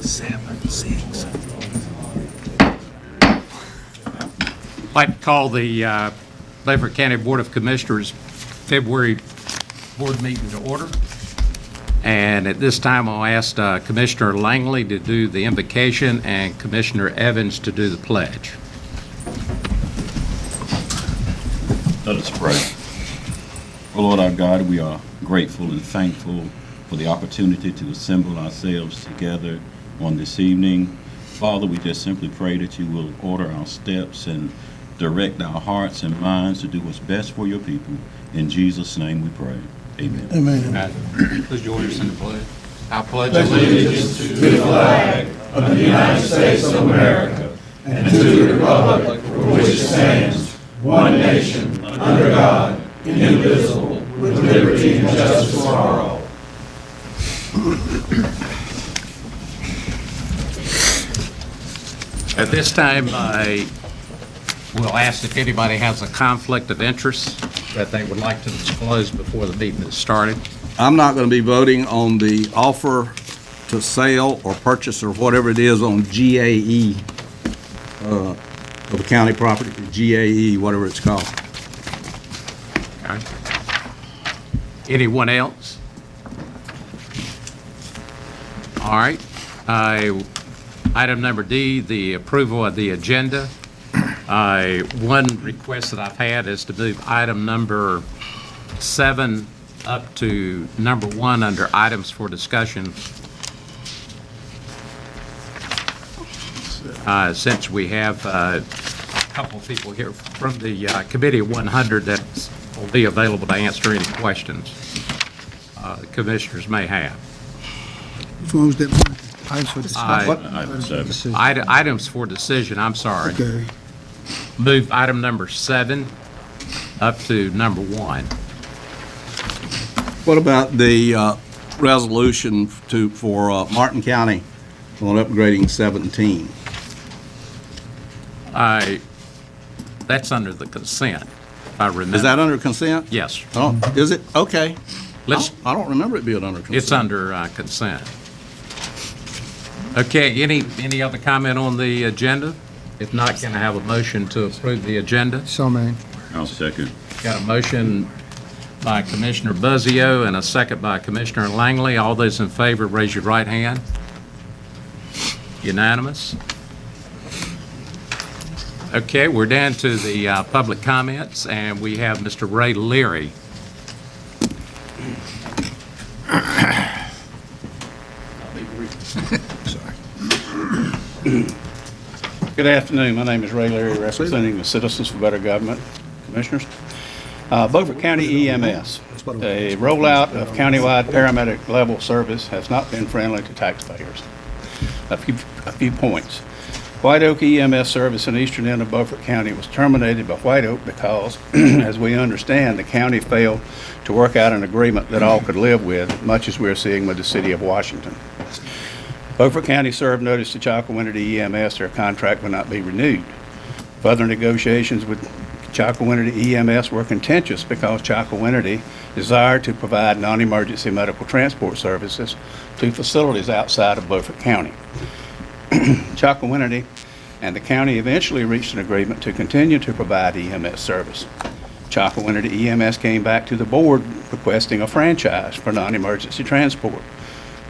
7-6. I'd like to call the Beaufort County Board of Commissioners February board meeting to order. And at this time, I'll ask Commissioner Langley to do the invocation and Commissioner Evans to do the pledge. Let us pray. Oh Lord our God, we are grateful and thankful for the opportunity to assemble ourselves together on this evening. Father, we just simply pray that you will order our steps and direct our hearts and minds to do what's best for your people. In Jesus' name we pray. Amen. Amen. Please join us in the pledge. I pledge Allegiance to the flag of the United States of America and to the republic for which it stands, one nation, under God, indivisible, with liberty and justice for all. At this time, I will ask if anybody has a conflict of interest that they would like to disclose before the meeting is started. I'm not going to be voting on the offer to sell or purchase or whatever it is on GAE of a county property, GAE, whatever it's called. Okay. Anyone else? All right. Item number D, the approval of the agenda. One request that I've had is to move item number 7 up to number 1 under items for discussion. Since we have a couple of people here from the Committee of 100 that will be available to answer any questions the commissioners may have. Which one was that one? Items for discussion. Items for decision, I'm sorry. Okay. Move item number 7 up to number 1. What about the resolution for Martin County on upgrading 17? That's under the consent, if I remember. Is that under consent? Yes. Oh, is it? Okay. Let's, I don't remember it being under consent. it's under consent. Okay, any other comment on the agenda? If not, can I have a motion to approve the agenda? So, man. I'll second. Got a motion by Commissioner Buzzio and a second by Commissioner Langley. All those in favor, raise your right hand. Unanimous. Okay, we're down to the public comments, and we have Mr. Ray Leary. Good afternoon. My name is Ray Leary, representing the Citizens for Better Government Commissioners. Beaufort County EMS. A rollout of countywide paramedic level service has not been friendly to taxpayers. A few points. White Oak EMS service in the eastern end of Beaufort County was terminated by White Oak because, as we understand, the county failed to work out an agreement that all could live with, much as we're seeing with the city of Washington. Beaufort County served notice to Chocowinity EMS their contract will not be renewed. Further negotiations with Chocowinity EMS were contentious because Chocowinity desired to provide non-emergency medical transport services to facilities outside of Beaufort County. Chocowinity and the county eventually reached an agreement to continue to provide EMS service. Chocowinity EMS came back to the board requesting a franchise for non-emergency transport,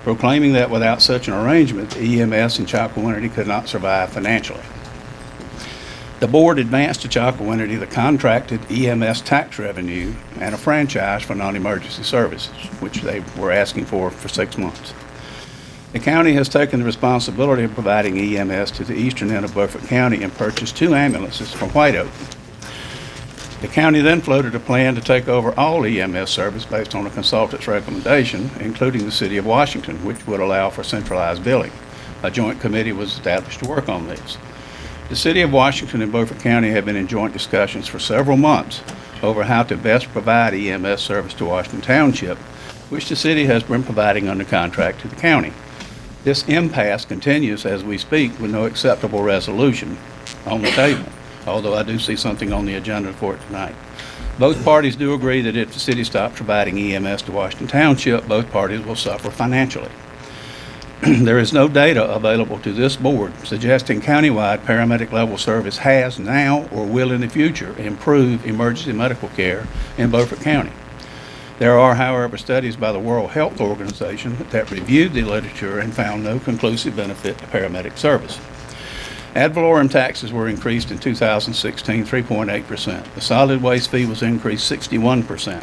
proclaiming that without such an arrangement, EMS and Chocowinity could not survive financially. The board advanced to Chocowinity the contracted EMS tax revenue and a franchise for non-emergency services, which they were asking for 6 months. The county has taken the responsibility of providing EMS to the eastern end of Beaufort County and purchased 2 ambulances from White Oak. The county then floated a plan to take over all EMS service based on a consultant's recommendation, including the city of Washington, which would allow for centralized billing. A joint committee was established to work on this. The city of Washington and Beaufort County have been in joint discussions for several months over how to best provide EMS service to Washington Township, which the city has been providing under contract to the county. This impasse continues as we speak with no acceptable resolution on the table, although I do see something on the agenda for it tonight. Both parties do agree that if the city stops providing EMS to Washington Township, both parties will suffer financially. There is no data available to this board suggesting countywide paramedic level service has now or will in the future improve emergency medical care in Beaufort County. There are, however, studies by the World Health Organization that reviewed the literature and found no conclusive benefit to paramedic service. Ad valorem taxes were increased in 2016, 3.8%. The solid waste fee was increased 61%.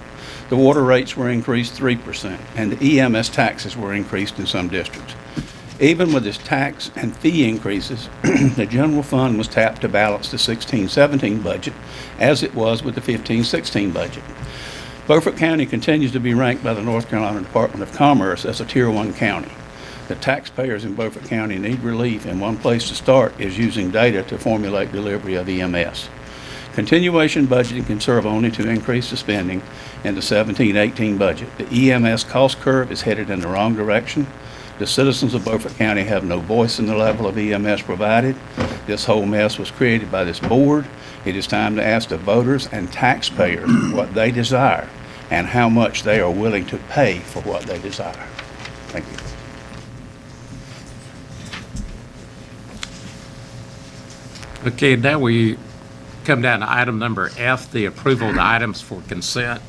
The water rates were increased 3%, and the EMS taxes were increased in some districts. Even with this tax and fee increases, the general fund was tapped to balance the 16-17 budget as it was with the 15-16 budget. Beaufort County continues to be ranked by the North Carolina Department of Commerce as a Tier 1 county. The taxpayers in Beaufort County need relief, and one place to start is using data to formulate delivery of EMS. Continuation budgeting can serve only to increase the spending in the 17-18 budget. The EMS cost curve is headed in the wrong direction. The citizens of Beaufort County have no voice in the level of EMS provided. This whole mess was created by this board. It is time to ask the voters and taxpayers what they desire and how much they are willing to pay for what they desire. Thank you. Okay, now we come down to item number F, the approval of the items for consent.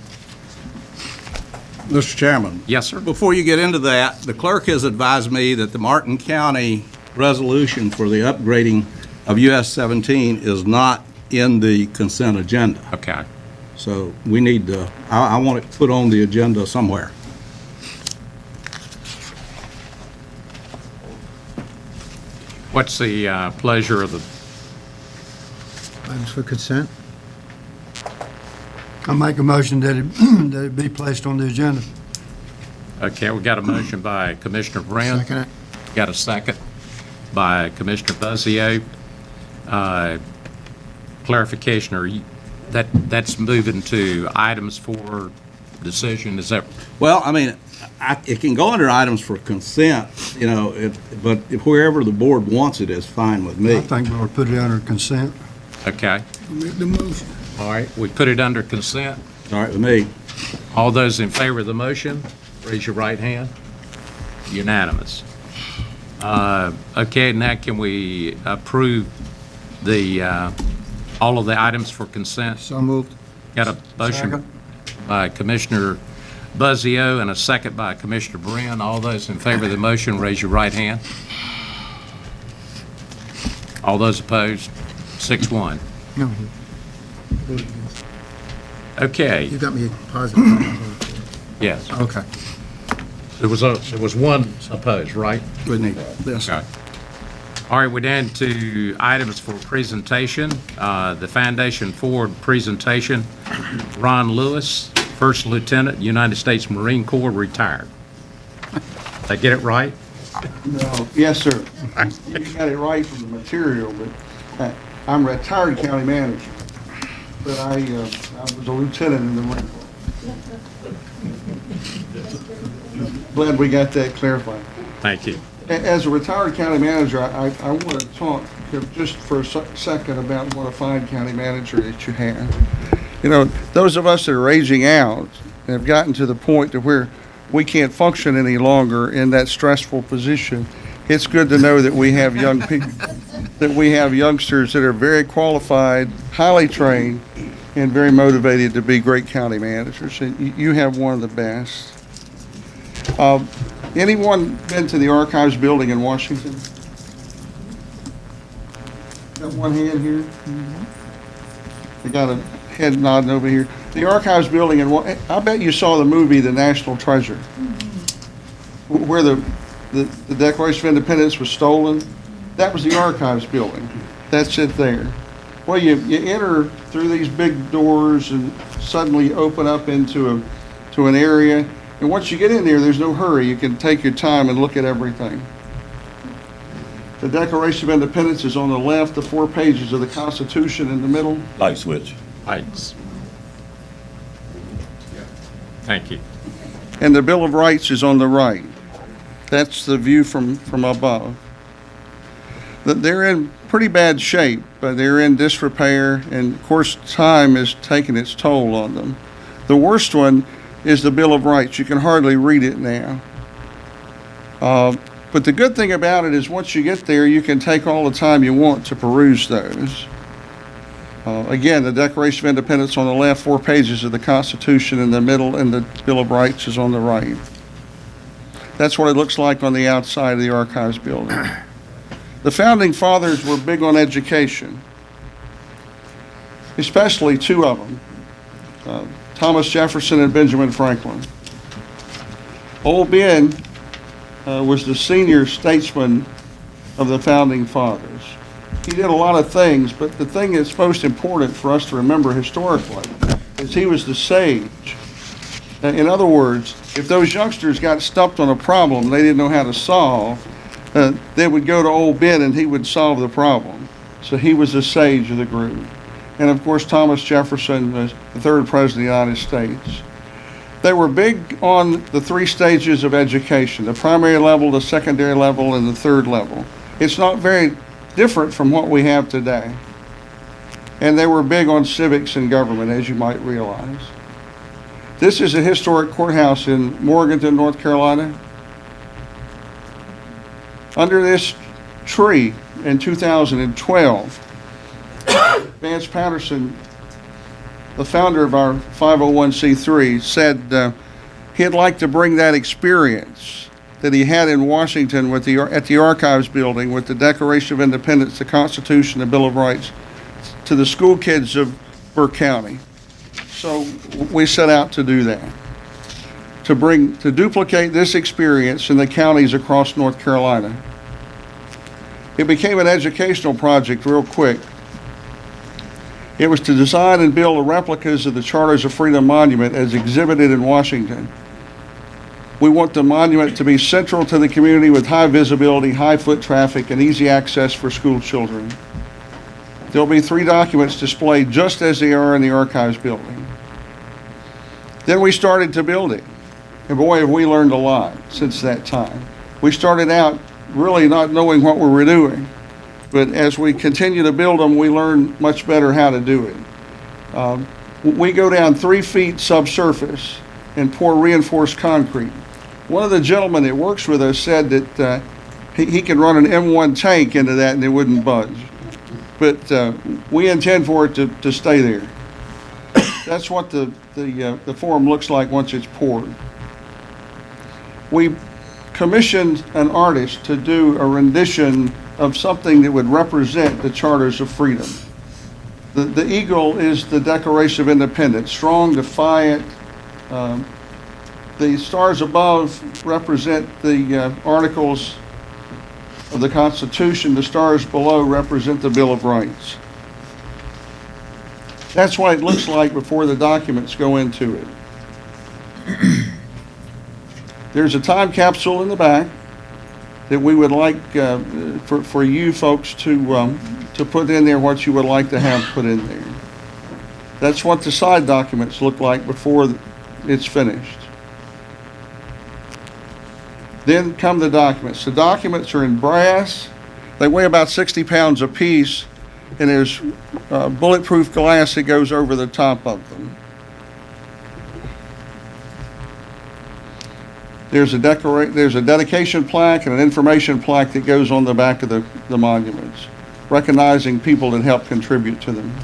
Mr. Chairman. Yes, sir. Before you get into that, the clerk has advised me that the Martin County resolution for the upgrading of US 17 is not in the consent agenda. Okay. So we need to, I want it put on the agenda somewhere. What's the pleasure of the, Items for consent. I make a motion that it, that it be placed on the agenda. okay, we got a motion by Commissioner Brown. Second it. Got a second by Commissioner Buzzio. Clarification, that's moving to items for decision, is that? Well, I mean, it can go under items for consent, you know, but wherever the board wants it is fine with me. I think we ought to put it under consent. Okay. Make the motion. All right, we put it under consent. All right with me. All those in favor of the motion, raise your right hand. Unanimous. Okay, now can we approve the, all of the items for consent? So moved. Got a motion Second. by Commissioner Buzzio and a second by Commissioner Brown. All those in favor of the motion, raise your right hand. All those opposed, 6-1. No, Okay, you got me positive. yes. Okay. There was one opposed, right? We need this. Okay. All right, we're down to items for presentation. The Foundation Forward presentation. Ron Lewis, First Lieutenant, United States Marine Corps, retired. Did I get it right? No, yes, sir. You got it right from the material, but I'm a retired county manager, but I was a lieutenant in the Marine Corps. Glad we got that clarified. Thank you. As a retired county manager, I want to talk just for a second about what a fine county manager that you have. You know, those of us that are aging out have gotten to the point to where we can't function any longer in that stressful position. It's good to know that we have young people, that we have youngsters that are very qualified, highly trained, and very motivated to be great county managers. And you have one of the best. Anyone been to the Archives building in Washington? Got one hand here? I got a head nodding over here. The Archives building in, I bet you saw the movie The National Treasure, where the Declaration of Independence was stolen. That was the Archives building. That's it there. Well, you enter through these big doors and suddenly open up into an area. And once you get in there, there's no hurry. You can take your time and look at everything. The Declaration of Independence is on the left, the 4 pages of the Constitution in the middle. Light switch. Thanks. Thank you. And the Bill of Rights is on the right. That's the view from above. They're in pretty bad shape, but they're in disrepair, and of course time is taking its toll on them. The worst one is the Bill of Rights. You can hardly read it now. But the good thing about it is once you get there, you can take all the time you want to peruse those. Again, the Declaration of Independence on the left, 4 pages of the Constitution in the middle, and the Bill of Rights is on the right. That's what it looks like on the outside of the Archives building. The Founding Fathers were big on education, especially 2 of them, Thomas Jefferson and Benjamin Franklin. Old Ben was the senior statesman of the Founding Fathers. He did a lot of things, but the thing that's most important for us to remember historically is he was the sage. In other words, if those youngsters got stumped on a problem they didn't know how to solve, they would go to old Ben and he would solve the problem. So he was the sage of the group. And of course, Thomas Jefferson was the 3rd president of the United States. They were big on the 3 stages of education, the primary level, the secondary level, and the 3rd level. It's not very different from what we have today. And they were big on civics and government, as you might realize. This is a historic courthouse in Morganton, North Carolina. Under this tree in 2012, Vance Patterson, the founder of our 501c3, said he'd like to bring that experience that he had in Washington at the Archives building with the Declaration of Independence, the Constitution, the Bill of Rights, to the school kids of Burke County. So we set out to do that, to duplicate this experience in the counties across North Carolina. It became an educational project real quick. It was to design and build the replicas of the Charters of Freedom Monument as exhibited in Washington. We want the monument to be central to the community with high visibility, high foot traffic, and easy access for school children. There'll be 3 documents displayed just as they are in the Archives building. Then we started to build it. And boy, have we learned a lot since that time. We started out really not knowing what we were doing. But as we continue to build them, we learn much better how to do it. We go down 3 feet subsurface and pour reinforced concrete. One of the gentlemen that works with us said that he could run an M1 tank into that and it wouldn't budge. But we intend for it to stay there. That's what the form looks like once it's poured. We commissioned an artist to do a rendition of something that would represent the Charters of Freedom. The eagle is the Declaration of Independence, strong, defiant. The stars above represent the articles of the Constitution. The stars below represent the Bill of Rights. That's what it looks like before the documents go into it. There's a time capsule in the back that we would like for you folks to put in there what you would like to have put in there. That's what the side documents look like before it's finished. Then come the documents. The documents are in brass. They weigh about 60 pounds apiece, and there's bulletproof glass that goes over the top of them. There's a dedication plaque and an information plaque that goes on the back of the monuments, recognizing people that helped contribute to them.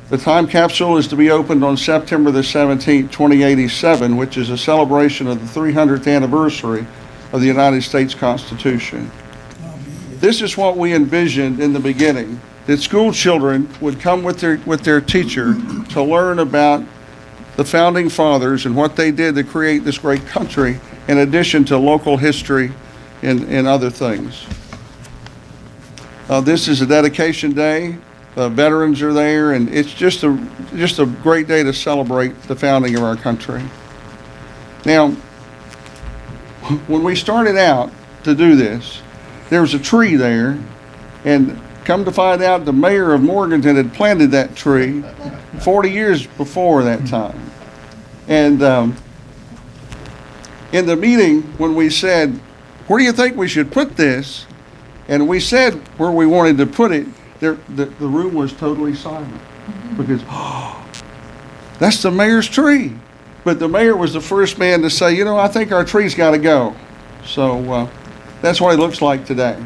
The time capsule is to be opened on September the 17th, 2087, which is a celebration of the 300th anniversary of the United States Constitution. This is what we envisioned in the beginning, that school children would come with their teacher to learn about the Founding Fathers and what they did to create this great country, in addition to local history and other things. This is a dedication day. Veterans are there, and it's just a great day to celebrate the founding of our country. Now, when we started out to do this, there was a tree there, and come to find out, the mayor of Morganton had planted that tree 40 years before that time. And in the meeting, when we said, where do you think we should put this? And we said where we wanted to put it, the room was totally silent. Because, that's the mayor's tree. But the mayor was the first man to say, I think our tree's got to go. So that's what it looks like today.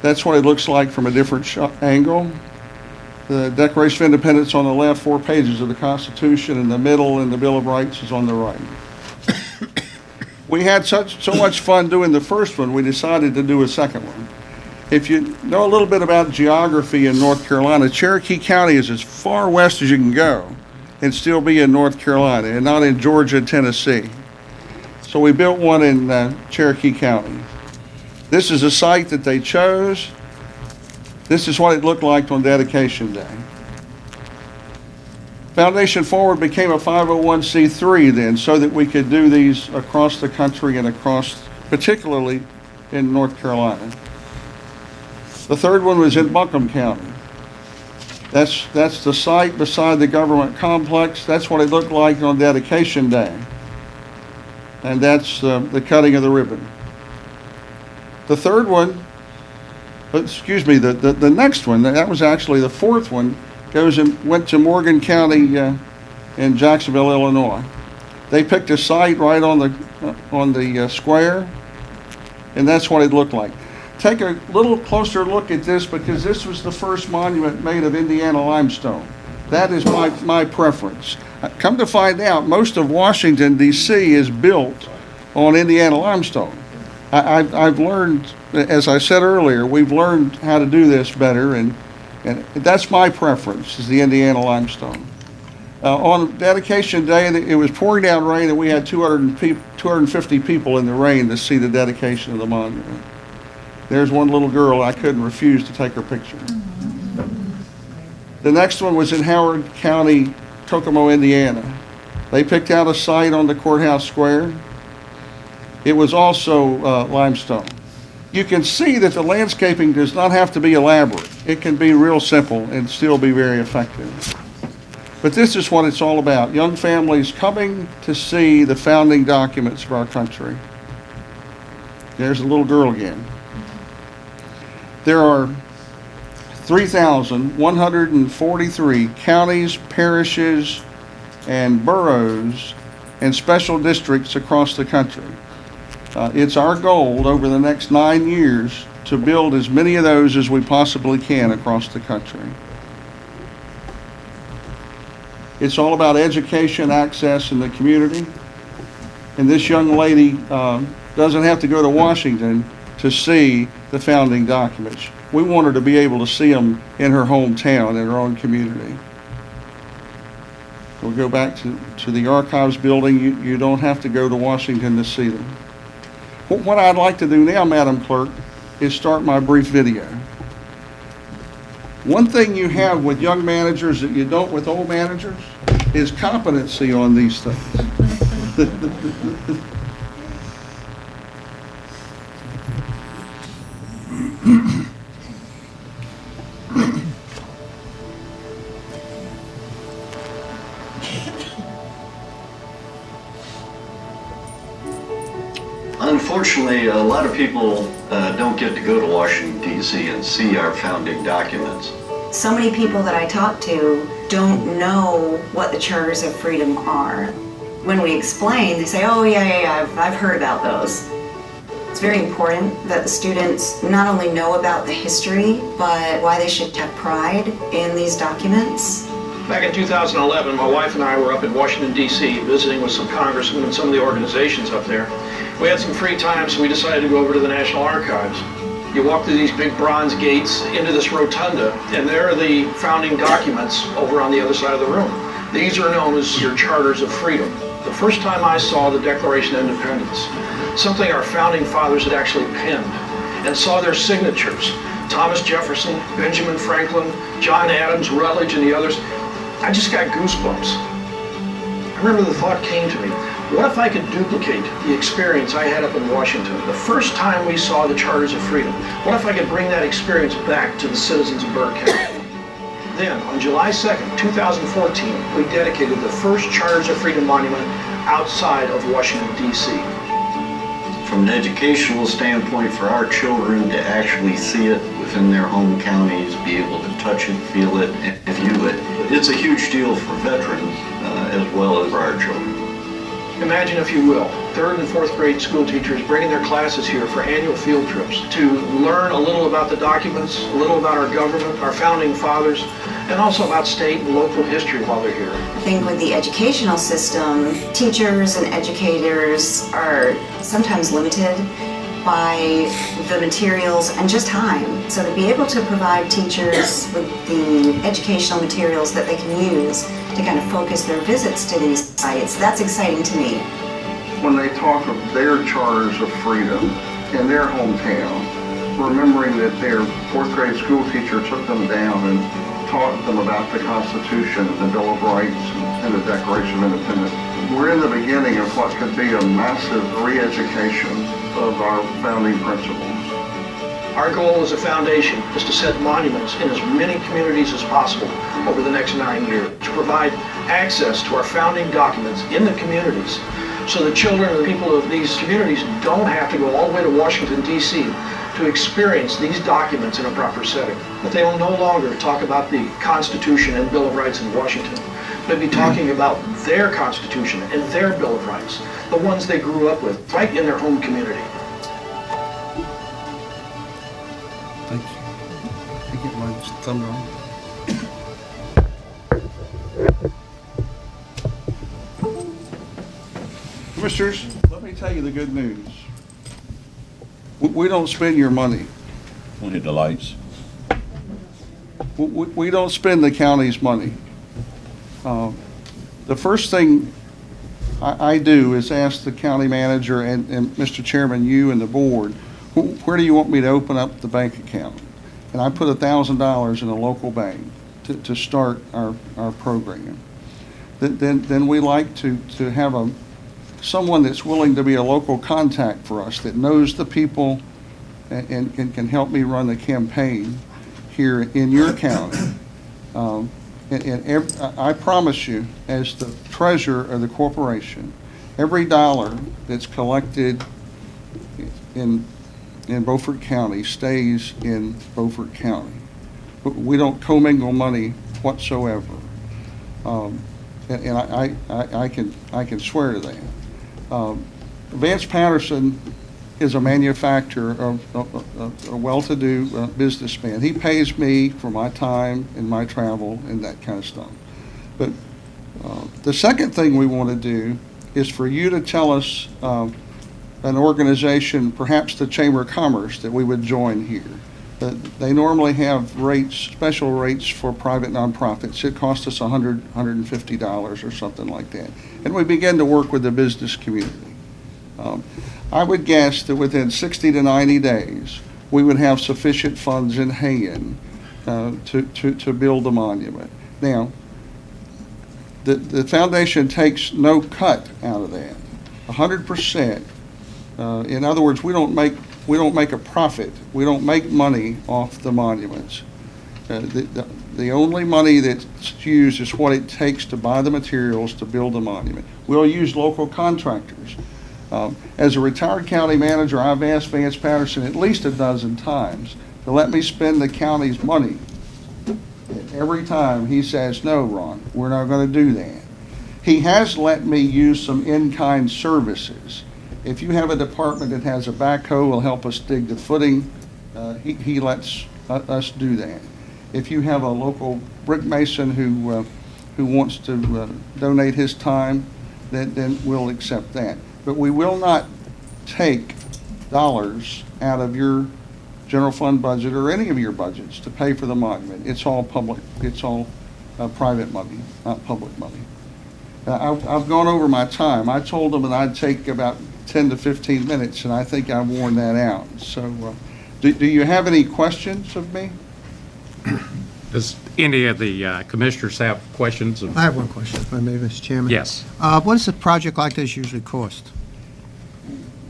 That's what it looks like from a different angle. The Declaration of Independence on the left, 4 pages of the Constitution in the middle, and the Bill of Rights is on the right. We had so much fun doing the first one, we decided to do a second one. If you know a little bit about geography in North Carolina, Cherokee County is as far west as you can go and still be in North Carolina and not in Georgia and Tennessee. So we built one in Cherokee County. This is a site that they chose. This is what it looked like on dedication day. Foundation Forward became a 501c3 then, so that we could do these across the country and across, particularly in North Carolina. The third one was in Buncombe County. That's the site beside the government complex. That's what it looked like on dedication day. And that's the cutting of the ribbon. The third one, the next one, that was actually the fourth one, went to Morgan County in Jacksonville, Illinois. They picked a site right on the square, and that's what it looked like. Take a little closer look at this, because this was the first monument made of Indiana limestone. That is my preference. Come to find out, most of Washington, D.C. is built on Indiana limestone. I've learned, as I said earlier, we've learned how to do this better, and that's my preference, is the Indiana limestone. On dedication day, it was pouring down rain, and we had 250 people in the rain to see the dedication of the monument. There's one little girl, I couldn't refuse to take her picture. The next one was in Howard County, Kokomo, Indiana. They picked out a site on the courthouse square. It was also limestone. You can see that the landscaping does not have to be elaborate. It can be real simple and still be very effective. But this is what it's all about, young families coming to see the founding documents of our country. There's a little girl again. There are 3,143 counties, parishes, and boroughs and special districts across the country. It's our goal over the next 9 years to build as many of those as we possibly can across the country. It's all about education, access in the community. And this young lady doesn't have to go to Washington to see the founding documents. We want her to be able to see them in her hometown, in her own community. We'll go back to the archives building. You don't have to go to Washington to see them. What I'd like to do now, Madam Clerk, is start my brief video. One thing you have with young managers that you don't with old managers is competency on these things. Unfortunately, a lot of people don't get to go to Washington, D.C. and see our founding documents. So many people that I talk to don't know what the Charters of Freedom are. When we explain, they say, oh, yeah, I've heard about those. It's very important that the students not only know about the history, but why they should take pride in these documents. Back in 2011, my wife and I were up in Washington, D.C., visiting with some congressmen and some of the organizations up there. We had some free time, so we decided to go over to the National Archives. You walk through these big bronze gates into this rotunda, and there are the founding documents over on the other side of the room. These are known as your Charters of Freedom. The first time I saw the Declaration of Independence, something our founding fathers had actually penned, and saw their signatures, Thomas Jefferson, Benjamin Franklin, John Adams, Rutledge, and the others, I just got goosebumps. I remember the thought came to me, what if I could duplicate the experience I had up in Washington, the first time we saw the Charters of Freedom? What if I could bring that experience back to the citizens of Burke County? Then, on July 2nd, 2014, we dedicated the first Charters of Freedom monument outside of Washington, D.C. From an educational standpoint, for our children to actually see it within their home counties, be able to touch it, feel it, and view it, it's a huge deal for veterans as well as for our children. Imagine, if you will, third and fourth grade school teachers bringing their classes here for annual field trips to learn a little about the documents, a little about our government, our founding fathers, and also about state and local history while they're here. I think with the educational system, teachers and educators are sometimes limited by the materials and just time. So to be able to provide teachers with the educational materials that they can use to kind of focus their visits to these sites, that's exciting to me. When they talk of their charters of freedom in their hometown, remembering that their fourth grade school teacher took them down and taught them about the Constitution, the Bill of Rights, and the Declaration of Independence. We're in the beginning of what could be a massive re-education of our founding principles. Our goal as a foundation is to set monuments in as many communities as possible over the next 9 years, to provide access to our founding documents in the communities so the children and the people of these communities don't have to go all the way to Washington, D.C. to experience these documents in a proper setting. That they will no longer talk about the Constitution and Bill of Rights in Washington. They'll be talking about their Constitution and their Bill of Rights, the ones they grew up with, right in their home community. Thanks. I get my thumb wrong. Commissioners, let me tell you the good news. We don't spend your money. Want to hit the lights? We don't spend the county's money. The first thing I do is ask the county manager and Mr. Chairman, you and the board, where do you want me to open up the bank account? And I put $1,000 in a local bank to start our program. Then we like to have someone that's willing to be a local contact for us, that knows the people and can help me run the campaign here in your county. I promise you, as the treasurer of the corporation, every dollar that's collected in Beaufort County stays in Beaufort County. We don't commingle money whatsoever. And I can swear to that. Vance Patterson is a manufacturer of a well-to-do businessman. He pays me for my time and my travel and that kind of stuff. But the second thing we want to do is for you to tell us an organization, perhaps the Chamber of Commerce, that we would join here. They normally have rates, special rates for private nonprofits. It costs us $150 or something like that. And we begin to work with the business community. I would guess that within 60 to 90 days, we would have sufficient funds in hand to build the monument. Now, the foundation takes no cut out of that, 100%. In other words, we don't make a profit. We don't make money off the monuments. The only money that's used is what it takes to buy the materials to build the monument. We'll use local contractors. As a retired county manager, I've asked Vance Patterson at least a dozen times to let me spend the county's money. And every time he says, no, Ron, we're not going to do that. He has let me use some in-kind services. If you have a department that has a backhoe, will help us dig the footing, he lets us do that. If you have a local brick mason who wants to donate his time, then we'll accept that. But we will not take dollars out of your general fund budget or any of your budgets to pay for the monument. It's all public. It's all private money, not public money. I've gone over my time. I told them that I'd take about 10 to 15 minutes, and I think I've worn that out. So do you have any questions of me? Does any of the commissioners have questions? I have one question, if I may, Mr. Chairman. Yes. What does a project like this usually cost?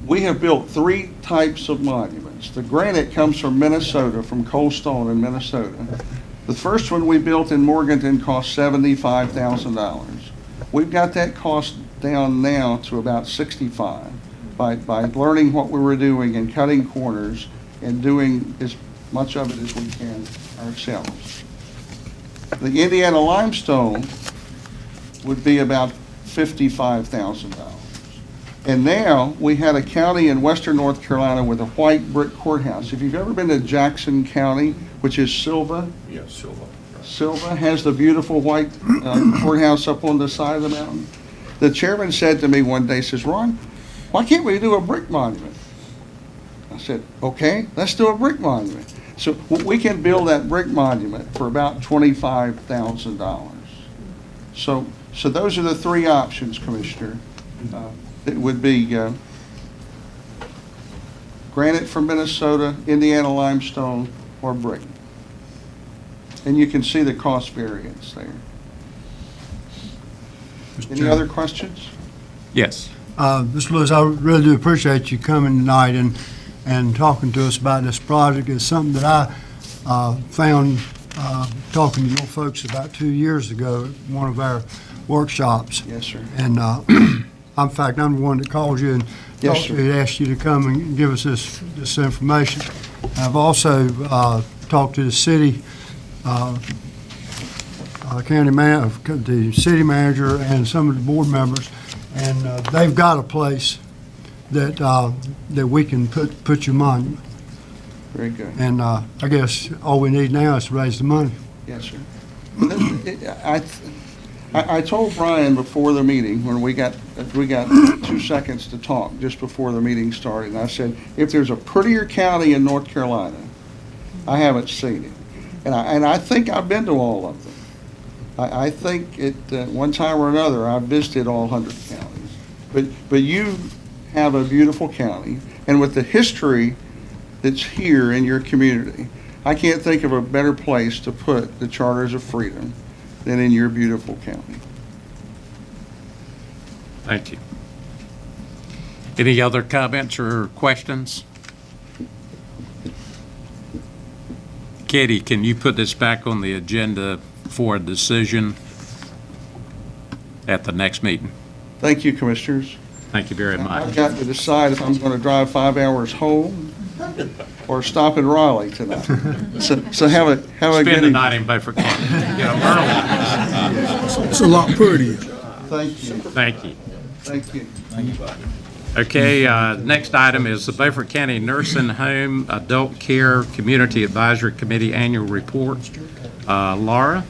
We have built 3 types of monuments. The granite comes from Minnesota, from Cold Stone in Minnesota. The first one we built in Morganton cost $75,000. We've got that cost down now to about $65,000 by learning what we were doing and cutting corners and doing as much of it as we can ourselves. The Indiana limestone would be about $55,000. And now, we had a county in western North Carolina with a white brick courthouse. If you've ever been to Jackson County, which is Silva, Yes, Silva. Silva has the beautiful white courthouse up on the side of the mountain. The chairman said to me one day, says, Ron, why can't we do a brick monument? I said, okay, let's do a brick monument. So we can build that brick monument for about $25,000. So those are the three options, Commissioner. It would be granite from Minnesota, Indiana limestone, or brick. And you can see the cost variance there. Any other questions? Yes. Mr. Lewis, I really do appreciate you coming tonight and talking to us about this project. It's something that I found talking to your folks about 2 years ago at one of our workshops. Yes, sir. And in fact, I'm the one that called you and Yes, sir. asked you to come and give us this information. I've also talked to the city, the city manager and some of the board members, and they've got a place that we can put your monument. Very good. And I guess all we need now is to raise the money. Yes, sir. I told Brian before the meeting, when we got 2 seconds to talk, just before the meeting started, and I said, if there's a prettier county in North Carolina, I haven't seen it. And I think I've been to all of them. I think at one time or another, I've visited all 100 counties. But you have a beautiful county, and with the history that's here in your community, I can't think of a better place to put the Charters of Freedom than in your beautiful county. Thank you. Any other comments or questions? Katie, can you put this back on the agenda for a decision at the next meeting? Thank you, Commissioners. Thank you very I've much. got to decide if I'm going to drive 5 hours home or stop in Raleigh tonight. So have a Spend good the evening. night in Beaufort County. Get up early. It's a lot prettier. Thank you. Thank you. Thank you. Okay, next item is the Beaufort County Nursing Home Adult Care Community Advisory Committee Annual Report. Laura?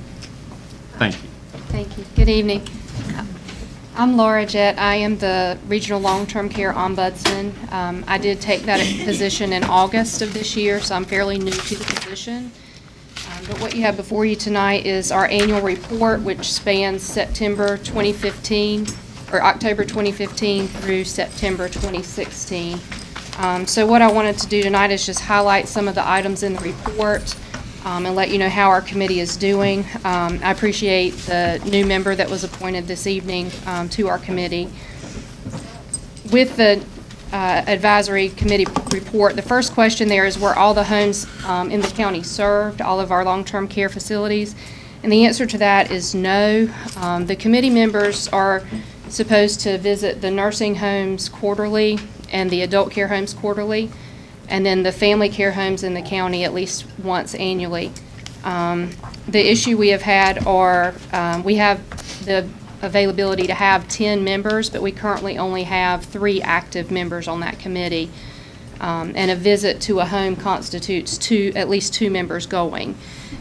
Thank you. Thank you. Good evening. I'm Laura Jett. I am the Regional Long-Term Care Ombudsman. I did take that position in August of this year, so I'm fairly new to the position. But what you have before you tonight is our annual report, which spans September 2015, or October 2015 through September 2016. So what I wanted to do tonight is just highlight some of the items in the report and let you know how our committee is doing. I appreciate the new member that was appointed this evening to our committee. With the advisory committee report, the first question there is, were all the homes in the county served, all of our long-term care facilities? And the answer to that is no. The committee members are supposed to visit the nursing homes quarterly and the adult care homes quarterly, and then the family care homes in the county at least once annually. The issue we have had are, we have the availability to have 10 members, but we currently only have 3 active members on that committee. And a visit to a home constitutes at least 2 members going.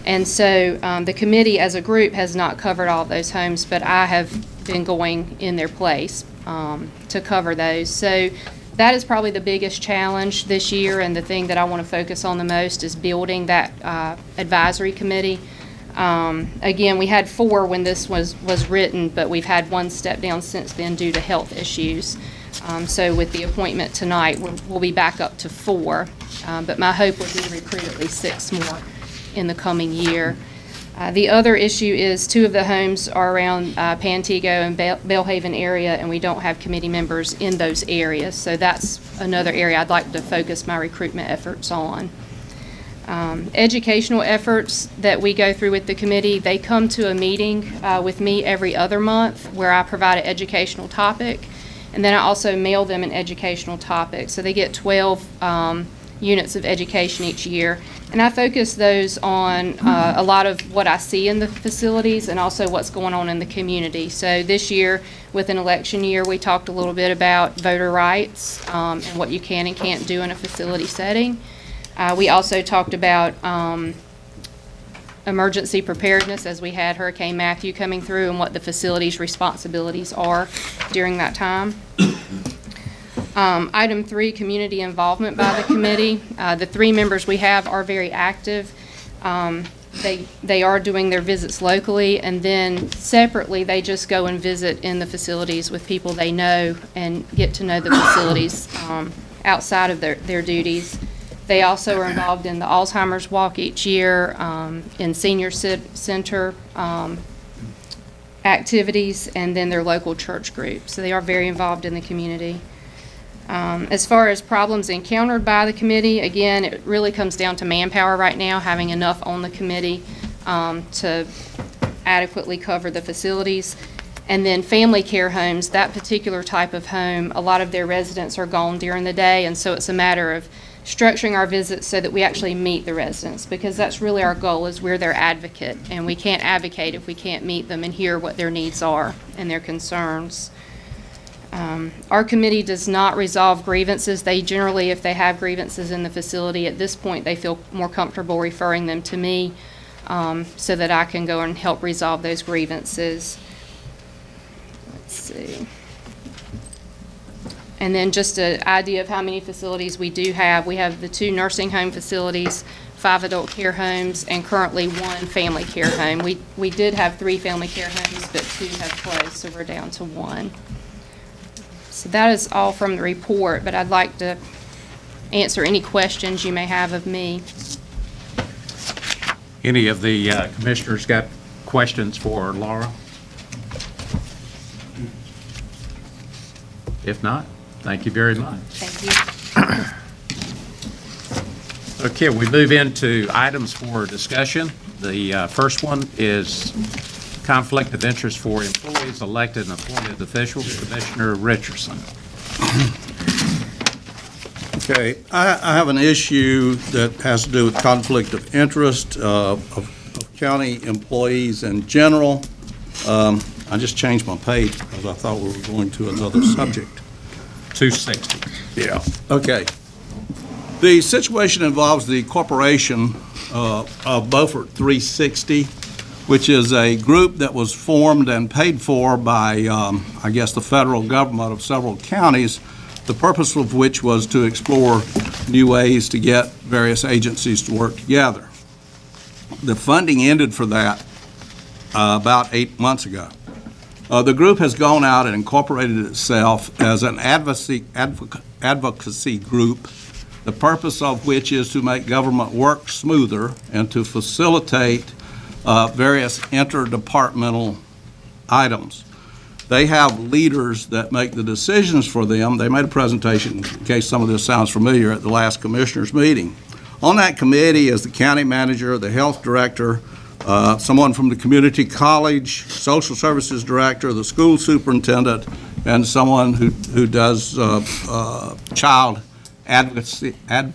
And so the committee as a group has not covered all of those homes, but I have been going in their place to cover those. So that is probably the biggest challenge this year, and the thing that I want to focus on the most is building that advisory committee. Again, we had 4 when this was written, but we've had 1 step down since then due to health issues. So with the appointment tonight, we'll be back up to 4. But my hope would be to recruit at least 6 more in the coming year. The other issue is 2 of the homes are around Pantego and Bellhaven area, and we don't have committee members in those areas. So that's another area I'd like to focus my recruitment efforts on. Educational efforts that we go through with the committee, they come to a meeting with me every other month where I provide an educational topic, and then I also mail them an educational topic. So they get 12 units of education each year. And I focus those on a lot of what I see in the facilities and also what's going on in the community. So this year, with an election year, we talked a little bit about voter rights and what you can and can't do in a facility setting. We also talked about emergency preparedness as we had Hurricane Matthew coming through and what the facility's responsibilities are during that time. Item 3, community involvement by the committee. The 3 members we have are very active. They are doing their visits locally, and then separately, they just go and visit in the facilities with people they know and get to know the facilities outside of their duties. They also are involved in the Alzheimer's Walk each year, in senior center activities, and then their local church groups. So they are very involved in the community. As far as problems encountered by the committee, again, it really comes down to manpower right now, having enough on the committee to adequately cover the facilities. And then family care homes, that particular type of home, a lot of their residents are gone during the day, and so it's a matter of structuring our visits so that we actually meet the residents, because that's really our goal, is we're their advocate, and we can't advocate if we can't meet them and hear what their needs are and their concerns. Our committee does not resolve grievances. They generally, if they have grievances in the facility, at this point, they feel more comfortable referring them to me so that I can go and help resolve those grievances. Let's see. And then just an idea of how many facilities we do have. We have the 2 nursing home facilities, 5 adult care homes, and currently 1 family care home. We did have 3 family care homes, but 2 have closed, so we're down to 1. So that is all from the report, but I'd like to answer any questions you may have of me. Any of the commissioners got questions for Laura? If not, thank you very much. Thank you. Okay, we move into items for discussion. The first one is conflict of interest for employees, elected and appointed officials. Commissioner Richardson. Okay, I have an issue that has to do with conflict of interest of county employees in general. I just changed my page because I thought we were going to another subject. 260. Yeah. Okay. The situation involves the corporation of Beaufort 360, which is a group that was formed and paid for by, I guess, the federal government of several counties, the purpose of which was to explore new ways to get various agencies to work together. The funding ended for that about 8 months ago. The group has gone out and incorporated itself as an advocacy group, the purpose of which is to make government work smoother and to facilitate various interdepartmental items. They have leaders that make the decisions for them. They made a presentation, in case some of this sounds familiar, at the last commissioners' meeting. On that committee is the county manager, the health director, someone from the community college, social services director, the school superintendent, and someone who does child advocacy. I don't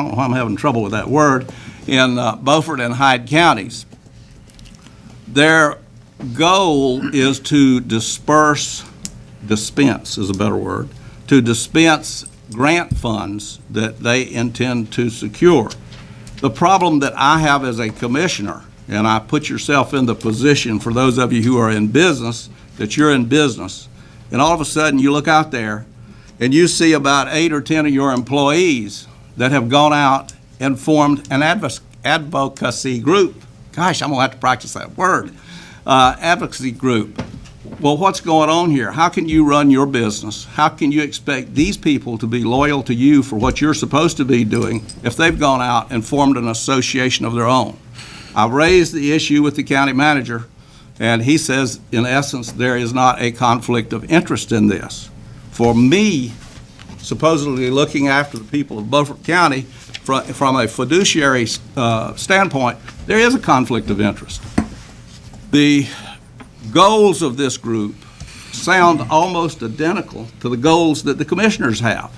know why I'm having trouble with that word, in Beaufort and Hyde counties. Their goal is to dispense is a better word, to dispense grant funds that they intend to secure. The problem that I have as a commissioner, and I put yourself in the position for those of you who are in business, that you're in business, and all of a sudden you look out there and you see about 8 or 10 of your employees that have gone out and formed an advocacy group. Gosh, I'm going to have to practice that word. Advocacy group. Well, what's going on here? How can you run your business? How can you expect these people to be loyal to you for what you're supposed to be doing if they've gone out and formed an association of their own? I've raised the issue with the county manager, and he says, in essence, there is not a conflict of interest in this. For me, supposedly looking after the people of Beaufort County, from a fiduciary standpoint, there is a conflict of interest. The goals of this group sound almost identical to the goals that the commissioners have.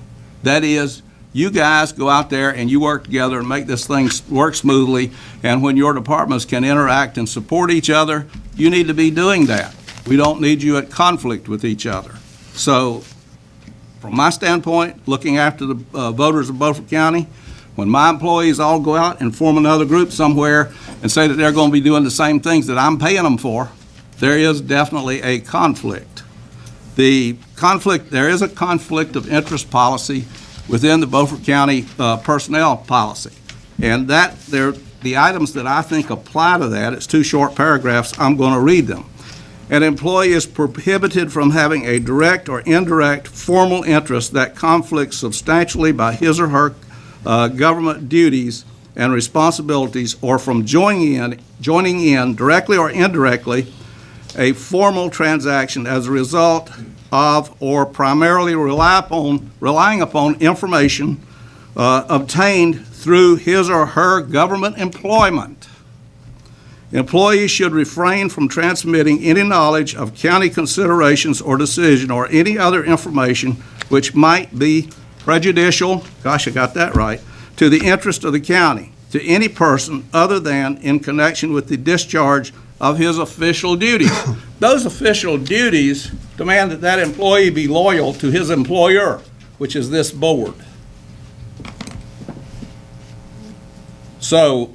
That is, You guys go out there and you work together and make this thing work smoothly, and when your departments can interact and support each other, you need to be doing that. We don't need you at conflict with each other. So, from my standpoint, looking after the voters of Beaufort County, when my employees all go out and form another group somewhere and say that they're going to be doing the same things that I'm paying them for, there is definitely a conflict. There is a conflict of interest policy within the Beaufort County personnel policy. And the items that I think apply to that, it's 2 short paragraphs, I'm going to read them. An employee is prohibited from having a direct or indirect formal interest that conflicts substantially by his or her government duties and responsibilities, or from joining in directly or indirectly a formal transaction as a result of or primarily relying upon information obtained through his or her government employment. Employees should refrain from transmitting any knowledge of county considerations or decision or any other information which might be prejudicial, gosh, I got that right, to the interest of the county, to any person other than in connection with the discharge of his official duties. Those official duties demand that that employee be loyal to his employer, which is this board. So,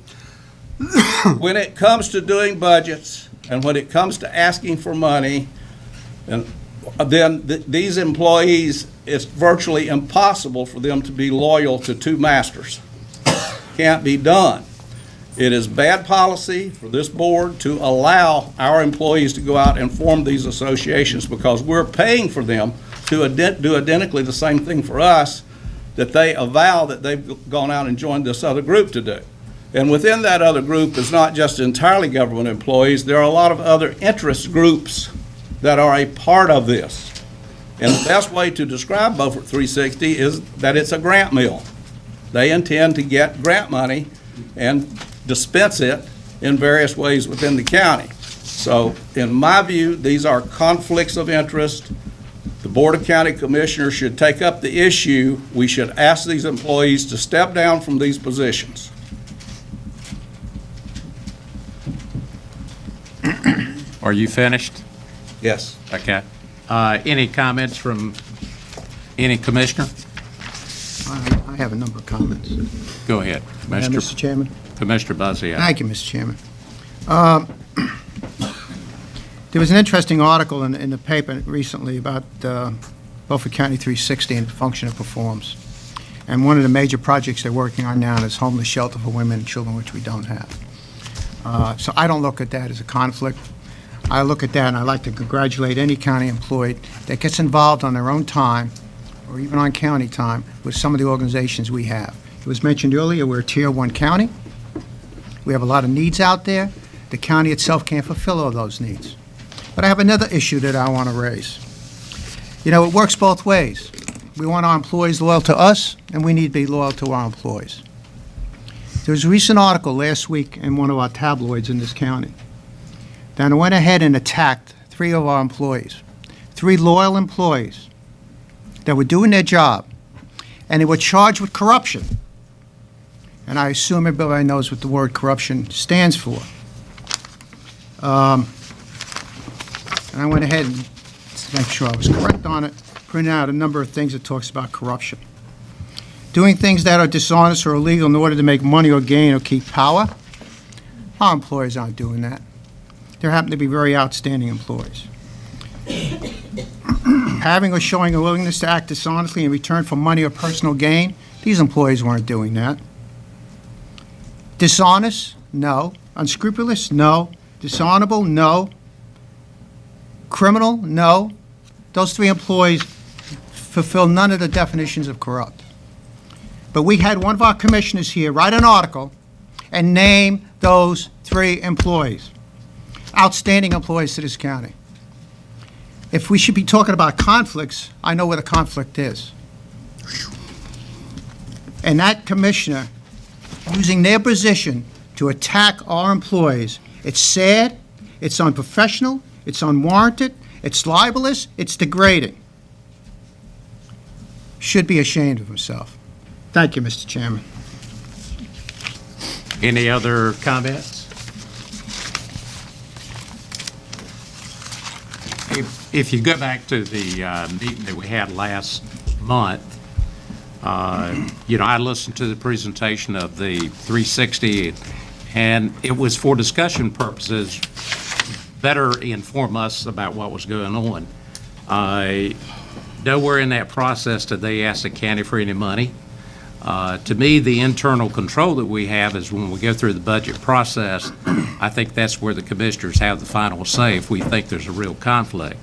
when it comes to doing budgets and when it comes to asking for money, and then these employees, it's virtually impossible for them to be loyal to 2 masters. Can't be done. It is bad policy for this board to allow our employees to go out and form these associations, because we're paying for them to do identically the same thing for us that they avow that they've gone out and joined this other group to do. And within that other group is not just entirely government employees, there are a lot of other interest groups that are a part of this. And the best way to describe Beaufort 360 is that it's a grant mill. They intend to get grant money and dispense it in various ways within the county. So, in my view, these are conflicts of interest. The Board of County Commissioners should take up the issue. We should ask these employees to step down from these positions. Are you finished? Yes. Okay. Any comments from any commissioner? I have a number of comments. Go ahead, Mr. Chairman. Commissioner Buzzy. Thank you, Mr. Chairman. There was an interesting article in the paper recently about Beaufort County 360 and the function it performs. And one of the major projects they're working on now is homeless shelter for women and children, which we don't have. So I don't look at that as a conflict. I look at that and I like to congratulate any county employee that gets involved on their own time or even on county time with some of the organizations we have. It was mentioned earlier, we're a Tier 1 county. We have a lot of needs out there. The county itself can't fulfill all those needs. But I have another issue that I want to raise. You know, it works both ways. We want our employees loyal to us, and we need to be loyal to our employees. There was a recent article last week in one of our tabloids in this county that went ahead and attacked 3 of our employees, 3 loyal employees that were doing their job, and they were charged with corruption. And I assume everybody knows what the word corruption stands for. And I went ahead and, to make sure I was correct on it, printed out a number of things that talks about corruption. Doing things that are dishonest or illegal in order to make money or gain or keep power. Our employees aren't doing that. They happen to be very outstanding employees. Having or showing a willingness to act dishonestly in return for money or personal gain. These employees weren't doing that. Dishonest? No. Unscrupulous? No. Dishonorable? No. Criminal? No. Those 3 employees fulfill none of the definitions of corrupt. But we had one of our commissioners here write an article and name those 3 employees. Outstanding employees to this county. If we should be talking about conflicts, I know what a conflict is. And that commissioner, using their position to attack our employees, it's sad, it's unprofessional, it's unwarranted, it's libelous, it's degrading. Should be ashamed of himself. Thank you, Mr. Chairman. Any other comments? If you go back to the meeting that we had last month, I listened to the presentation of the 360, and it was for discussion purposes, better inform us about what was going on. Nowhere in that process did they ask the county for any money. To me, the internal control that we have is when we go through the budget process, I think that's where the commissioners have the final say if we think there's a real conflict.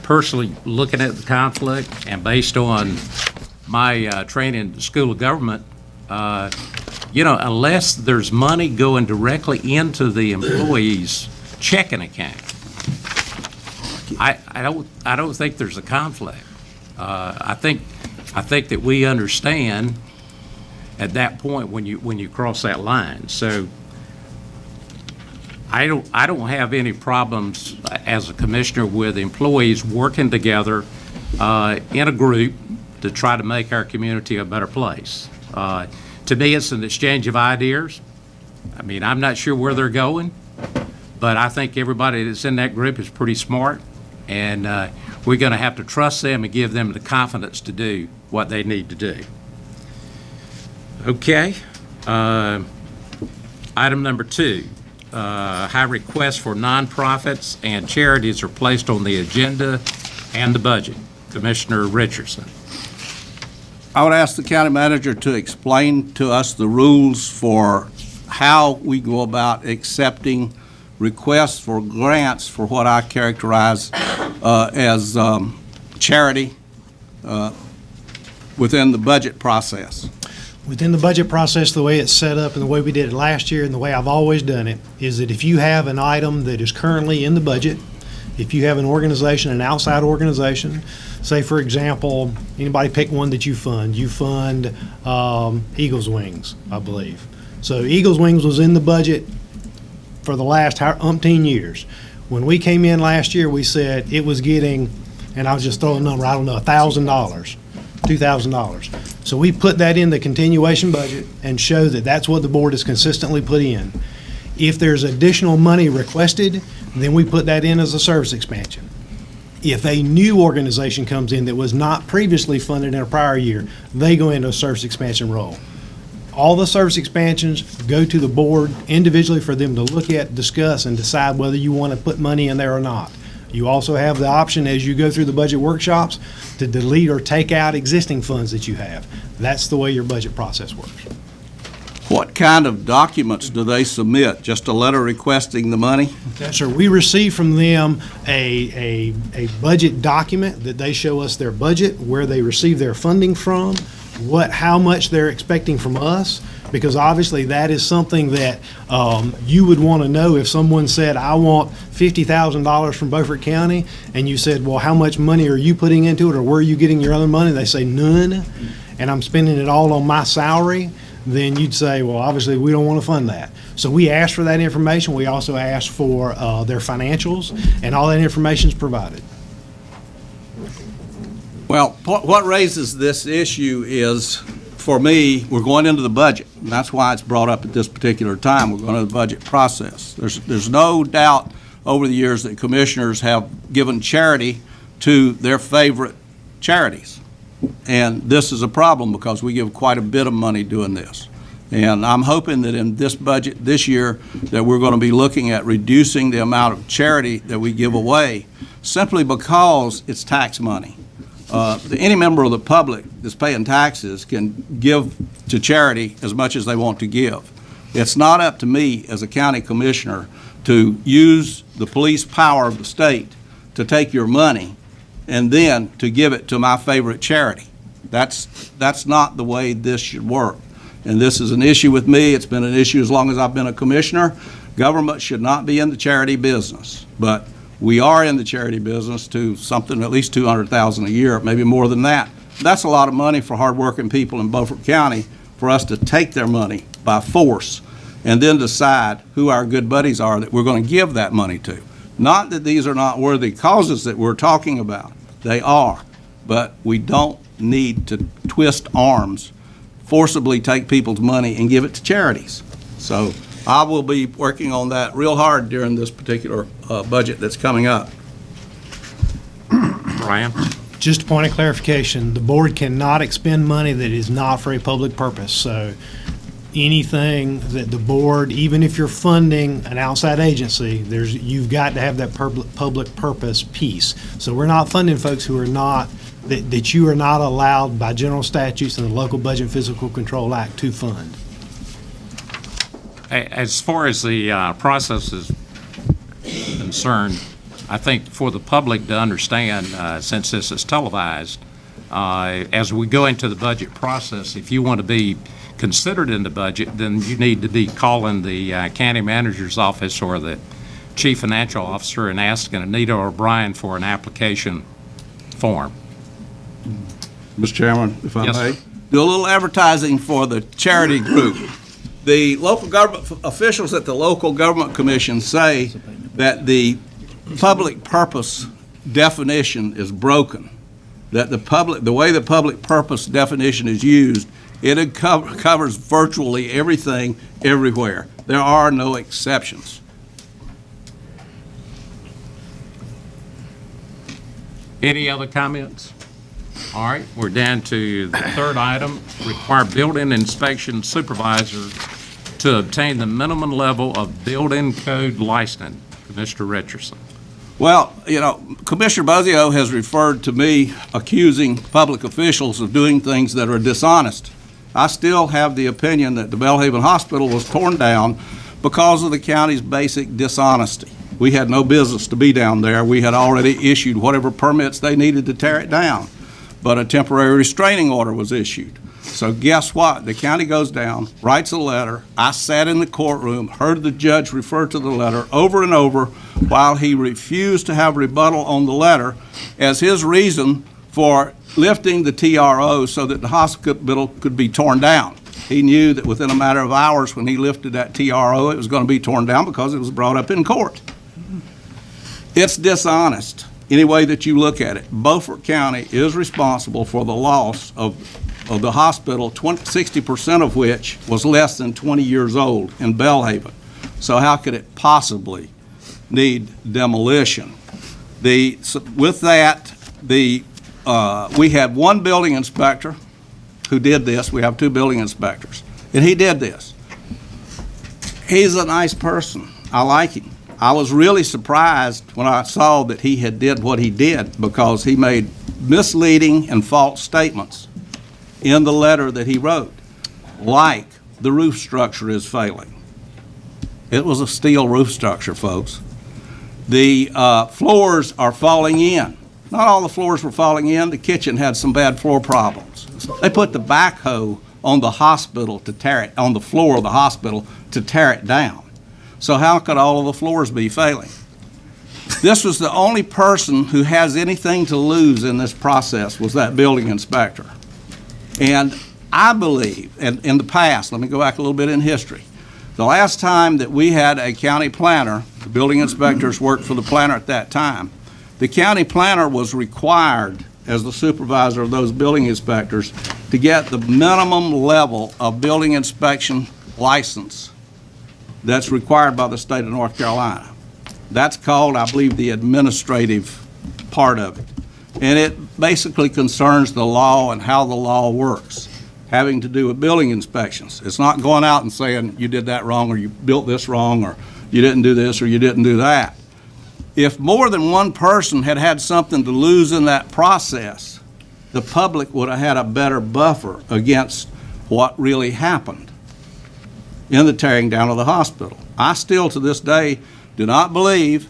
Personally, looking at the conflict and based on my training in the School of Government, unless there's money going directly into the employee's checking account, I don't think there's a conflict. I think that we understand at that point when you cross that line. So I don't have any problems as a commissioner with employees working together in a group to try to make our community a better place. To me, it's an exchange of ideas. I mean, I'm not sure where they're going, but I think everybody that's in that group is pretty smart, and we're going to have to trust them and give them the confidence to do what they need to do. Okay. Item number 2. High requests for nonprofits and charities are placed on the agenda and the budget. Commissioner Richardson. I would ask the county manager to explain to us the rules for how we go about accepting requests for grants for what I characterize as charity within the budget process. Within the budget process, the way it's set up and the way we did it last year and the way I've always done it is that if you have an item that is currently in the budget, if you have an organization, an outside organization, say for example, anybody pick one that you fund. You fund Eagles Wings, I believe. So Eagles Wings was in the budget for the last umpteen years. When we came in last year, we said it was getting, and I'll just throw a number, I don't know, $1,000, $2,000. So we put that in the continuation budget and show that that's what the board has consistently put in. If there's additional money requested, then we put that in as a service expansion. If a new organization comes in that was not previously funded in a prior year, they go into a service expansion role. All the service expansions go to the board individually for them to look at, discuss, and decide whether you want to put money in there or not. You also have the option as you go through the budget workshops to delete or take out existing funds that you have. That's the way your budget process works. What kind of documents do they submit? Just a letter requesting the money? Yes, sir. We receive from them a budget document that they show us their budget, where they receive their funding from, how much they're expecting from us, because obviously that is something that you would want to know if someone said, I want $50,000 from Beaufort County, and you said, well, how much money are you putting into it, or where are you getting your other money? They say none, and I'm spending it all on my salary. Then you'd say, well, obviously we don't want to fund that. So we ask for that information. We also ask for their financials, and all that information is provided. Well, what raises this issue is, for me, we're going into the budget, and that's why it's brought up at this particular time. We're going to the budget process. There's no doubt over the years that commissioners have given charity to their favorite charities. And this is a problem because we give quite a bit of money doing this. And I'm hoping that in this budget this year that we're going to be looking at reducing the amount of charity that we give away simply because it's tax money. Any member of the public that's paying taxes can give to charity as much as they want to give. It's not up to me as a county commissioner to use the police power of the state to take your money and then to give it to my favorite charity. That's not the way this should work. And this is an issue with me. It's been an issue as long as I've been a commissioner. Government should not be in the charity business, but we are in the charity business to something at least $200,000 a year, maybe more than that. That's a lot of money for hardworking people in Beaufort County for us to take their money by force and then decide who our good buddies are that we're going to give that money to. Not that these are not worthy causes that we're talking about. They are. but we don't need to twist arms, forcibly take people's money and give it to charities. So I will be working on that real hard during this particular budget that's coming up. Brian? Just a point of clarification, the board cannot expend money that is not for a public purpose. So anything that the board, even if you're funding an outside agency, you've got to have that public purpose piece. So we're not funding folks who are not, that you are not allowed by general statutes and the Local Budget and Fiscal Control Act to fund. As far as the process is concerned, I think for the public to understand, since this is televised, as we go into the budget process, if you want to be considered in the budget, then you need to be calling the county manager's office or the chief financial officer and asking Anita or Brian for an application form. Mr. Chairman, if I Yes, may, sir. do a little advertising for the charity group. The local government officials at the Local Government Commission say that the public purpose definition is broken, that the way the public purpose definition is used, it covers virtually everything, everywhere. There are no exceptions. Any other comments? All right, we're down to the third item, require building inspection supervisor to obtain the minimum level of building code licensing. Commissioner Richardson. Well, you know, Commissioner Bozio has referred to me accusing public officials of doing things that are dishonest. I still have the opinion that the Belhaven Hospital was torn down because of the county's basic dishonesty. We had no business to be down there. We had already issued whatever permits they needed to tear it down, but a temporary restraining order was issued. So guess what? The county goes down, writes a letter. I sat in the courtroom, heard the judge refer to the letter over and over while he refused to have rebuttal on the letter as his reason for lifting the TRO so that the hospital could be torn down. He knew that within a matter of hours when he lifted that TRO, it was going to be torn down because it was brought up in court. It's dishonest any way that you look at it. Beaufort County is responsible for the loss of the hospital, 60% of which was less than 20 years old in Belhaven. So how could it possibly need demolition? With that, we had one building inspector who did this. We have two building inspectors, and he did this. He's a nice person. I like him. I was really surprised when I saw that he had did what he did because he made misleading and false statements in the letter that he wrote, like the roof structure is failing. It was a steel roof structure, folks. The floors are falling in. Not all the floors were falling in. The kitchen had some bad floor problems. They put the backhoe on the hospital to tear it, on the floor of the hospital to tear it down. So how could all of the floors be failing? This was the only person who has anything to lose in this process was that building inspector. And I believe, and in the past, let me go back a little bit in history, the last time that we had a county planner, the building inspectors worked for the planner at that time, the county planner was required, as the supervisor of those building inspectors, to get the minimum level of building inspection license that's required by the state of North Carolina. That's called, I believe, the administrative part of it. And it basically concerns the law and how the law works, having to do with building inspections. It's not going out and saying you did that wrong or you built this wrong or you didn't do this or you didn't do that. If more than one person had had something to lose in that process, the public would have had a better buffer against what really happened in the tearing down of the hospital. I still, to this day, do not believe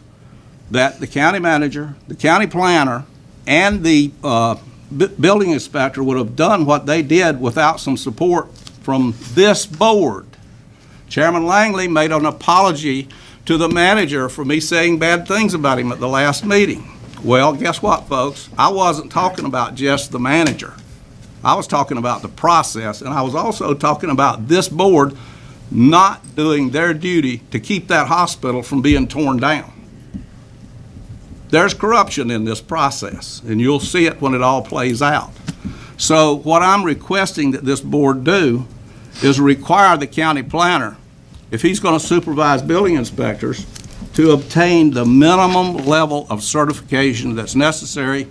that the county manager, the county planner, and the building inspector would have done what they did without some support from this board. Chairman Langley made an apology to the manager for me saying bad things about him at the last meeting. Well, guess what, folks? I wasn't talking about just the manager. I was talking about the process, and I was also talking about this board not doing their duty to keep that hospital from being torn down. There's corruption in this process, and you'll see it when it all plays out. So what I'm requesting that this board do is require the county planner, if he's going to supervise building inspectors, to obtain the minimum level of certification that's necessary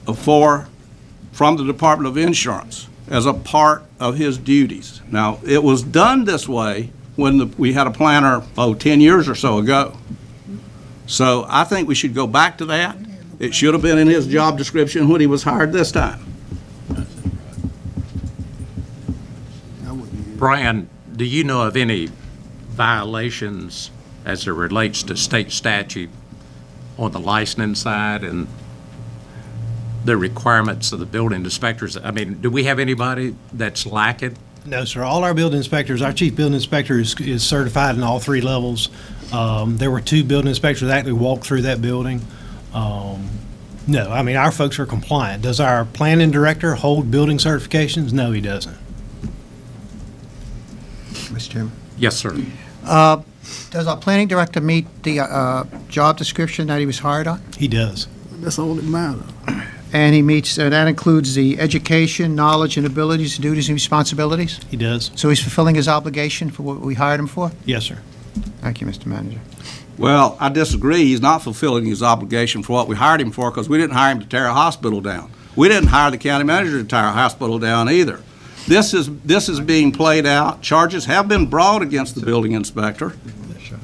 from the Department of Insurance as a part of his duties. Now, it was done this way when we had a planner, 10 years or so ago. So I think we should go back to that. It should have been in his job description when he was hired this time. Brian, do you know of any violations as it relates to state statute on the licensing side and the requirements of the building inspectors? I mean, do we have anybody that's lacking? No, sir. All our building inspectors, our chief building inspector is certified in all 3 levels. There were 2 building inspectors that actually walked through that building. No, I mean, our folks are compliant. Does our planning director hold building certifications? No, he doesn't. Mr. Chairman. Yes, sir. Does our planning director meet the job description that he was hired on? He does. That's all that matters. And he meets, that includes the education, knowledge, and abilities, duties, and responsibilities? He does. So he's fulfilling his obligation for what we hired him for? Yes, sir. Thank you, Mr. Manager. Well, I disagree. He's not fulfilling his obligation for what we hired him for, because we didn't hire him to tear a hospital down. We didn't hire the county manager to tear a hospital down either. This is being played out. Charges have been brought against the building inspector.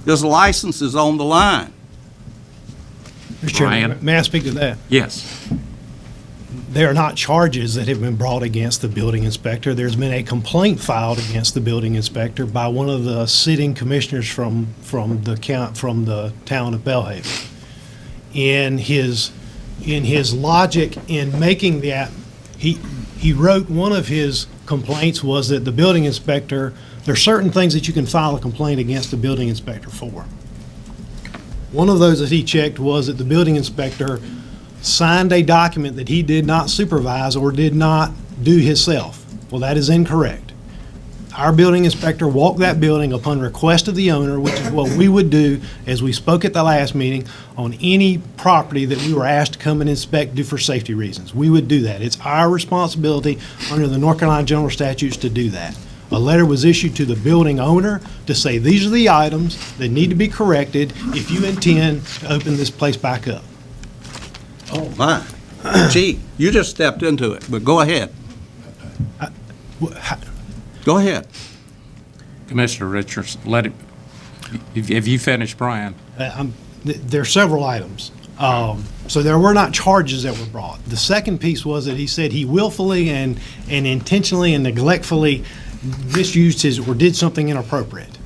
His license is on the line. Mr. Chairman, Brian? may I speak to that? Yes. There are not charges that have been brought against the building inspector. There's been a complaint filed against the building inspector by one of the sitting commissioners from the town of Bellhaven. In his logic in making that, he wrote one of his complaints was that the building inspector, there are certain things that you can file a complaint against the building inspector for. One of those that he checked was that the building inspector signed a document that he did not supervise or did not do himself. Well, that is incorrect. Our building inspector walked that building upon request of the owner, which is what we would do, as we spoke at the last meeting, on any property that we were asked to come and inspect due for safety reasons. We would do that. It's our responsibility under the North Carolina General Statutes to do that. A letter was issued to the building owner to say, these are the items that need to be corrected if you intend to open this place back up. Oh, my. Gee, you just stepped into it, but go ahead. Go ahead. Commissioner Richards, let it, have you finished, Brian? There are several items. So there were not charges that were brought. The second piece was that he said he willfully and intentionally and neglectfully misused his, or did something inappropriate.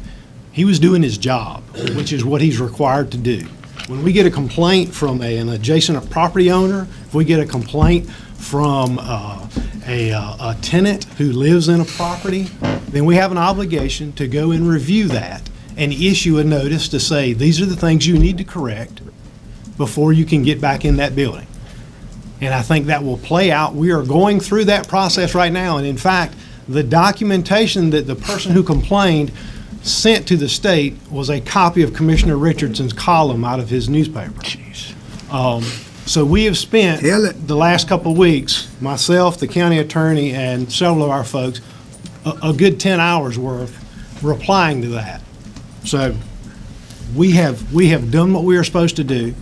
He was doing his job, which is what he's required to do. When we get a complaint from an adjacent property owner, if we get a complaint from a tenant who lives in a property, then we have an obligation to go and review that and issue a notice to say, these are the things you need to correct before you can get back in that building. And I think that will play out. We are going through that process right now. And in fact, the documentation that the person who complained sent to the state was a copy of Commissioner Richardson's column out of his newspaper. So we have spent the last couple of weeks, myself, the county attorney, and several of our folks, a good 10 hours worth replying to that. So we have done what we are supposed to do,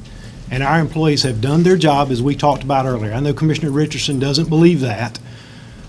and our employees have done their job as we talked about earlier. I know Commissioner Richardson doesn't believe that.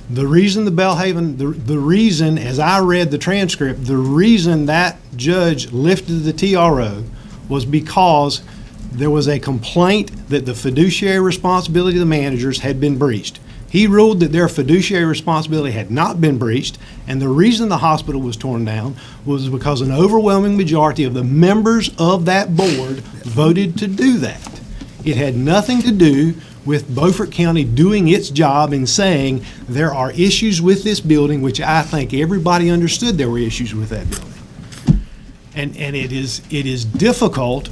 The reason the Bellhaven, the reason, as I read the transcript, the reason that judge lifted the TRO was because there was a complaint that the fiduciary responsibility of the managers had been breached. He ruled that their fiduciary responsibility had not been breached, and the reason the hospital was torn down was because an overwhelming majority of the members of that board voted to do that. It had nothing to do with Beaufort County doing its job and saying there are issues with this building, which I think everybody understood there were issues with that building. And it is difficult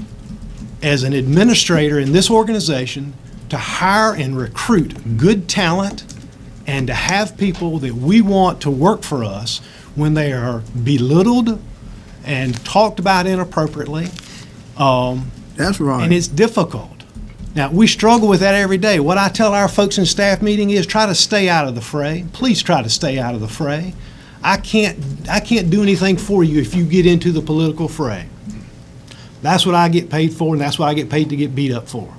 as an administrator in this organization to hire and recruit good talent and to have people that we want to work for us when they are belittled and talked about inappropriately. That's right. And it's difficult. Now, we struggle with that every day. What I tell our folks in staff meeting is try to stay out of the fray. Please try to stay out of the fray. I can't do anything for you if you get into the political fray. That's what I get paid for, and that's what I get paid to get beat up for.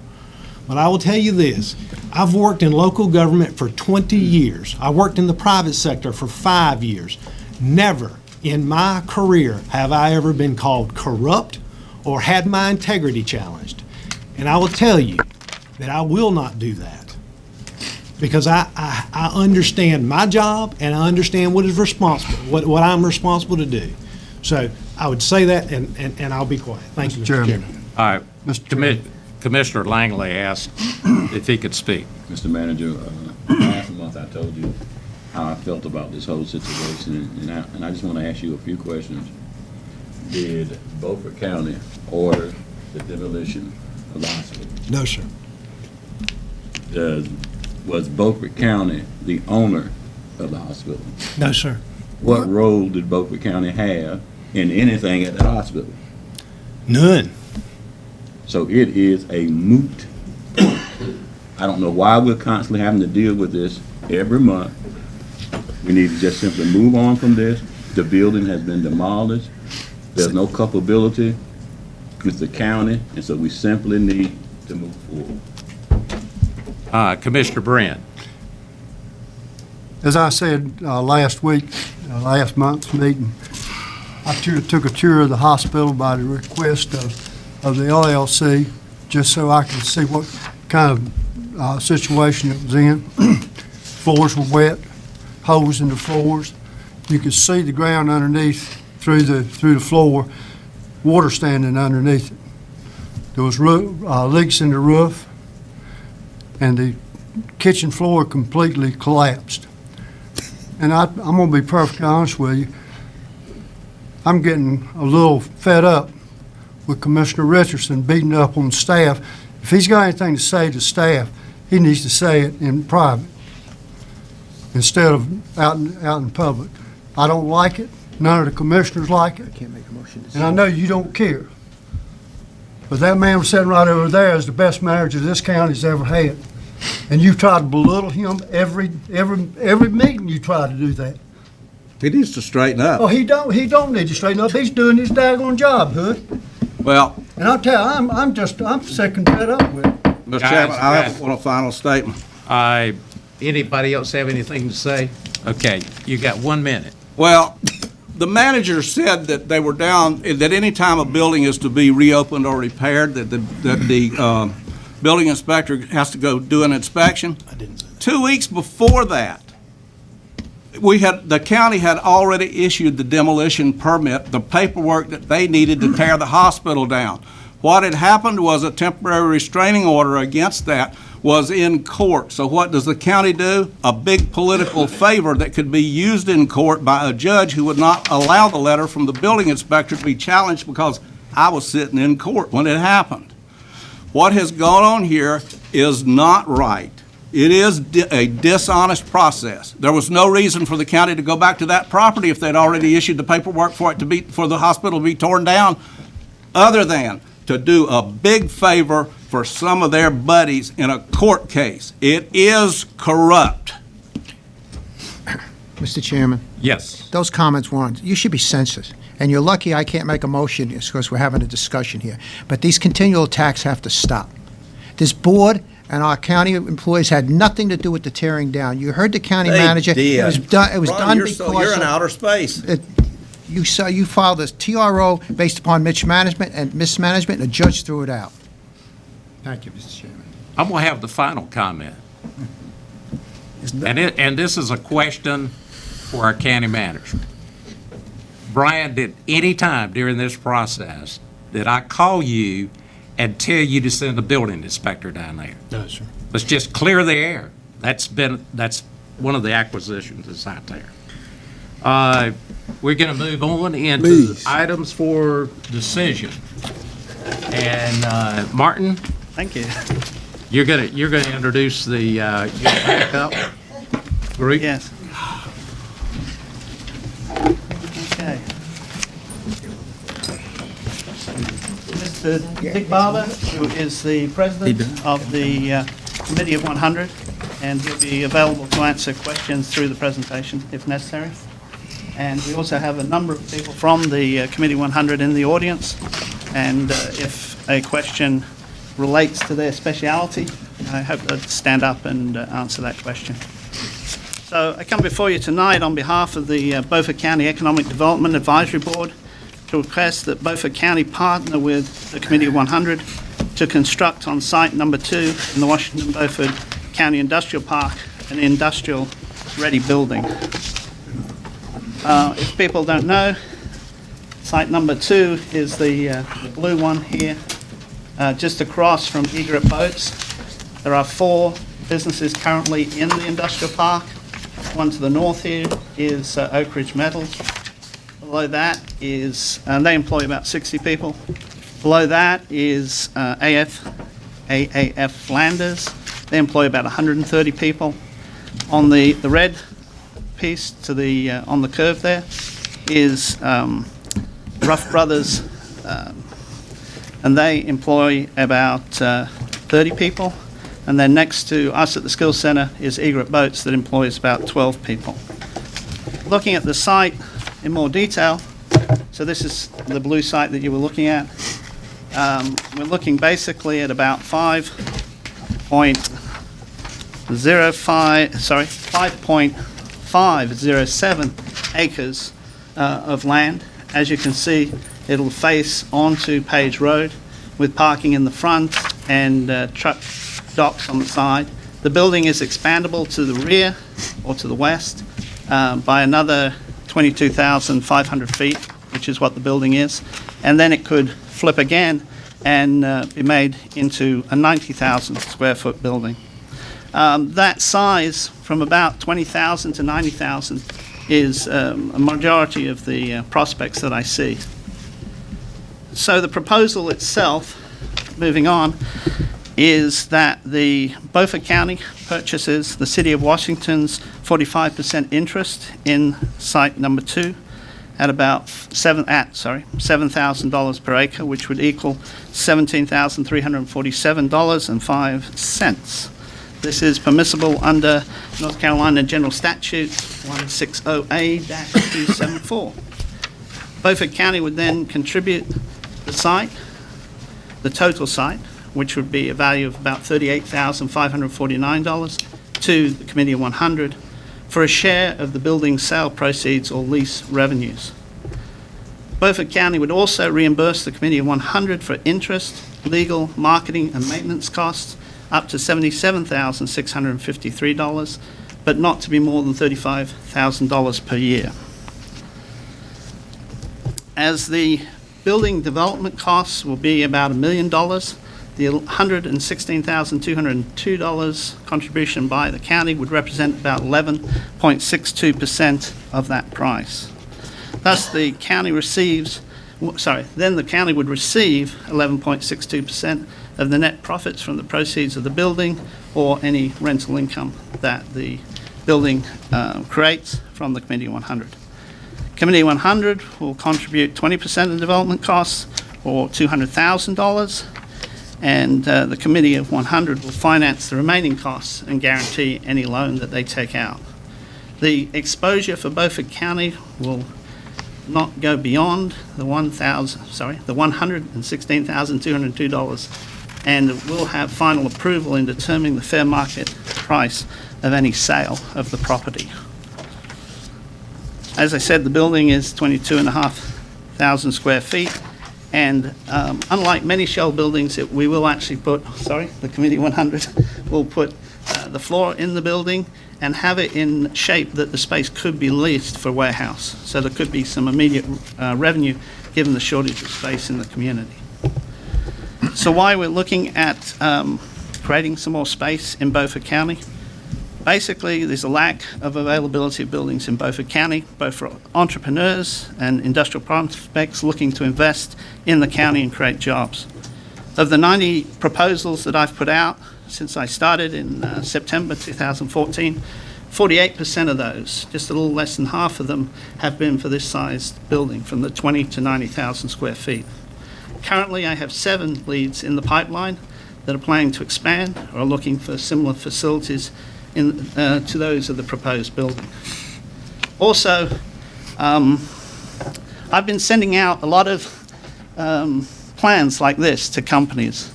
But I will tell you this, I've worked in local government for 20 years. I worked in the private sector for 5 years. Never in my career have I ever been called corrupt or had my integrity challenged. And I will tell you that I will not do that, because I understand my job and I understand what is responsible, what I'm responsible to do. So I would say that, and I'll be quiet. Thank you, Mr. Chairman. All right. Commissioner Langley asked if he could speak. Mr. Manager, last month I told you how I felt about this whole situation, and I just want to ask you a few questions. Did Beaufort County order the demolition of the hospital? No, sir. Was Beaufort County the owner of the hospital? No, sir. What role did Beaufort County have in anything at the hospital? None. So it is a moot point. I don't know why we're constantly having to deal with this every month. We need to just simply move on from this. The building has been demolished. There's no culpability with the county, and so we simply need to move forward. Commissioner Brand. As I said last week, last month's meeting, I took a tour of the hospital by the request of the LLC, just so I could see what kind of situation it was in. Floors were wet, holes in the floors. You could see the ground underneath through the floor, water standing underneath it. There was leaks in the roof, and the kitchen floor completely collapsed. And I'm going to be perfectly honest with you, I'm getting a little fed up with Commissioner Richardson beating up on staff. If he's got anything to say to staff, he needs to say it in private instead of out in public. I don't like it. None of the commissioners like it. I can't make a motion. And I know you don't care. But that man sitting right over there is the best manager this county's ever had. And you try to belittle him every meeting. You try to do that. He needs to straighten up. Oh, he don't need to straighten up. He's doing his daggone job, Hood. Well, And I'll tell you, I'm sick and fed up with it. Mr. Guys, Chairman, I guys. want a final statement. Anybody else have anything to say? Okay, you got 1 minute. Well, the manager said that they were down, that any time a building is to be reopened or repaired, that the building inspector has to go do an inspection. I didn't say that. 2 weeks before that, the county had already issued the demolition permit, the paperwork that they needed to tear the hospital down. What had happened was a temporary restraining order against that was in court. So what does the county do? A big political favor that could be used in court by a judge who would not allow the letter from the building inspector to be challenged because I was sitting in court when it happened. What has gone on here is not right. It is a dishonest process. There was no reason for the county to go back to that property if they'd already issued the paperwork for the hospital to be torn down, other than to do a big favor for some of their buddies in a court case. It is corrupt. Mr. Chairman, Yes. those comments weren't, you should be censored. And you're lucky I can't make a motion because we're having a discussion here. But these continual attacks have to stop. This board and our county employees had nothing to do with the tearing down. You heard the county manager. It was done Ron, because you're in outer space. you filed a TRO based upon mismanagement, and the judge threw it out. Thank you, Mr. Chairman. I'm going to have the final comment. And this is a question for our county manager. Brian, did any time during this process did I call you and tell you to send a building inspector down there? No, sir. Let's just clear the air. That's one of the acquisitions that's out there. We're going to move on into items for decision. And Martin? Thank you. You're gonna introduce the your backup group? Yes. Okay. Mr. Mr. Dick Barber, who is the president of the Committee of 100, and he'll be available to answer questions through the presentation if necessary. And we also have a number of people from the Committee 100 in the audience, and if a question relates to their speciality, I hope they'll stand up and answer that question. So I come before you tonight on behalf of the Beaufort County Economic Development Advisory Board to request that Beaufort County partner with the Committee of 100 to construct on site number 2 in the Washington Beaufort County Industrial Park an industrial-ready building. If people don't know, site number 2 is the blue one here, just across from Egret Boats. There are 4 businesses currently in the industrial park. One to the north here is Oak Ridge Metals. Below that is, they employ about 60 people. Below that is AAF Flanders. They employ about 130 people. On the red piece to the on the curve there is Ruff Brothers, and they employ about 30 people. And then next to us at the Skills Center is Egret Boats that employs about 12 people. Looking at the site in more detail, so this is the blue site that you were looking at. We're looking basically at about 5.507 acres of land. As you can see, it'll face onto Page Road with parking in the front and truck docks on the side. The building is expandable to the rear or to the west by another 22,500 feet, which is what the building is. And then it could flip again and be made into a 90,000 square foot building. That size, from about 20,000 to 90,000, is a majority of the prospects that I see. So the proposal itself, moving on, is that the Beaufort County purchases the City of Washington's 45% interest in site number 2 at about $7,000 per acre, which would equal $17,347.05. This is permissible under North Carolina General Statute 160A-274. Beaufort County would then contribute the site, the total site, which would be a value of about $38,549 to the Committee of 100 for a share of the building sale proceeds or lease revenues. Beaufort County would also reimburse the Committee of 100 for interest, legal, marketing, and maintenance costs up to $77,653, but not to be more than $35,000 per year. As the building development costs will be about $1 million, the $116,202 contribution by the county would represent about 11.62% of that price. Thus, the county then the county would receive 11.62% of the net profits from the proceeds of the building or any rental income that the building creates from the Committee 100. Committee 100 will contribute 20% of the development costs, or $200,000, and the Committee of 100 will finance the remaining costs and guarantee any loan that they take out. The exposure for Beaufort County will not go beyond the $116,202, and will have final approval in determining the fair market price of any sale of the property. As I said, the building is 22,500 square feet, and unlike many shell buildings, we will actually put, the Committee 100 will put the floor in the building and have it in shape that the space could be leased for warehouse. So there could be some immediate revenue given the shortage of space in the community. So why we're looking at creating some more space in Beaufort County? Basically, there's a lack of availability of buildings in Beaufort County, both for entrepreneurs and industrial prospects looking to invest in the county and create jobs. Of the 90 proposals that I've put out since I started in September 2014, 48% of those, just a little less than half of them, have been for this sized building, from the 20 to 90,000 square feet. Currently, I have 7 leads in the pipeline that are planning to expand or are looking for similar facilities to those of the proposed building. Also, I've been sending out a lot of plans like this to companies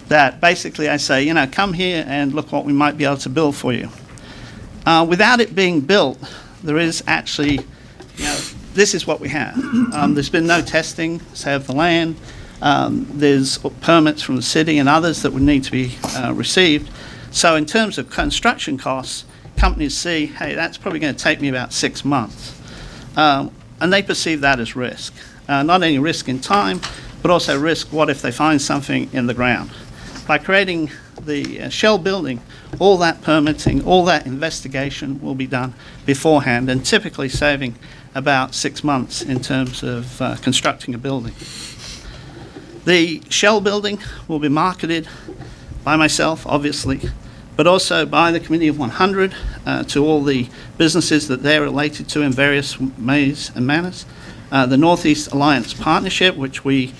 that basically I say, come here and look what we might be able to build for you. Without it being built, there is actually, this is what we have. There's been no testing, say, of the land. There's permits from the city and others that would need to be received. So in terms of construction costs, companies see, hey, that's probably going to take me about 6 months. And they perceive that as risk. Not only risk in time, but also risk what if they find something in the ground. By creating the shell building, all that permitting, all that investigation will be done beforehand, and typically saving about 6 months in terms of constructing a building. The shell building will be marketed by myself, obviously, but also by the Committee of 100 to all the businesses that they're related to in various ways and manners. The Northeast Alliance Partnership, which we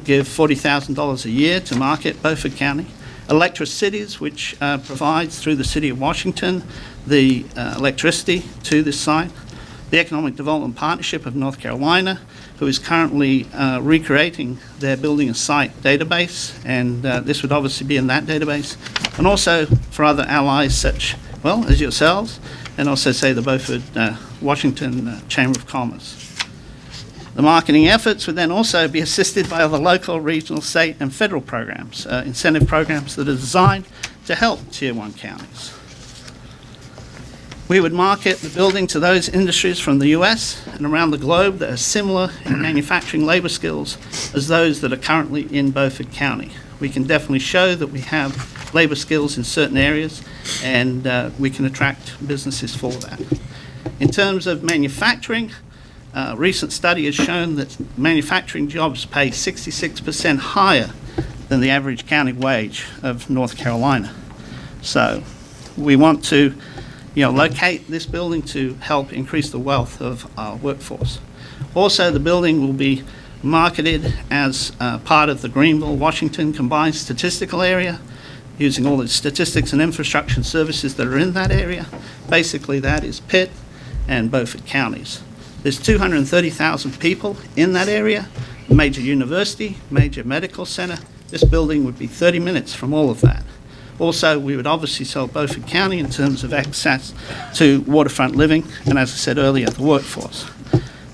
give $40,000 a year to market Beaufort County. Electricities, which provides through the City of Washington the electricity to this site. The Economic Development Partnership of North Carolina, who is currently recreating their building a site database, and this would obviously be in that database. And also for other allies such, well, as yourselves, and also say the Beaufort Washington Chamber of Commerce. The marketing efforts would then also be assisted by other local, regional, state, and federal programs, incentive programs that are designed to help Tier 1 counties. We would market the building to those industries from the US and around the globe that are similar in manufacturing labor skills as those that are currently in Beaufort County. We can definitely show that we have labor skills in certain areas, and we can attract businesses for that. In terms of manufacturing, a recent study has shown that manufacturing jobs pay 66% higher than the average county wage of North Carolina. So we want to locate this building to help increase the wealth of our workforce. Also, the building will be marketed as part of the Greenville, Washington Combined Statistical Area, using all the statistics and infrastructure and services that are in that area. Basically, that is Pitt and Beaufort counties. There's 230,000 people in that area, major university, major medical center. This building would be 30 minutes from all of that. Also, we would obviously sell Beaufort County in terms of access to waterfront living, and as I said earlier, the workforce.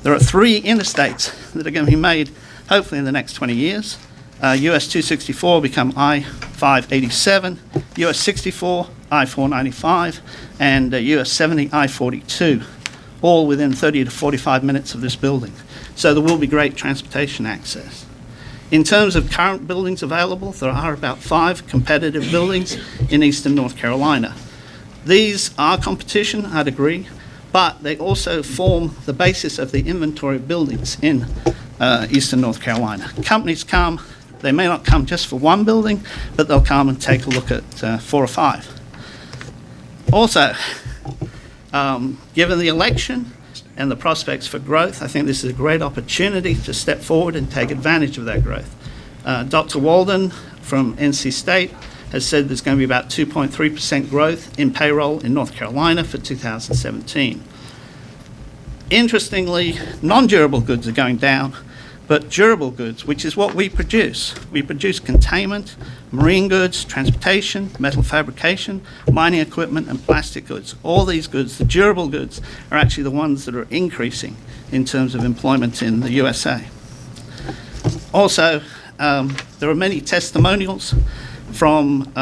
There are 3 interstates that are going to be made, hopefully in the next 20 years. US 264 will become I-587, US 64, I-495, and US 70, I-42, all within 30 to 45 minutes of this building. So there will be great transportation access. In terms of current buildings available, there are about 5 competitive buildings in eastern North Carolina. These are competition, I'd agree, but they also form the basis of the inventory of buildings in eastern North Carolina. Companies come, they may not come just for one building, but they'll come and take a look at 4 or 5. Also, given the election and the prospects for growth, I think this is a great opportunity to step forward and take advantage of that growth. Dr. Walden from NC State has said there's going to be about 2.3% growth in payroll in North Carolina for 2017. Interestingly, non-durable goods are going down, but durable goods, which is what we produce containment, marine goods, transportation, metal fabrication, mining equipment, and plastic goods. All these goods, the durable goods, are actually the ones that are increasing in terms of employment in the USA. Also, there are many testimonials from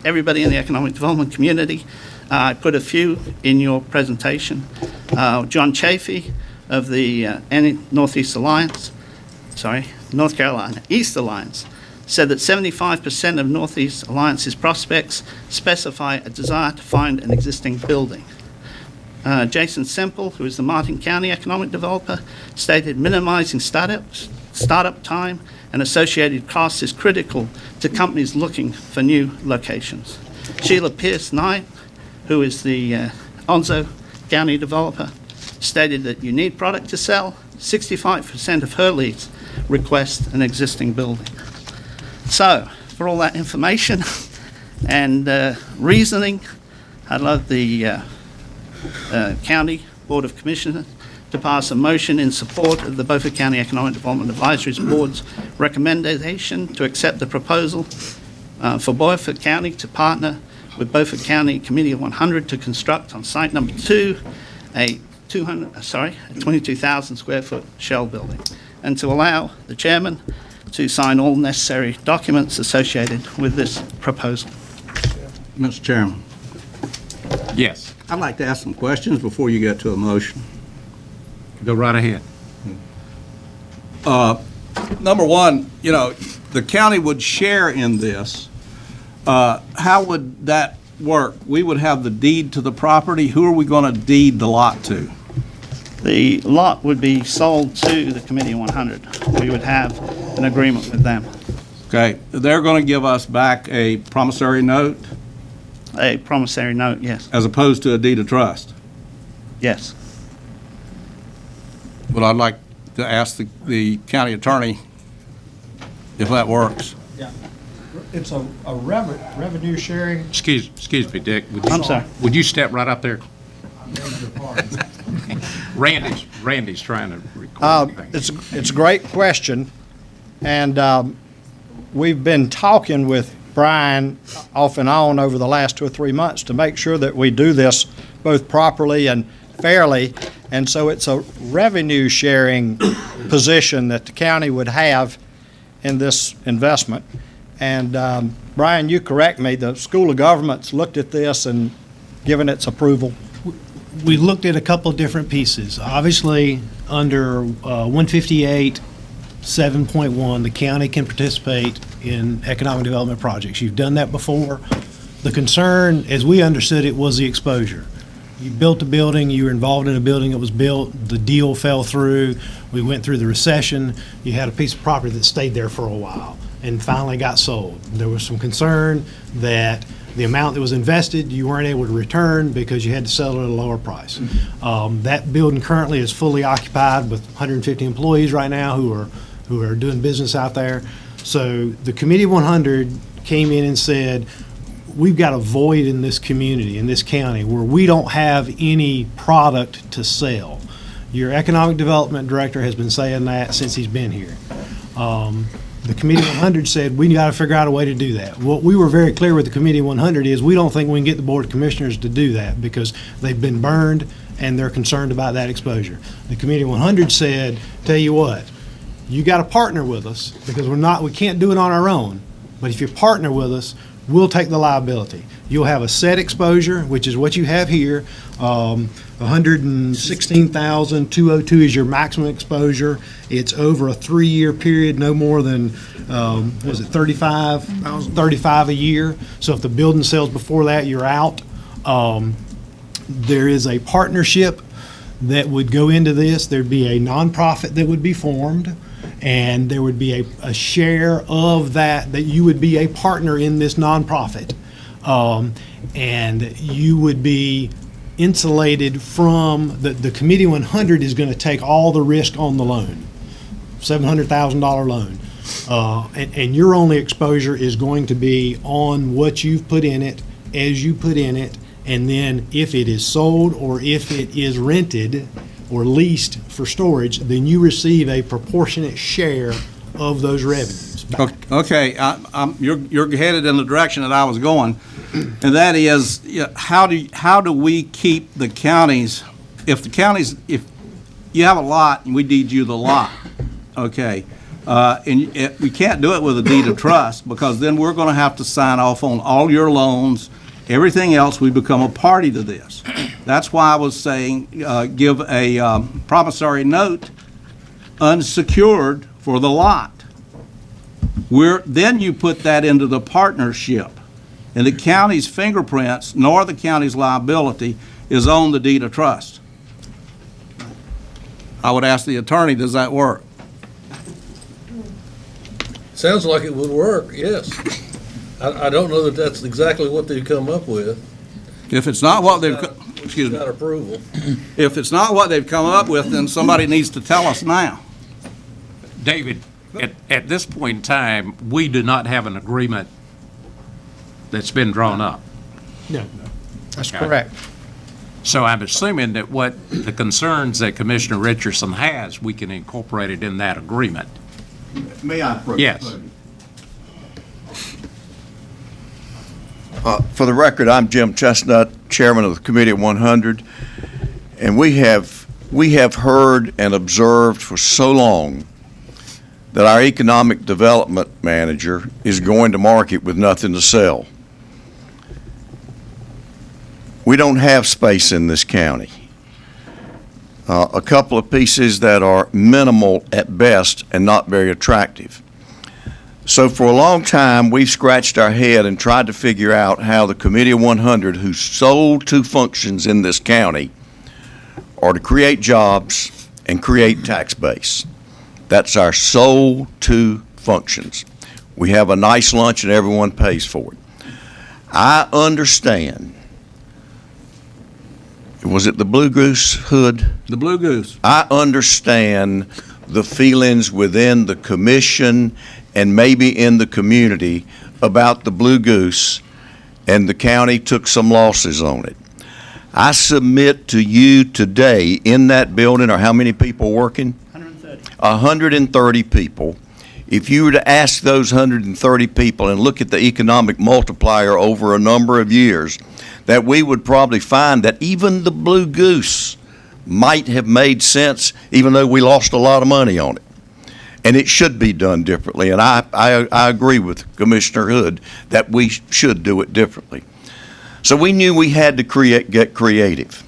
everybody in the economic development community. I put a few in your presentation. John Chafee of the North Carolina East Alliance said that 75% of Northeast Alliance's prospects specify a desire to find an existing building. Jason Semple, who is the Martin County economic developer, stated minimizing startup time and associated costs is critical to companies looking for new locations. Sheila Pierce Knight, who is the Onzo County developer, stated that you need product to sell. 65% of her leads request an existing building. So, for all that information and reasoning, I'd love the County Board of Commissioners to pass a motion in support of the Beaufort County Economic Development Advisory Board's recommendation to accept the proposal for Beaufort County to partner with Beaufort County Committee of 100 to construct on site number 2 a 22,000 square foot shell building, and to allow the chairman to sign all necessary documents associated with this proposal. Mr. Chairman, Yes, I'd like to ask some questions before you get to a motion. go right ahead. Number one, the county would share in this. How would that work? We would have the deed to the property. Who are we going to deed the lot to? The lot would be sold to the Committee of 100. We would have an agreement with them. Okay, they're going to give us back a promissory note A promissory note, yes. as opposed to a deed of trust. Yes. But I'd like to ask the county attorney if that works. It's a revenue sharing. Excuse me, Dick. I'm sorry. Would you step right up there? Randy's trying to record things. It's a great question, and we've been talking with Brian off and on over the last 2 or 3 months to make sure that we do this both properly and fairly, and so it's a revenue sharing position that the county would have in this investment. And Brian, you correct me, the School of Government's looked at this and given its approval. We looked at a couple of different pieces. Obviously, under 158, 7.1, the county can participate in economic development projects. You've done that before. The concern, as we understood it, was the exposure. You built a building, you were involved in a building that was built, the deal fell through, we went through the recession, you had a piece of property that stayed there for a while and finally got sold. There was some concern that the amount that was invested, you weren't able to return because you had to sell it at a lower price. That building currently is fully occupied with 150 employees right now who are doing business out there. So the Committee of 100 came in and said, we've got a void in this community, in this county, where we don't have any product to sell. Your economic development director has been saying that since he's been here. The Committee of 100 said, we got to figure out a way to do that. What we were very clear with the Committee of 100 is we don't think we can get the Board of Commissioners to do that because they've been burned and they're concerned about that exposure. The Committee of 100 said, tell you what, you got to partner with us because we can't do it on our own. But if you partner with us, we'll take the liability. You'll have a set exposure, which is what you have here. 116,202 is your maximum exposure. It's over a 3-year period, no more than, 35 a year. So if the building sells before that, you're out. There is a partnership that would go into this. There'd be a nonprofit that would be formed, and there would be a share of that you would be a partner in this nonprofit. And you would be insulated from, the Committee 100 is going to take all the risk on the loan, $700,000 loan. And your only exposure is going to be on what you've put in it, as you put in it, and then if it is sold or if it is rented or leased for storage, then you receive a proportionate share of those revenues back. Okay, you're headed in the direction that I was going, and that is, how do we keep the counties, if you have a lot and we deed you the lot, okay, and we can't do it with a deed of trust because then we're going to have to sign off on all your loans, everything else, we become a party to this. That's why I was saying give a promissory note unsecured for the lot. Then you put that into the partnership, and the county's fingerprints nor the county's liability is on the deed of trust. I would ask the attorney, does that work? Sounds like it would work, yes. I don't know that that's exactly what they've come up with. If it's not what they've, excuse me. Got approval. If it's not what they've come up with, then somebody needs to tell us now. David, at this point in time, we do not have an agreement that's been drawn up. No. That's Okay. correct. So I'm assuming that what the concerns that Commissioner Richardson has, we can incorporate it in that agreement. May I approach? Yes. For the record, I'm Jim Chestnut, Chairman of the Committee of 100, and we have heard and observed for so long that our economic development manager is going to market with nothing to sell. We don't have space in this county. A couple of pieces that are minimal at best and not very attractive. So for a long time, we've scratched our head and tried to figure out how the Committee of 100, whose sole two functions in this county are to create jobs and create tax base. That's our sole two functions. We have a nice lunch and everyone pays for it. I understand. Was it the Blue Goose Hood? The Blue Goose. I understand the feelings within the commission and maybe in the community about the Blue Goose, and the county took some losses on it. I submit to you today, in that building are how many people working? 130. 130 people. If you were to ask those 130 people and look at the economic multiplier over a number of years, that we would probably find that even the Blue Goose might have made sense, even though we lost a lot of money on it. And it should be done differently. And I agree with Commissioner Hood that we should do it differently. So we knew we had to get creative.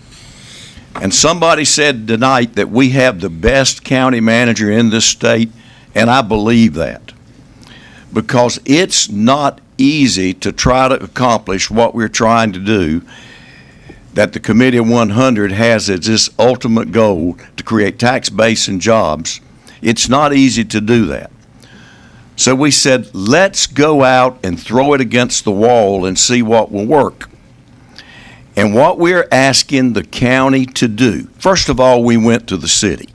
And somebody said tonight that we have the best county manager in this state, and I believe that. Because it's not easy to try to accomplish what we're trying to do, that the Committee of 100 has as its ultimate goal to create tax base and jobs. It's not easy to do that. So we said, let's go out and throw it against the wall and see what will work. And what we're asking the county to do, first of all, we went to the city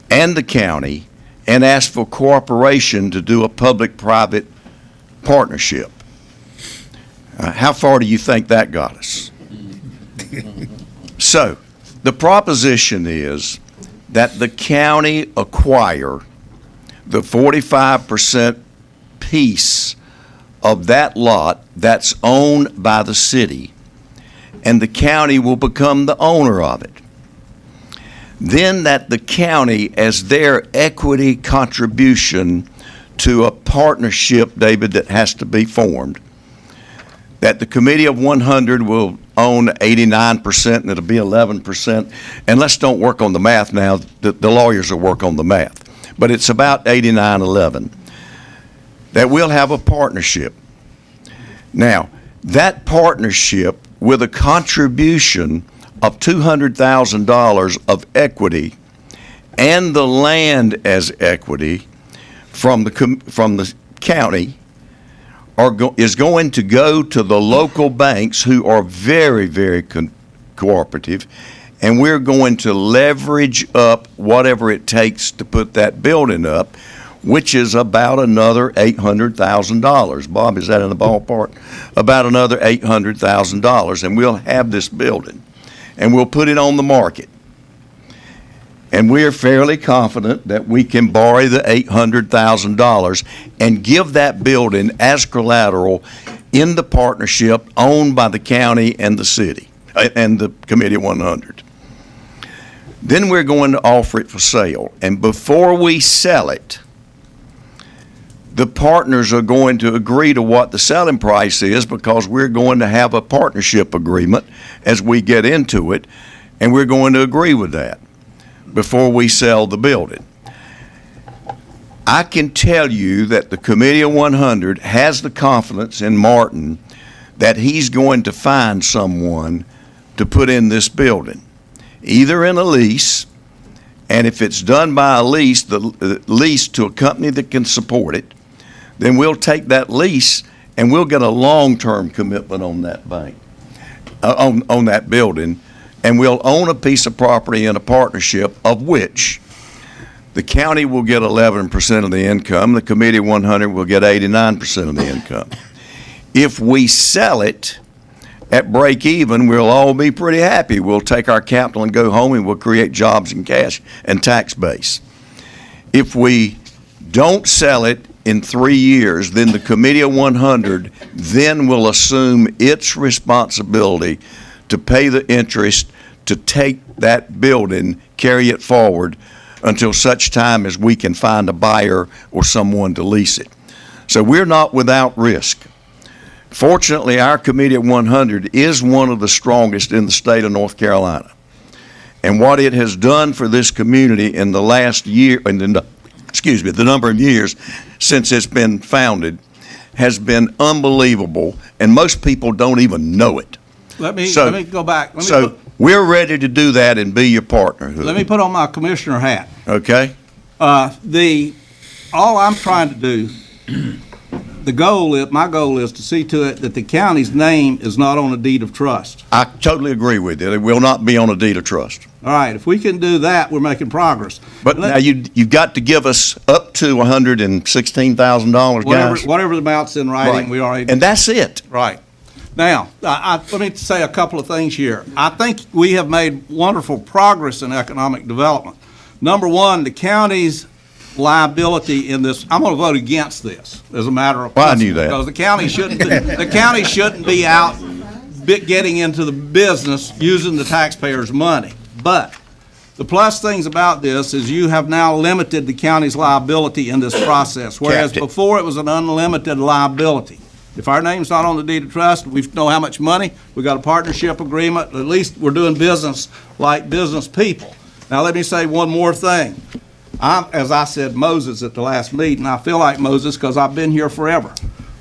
and the county and asked for cooperation to do a public-private partnership. How far do you think that got us? So, the proposition is that the county acquire the 45% piece of that lot that's owned by the city, and the county will become the owner of it. Then that the county, as their equity contribution to a partnership, David, that has to be formed, that the Committee of 100 will own 89% and it'll be 11%. And let's don't work on the math now. The lawyers will work on the math. But it's about 89-11. That we'll have a partnership. Now, that partnership with a contribution of $200,000 of equity and the land as equity from the county is going to go to the local banks, who are very, very cooperative, and we're going to leverage up whatever it takes to put that building up, which is about another $800,000. Bob, is that in the ballpark? About another $800,000, and we'll have this building, and we'll put it on the market. And we're fairly confident that we can borrow the $800,000 and give that building as collateral in the partnership owned by the county and the city, and the Committee of 100. Then we're going to offer it for sale. And before we sell it, the partners are going to agree to what the selling price is, because we're going to have a partnership agreement as we get into it, and we're going to agree with that before we sell the building. I can tell you that the Committee of 100 has the confidence in Martin that he's going to find someone to put in this building, either in a lease, and if it's done by a lease, the lease to a company that can support it, then we'll take that lease and we'll get a long-term commitment on that bank, on that building, and we'll own a piece of property in a partnership, of which The county will get 11% of the income. The Committee of 100 will get 89% of the income. If we sell it at break even, we'll all be pretty happy. We'll take our capital and go home, and we'll create jobs and cash and tax base. If we don't sell it in 3 years, then the Committee of 100 then will assume its responsibility to pay the interest, to take that building, carry it forward until such time as we can find a buyer or someone to lease it. So we're not without risk. Fortunately, our Committee of 100 is one of the strongest in the state of North Carolina. And what it has done for this community in the last year, the number of years since it's been founded, has been unbelievable, and most people don't even know it. Let me go back. We're ready to do that and be your partner. Let me put on my commissioner hat. Okay? All I'm trying to do, my goal is to see to it that the county's name is not on a deed of trust. I totally agree with you. It will not be on a deed of trust. All right, if we can do that, we're making progress. But now you've got to give us up to $116,000, guys. Whatever the amount's in writing, Right. we already. And that's it. Right. Now, let me say a couple of things here. I think we have made wonderful progress in economic development. Number one, the county's liability in this, I'm going to vote against this as a matter of Well, I principle. knew that. Because the county shouldn't be out getting into the business using the taxpayers' money. But the plus things about this is you have now limited the county's liability in this process, whereas Capped it. before it was an unlimited liability. If our name's not on the deed of trust, we know how much money, we got a partnership agreement, at least we're doing business like business people. Now, let me say one more thing. As I said Moses at the last meeting, I feel like Moses because I've been here forever.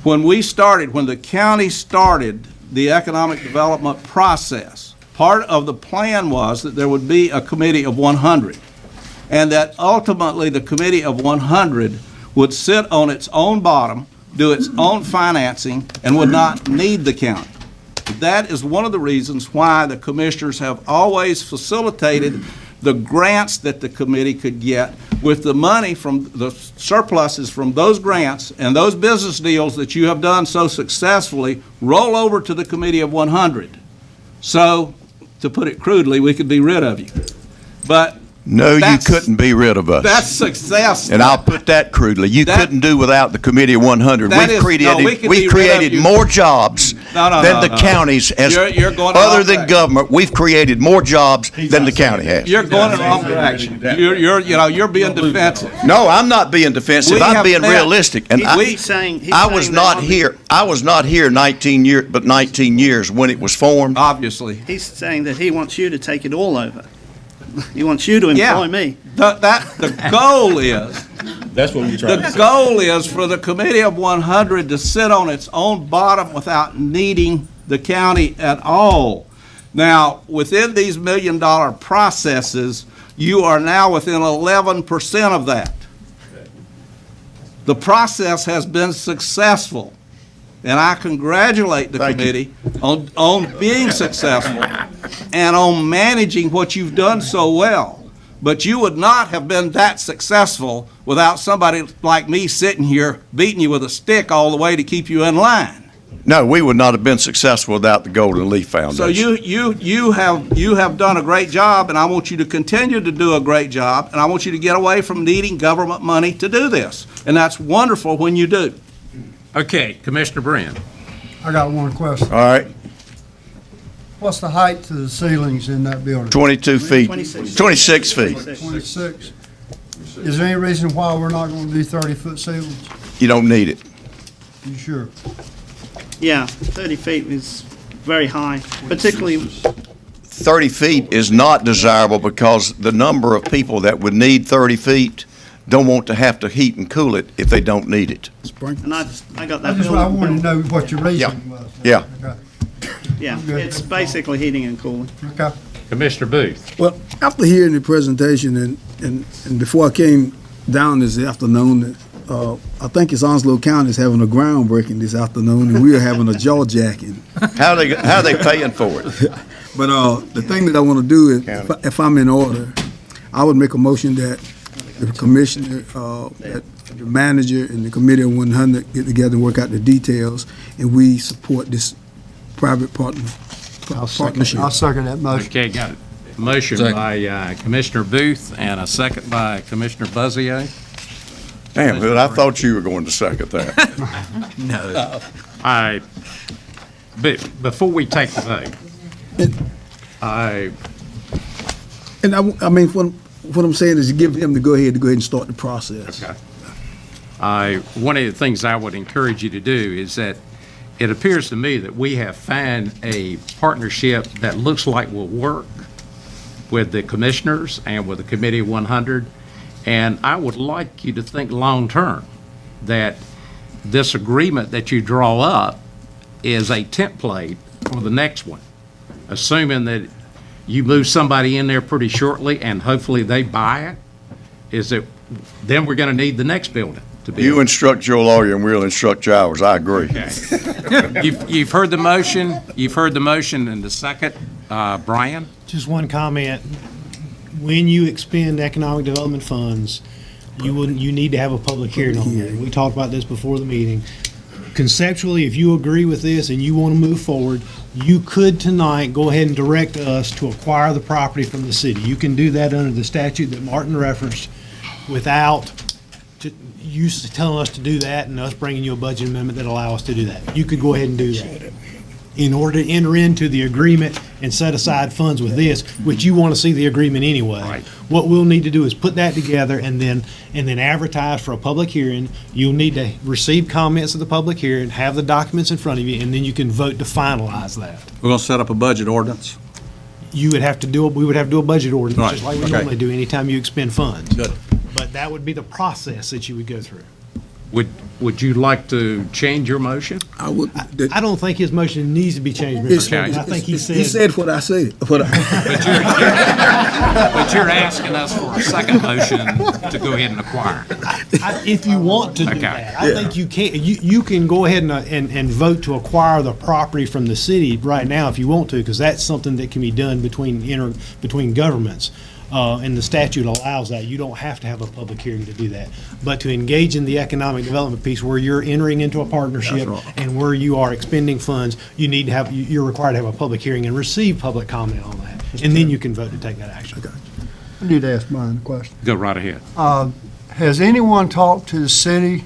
When the county started the economic development process, part of the plan was that there would be a Committee of 100, and that ultimately the Committee of 100 would sit on its own bottom, do its own financing, and would not need the county. That is one of the reasons why the commissioners have always facilitated the grants that the committee could get with the money from the surpluses from those grants and those business deals that you have done so successfully roll over to the Committee of 100. So, to put it crudely, we could be rid of you. But No, you couldn't be rid of us. that's success. And I'll put that crudely. You couldn't do without the Committee of 100. We've created more jobs than the counties has. You're going other than government, we've created more jobs than the county has. You're going in the wrong direction. You're being defensive. No, I'm not being defensive. We I'm have being met- realistic. And I was not here. I was not here 19 years when it was formed. Obviously. He's saying that he wants you to take it all over. He wants you to employ me. The goal is. That's what we're trying to The say. goal is for the Committee of 100 to sit on its own bottom without needing the county at all. Now, within these $1 million processes, you are now within 11% of that. The process has been successful, and I congratulate the committee on being successful and on managing what you've done so well. But you would not have been that successful without somebody like me sitting here beating you with a stick all the way to keep you in line. No, we would not have been successful without the Golden Leaf Foundation. So you have done a great job, and I want you to continue to do a great job, and I want you to get away from needing government money to do this. And that's wonderful when you do. Okay, Commissioner Brand. I got one question. All right, What's the height to the ceilings in that building? 22 feet, 26 feet. 26. Is there any reason why we're not going to do 30-foot ceilings? You don't need it. You sure? Yeah, 30 feet is very high, particularly 30 feet is not desirable because the number of people that would need 30 feet don't want to have to heat and cool it if they don't need it. and I got I that just I building. wanted to know what your reasoning was. Yeah. Okay. Yeah, it's basically heating and cooling. Okay. Commissioner Booth. Well, after hearing the presentation and before I came down this afternoon, I think it's Onslow County is having a groundbreaking this afternoon, and we are having a jaw jacking. How are they paying for it? But the thing that I want to do is, if I'm in order, I would make a motion that the commissioner, the manager, and the committee of 100 get together and work out the details, and we support this private partnership. I'll second that motion. Okay, got a motion by Commissioner Booth and a second by Commissioner Buzzio. Damn, but I thought you were going to second that. No. But before we take the vote, And I mean, what I'm saying is you give him to go ahead and start the process. Okay. One of the things I would encourage you to do is that it appears to me that we have found a partnership that looks like will work with the commissioners and with the Committee of 100. And I would like you to think long-term that this agreement that you draw up is a template for the next one, assuming that you move somebody in there pretty shortly and hopefully they buy it, is that then we're going to need the next building to be. You instruct your lawyer and we'll instruct ours. I agree. Okay. You've heard the motion. You've heard the motion and the second. Brian? Just one comment. When you expend economic development funds, you need to have a public hearing on that. We talked about this before the meeting. Conceptually, if you agree with this and you want to move forward, you could tonight go ahead and direct us to acquire the property from the city. You can do that under the statute that Martin referenced without you telling us to do that and us bringing you a budget amendment that allow us to do that. You could go ahead and do that. In order to enter into the agreement and set aside funds with this, which you want to see the agreement anyway. Right. What we'll need to do is put that together and then advertise for a public hearing. You'll need to receive comments at the public hearing, have the documents in front of you, and then you can vote to finalize that. We're going to set up a budget ordinance. We would have to do a budget ordinance, Right. just like we Okay. normally do anytime you expend funds. Good. But that would be the process that you would go through. Would you like to change your motion? I would. I don't think his motion needs to be changed, Mr. Chairman. I think he said what I said. But you're asking us for a second motion to go ahead and acquire. If you want to do that, I think you can. You can go ahead and vote to acquire the property from the city right now if you want to, because that's something that can be done between governments. And the statute allows that. You don't have to have a public hearing to do that. But to engage in the economic development piece where you're entering into a partnership and where you are expending funds, you're required to have a public hearing and receive public comment on that. And then you can vote to take that action. I need to ask Brian a question. Go right ahead. Has anyone talked to the city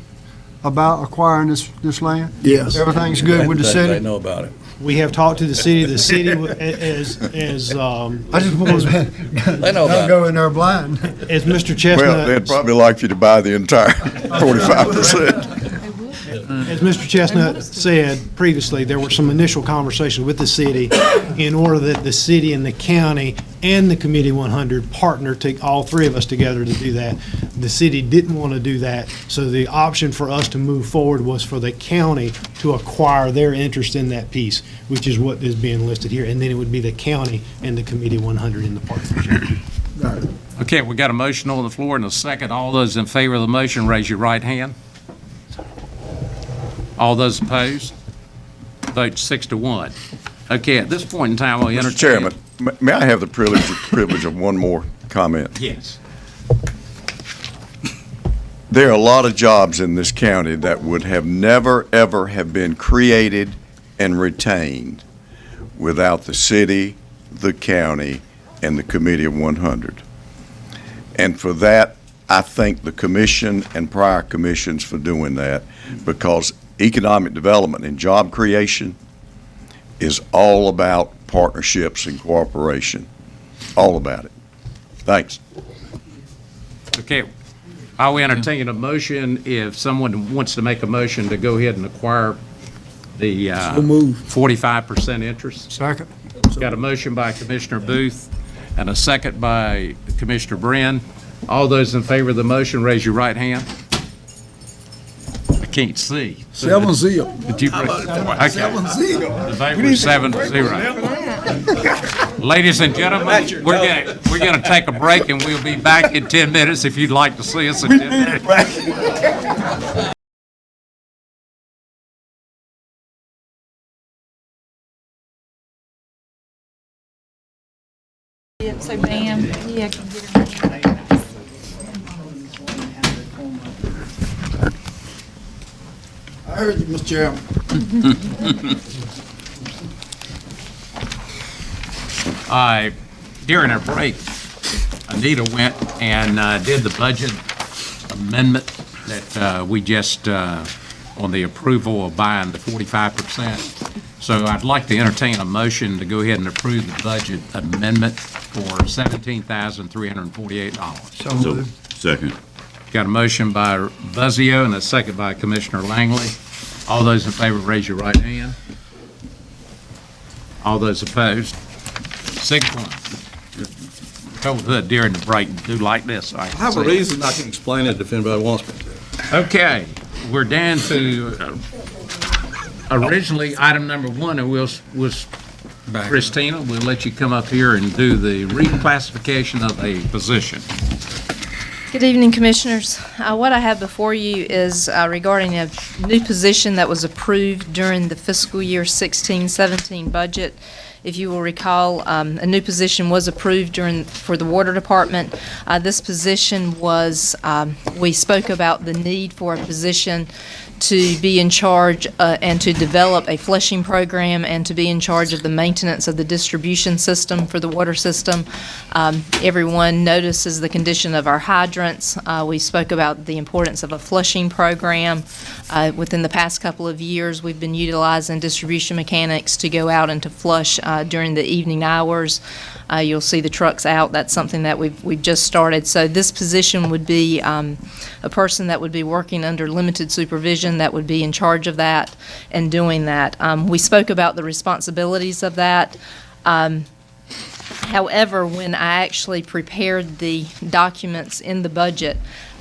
about acquiring this land? Yes. Everything's good with the city? They know about it. We have talked to the city. The city is I just want to They know about don't go in there blind. as Mr. Chestnut. Well, they'd probably like you to buy the entire 45%. As Mr. Chestnut said previously, there were some initial conversations with the city in order that the city and the county and the Committee 100 partner, take all three of us together to do that. The city didn't want to do that, so the option for us to move forward was for the county to acquire their interest in that piece, which is what is being listed here, and then it would be the county and the Committee 100 in the partnership. Okay, we got a motion on the floor and a second. All those in favor of the motion, raise your right hand. All those opposed? Vote 6-1. Okay, at this point in time, I'll entertain. Mr. Chairman, may I have the privilege of one more comment? Yes. There are a lot of jobs in this county that would have never, ever have been created and retained without the city, the county, and the Committee of 100. And for that, I thank the commission and prior commissions for doing that, because economic development and job creation is all about partnerships and cooperation. All about it. Thanks. Okay, I will entertain a motion if someone wants to make a motion to go ahead and acquire the 45% interest. Second. Got a motion by Commissioner Booth and a second by Commissioner Brin. All those in favor of the motion, raise your right hand. I can't see. 7-0. Did you? Okay. 7-0. The vote was 7-0. Ladies and gentlemen, we're gonna take a break and we'll be back in 10 minutes if you'd like to see us in 10 minutes. So Bam, yeah, can get her. I heard you, Mr. Chairman. During our break, Anita went and did the budget amendment that we just, on the approval of buying the 45%. So I'd like to entertain a motion to go ahead and approve the budget amendment for $17,348. So moved. Second. Got a motion by Buzzio and a second by Commissioner Langley. All those in favor, raise your right hand. All those opposed, sixth one. Told Hood during the break, do like this. I I have a reason I can explain it if anybody wants me to. Okay, we're down to originally item number one, and was Christina, we'll let you come up here and do the reclassification of a position. Good evening, Commissioners. What I have before you is regarding a new position that was approved during the fiscal year 16-17 budget. If you will recall, a new position was approved for the Water Department. This position was, we spoke about the need for a position to be in charge and to develop a flushing program and to be in charge of the maintenance of the distribution system for the water system. Everyone notices the condition of our hydrants. We spoke about the importance of a flushing program. Within the past couple of years, we've been utilizing distribution mechanics to go out and to flush during the evening hours. You'll see the trucks out. That's something that we've just started. So this position would be a person that would be working under limited supervision, that would be in charge of that and doing that. We spoke about the responsibilities of that. However, when I actually prepared the documents in the budget,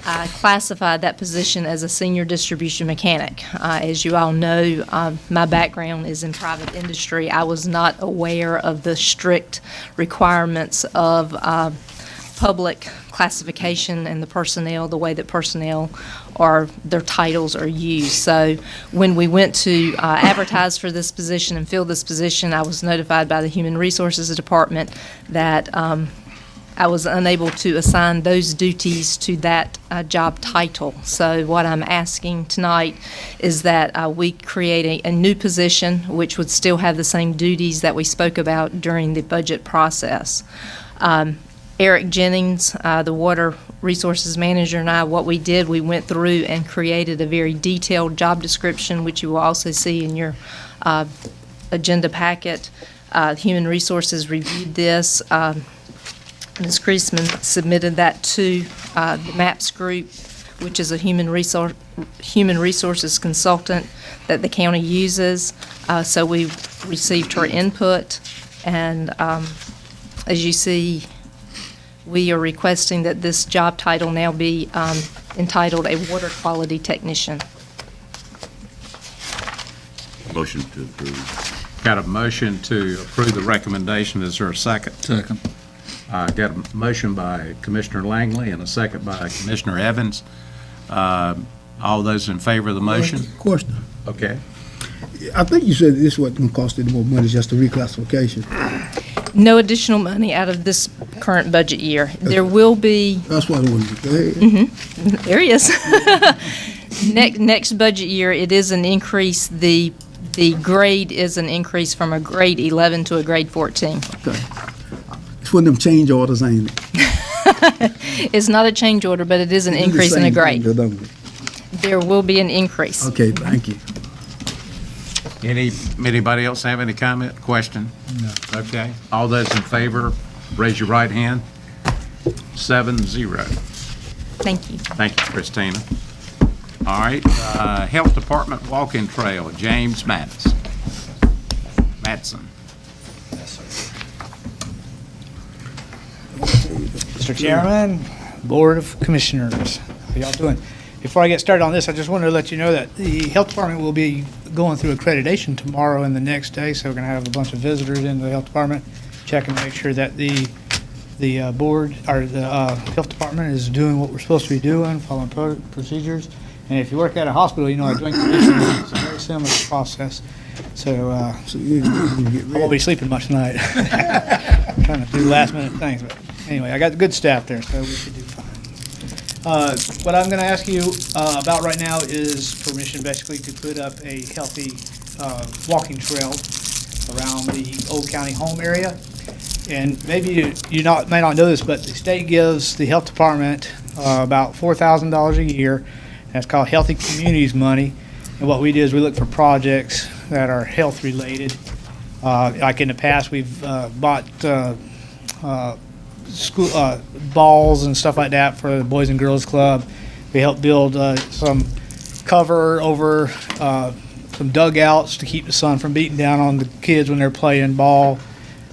I classified that position as a senior distribution mechanic. As you all know, my background is in private industry. I was not aware of the strict requirements of public classification and the way that personnel their titles are used. So when we went to advertise for this position and fill this position, I was notified by the Human Resources Department that I was unable to assign those duties to that job title. So what I'm asking tonight is that we create a new position which would still have the same duties that we spoke about during the budget process. Eric Jennings, the Water Resources Manager, and I, what we did, we went through and created a very detailed job description, which you will also see in your agenda packet. Human Resources reviewed this. Ms. Kreisman submitted that to the MAPS group, which is a human resources consultant that the county uses. So we received her input, and as you see, we are requesting that this job title now be entitled a water quality technician. Motion to approve. Got a motion to approve the recommendation. Is there a second? Second. Got a motion by Commissioner Langley and a second by Commissioner Evans. All those in favor of the motion? Question. Okay. I think you said this wasn't going to cost any more money, just a reclassification. No additional money out of this current budget year. There will be. That's what I wanted to say. There he is. Next budget year, it is an increase. The grade is an increase from a grade 11 to a grade 14. Okay. It's one of them change orders, ain't it? It's not a change order, but it is an increase in a grade. There will be an increase. Okay, thank you. Anybody else have any comment, question? No. Okay. All those in favor, raise your right hand. 7-0. Thank you. Thank you, Christina. All right, Health Department walk-in trail, James Matson. Mr. Chairman, Board of Commissioners, how y'all doing? Before I get started on this, I just wanted to let you know that the Health Department will be going through accreditation tomorrow and the next day, so we're going to have a bunch of visitors into the Health Department, checking to make sure that the board, or the Health Department is doing what we're supposed to be doing, following procedures. And if you work at a hospital, you know our joint conditions is a very similar process. So I won't be sleeping much tonight. Trying to do last minute things, but anyway, I got good staff there, so we should do fine. What I'm going to ask you about right now is permission basically to put up a healthy walking trail around the Old County home area. And maybe you may not know this, but the state gives the health department about $4,000 a year. And that's called Healthy Communities money. And what we do is we look for projects that are health related. Like in the past, we've bought school balls and stuff like that for the Boys and Girls Club. We helped build some cover over some dugouts to keep the sun from beating down on the kids when they're playing ball.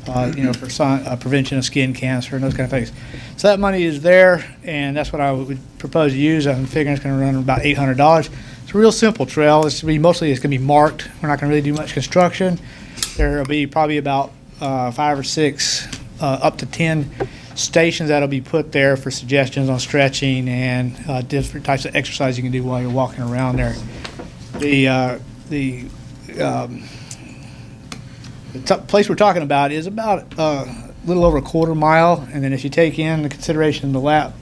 For prevention of skin cancer and those kind of things. So that money is there, and that's what I would propose to use. I'm figuring it's going to run about $800. It's a real simple trail. It's going to be marked. We're not going to really do much construction. There will be probably about 5 or 6, up to 10 stations that'll be put there for suggestions on stretching and different types of exercise you can do while you're walking around there. The place we're talking about is about a little over a quarter mile, and then if you take in the consideration the lap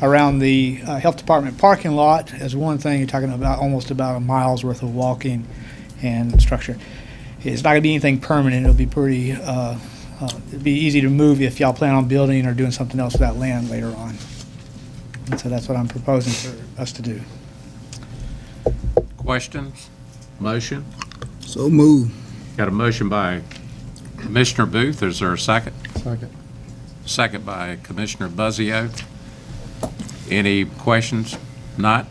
around the health department parking lot as one thing, you're talking about almost about a mile's worth of walking and structure. It's not going to be anything permanent. It'll be pretty, it'd be easy to move if y'all plan on building or doing something else with that land later on. And so that's what I'm proposing for us to do. Questions? Motion? So move. Got a motion by Commissioner Booth. Is there a second? Second. Second by Commissioner Buzzio. Any questions? Not?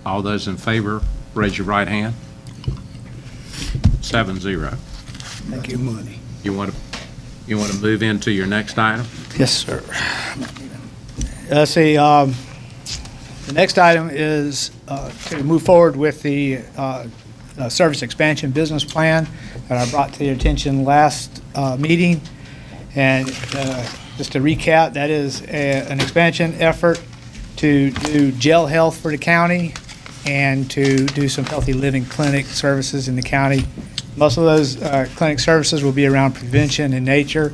All those in favor, raise your right hand. 7-0. Thank you. Money. You want to move into your next item? Yes, sir. Let's see. The next item is to move forward with the service expansion business plan that I brought to your attention last meeting. And just to recap, that is an expansion effort to do jail health for the county and to do some healthy living clinic services in the county. Most of those clinic services will be around prevention in nature,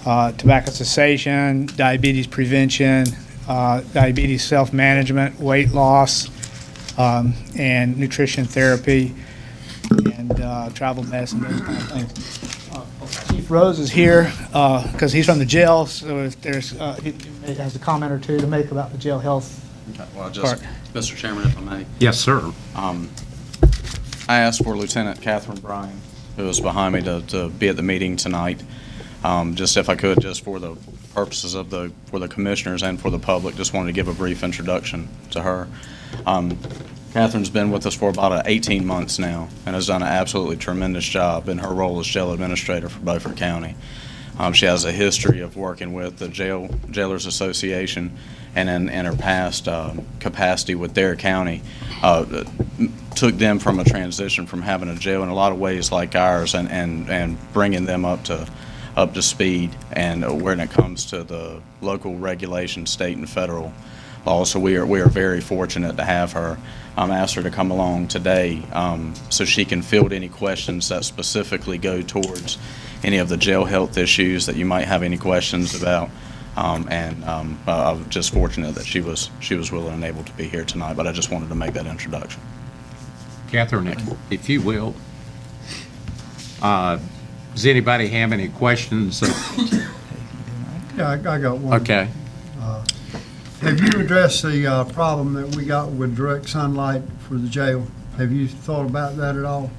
tobacco cessation, diabetes prevention, diabetes self-management, weight loss, and nutrition therapy, and travel medicine, those kind of things. Chief Rose is here because he's from the jail, so if there's, he has a comment or two to make about the jail health Well, part. Mr. Chairman, if I may. Yes, sir. I asked for Lieutenant Catherine Bryan, who is behind me, to be at the meeting tonight. Just if I could, just for the purposes of for the commissioners and for the public, just wanted to give a brief introduction to her. Catherine's been with us for about 18 months now and has done an absolutely tremendous job in her role as jail administrator for Beaufort County. She has a history of working with the Jailers Association, and in her past capacity with their county, took them from a transition from having a jail in a lot of ways like ours and bringing them up to speed and when it comes to the local regulation, state and federal law. So we are very fortunate to have her. Asked her to come along today so she can field any questions that specifically go towards any of the jail health issues that you might have any questions about. I'm just fortunate that she was willing and able to be here tonight, but I just wanted to make that introduction. Catherine, if you will, does anybody have any questions? Yeah, I got one. Okay. Have you addressed the problem that we got with direct sunlight for the jail? Have you thought about that at all?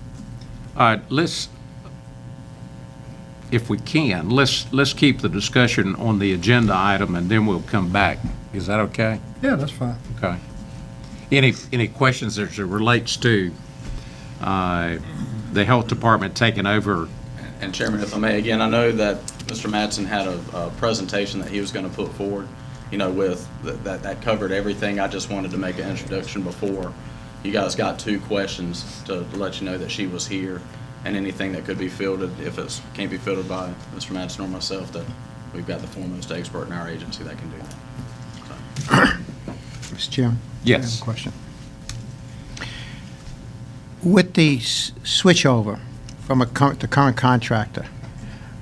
If we can, let's keep the discussion on the agenda item and then we'll come back. Is that okay? Yeah, that's fine. Okay. Any questions as it relates to the health department taking over? And Chairman, if I may, again, I know that Mr. Madsen had a presentation that he was going to put forward, with that covered everything. I just wanted to make an introduction before you guys got 2 questions to let you know that she was here, and anything that could be fielded, if it can't be fielded by Mr. Madsen or myself, that we've got the foremost expert in our agency that can do that. Mr. Chairman? Yes. I have a question. With the switchover from the current contractor,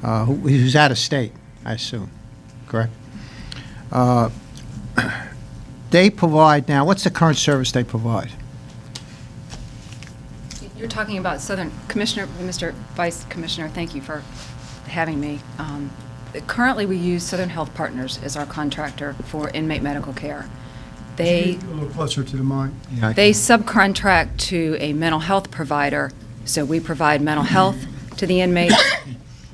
who's out of state, I assume, correct? they provide now, what's the current service they provide? You're talking about Southern, Commissioner, Mr. Vice Commissioner, thank you for having me. Currently, we use Southern Health Partners as our contractor for inmate medical care. They, A little closer to the mic. they subcontract to a mental health provider, so we provide mental health to the inmates.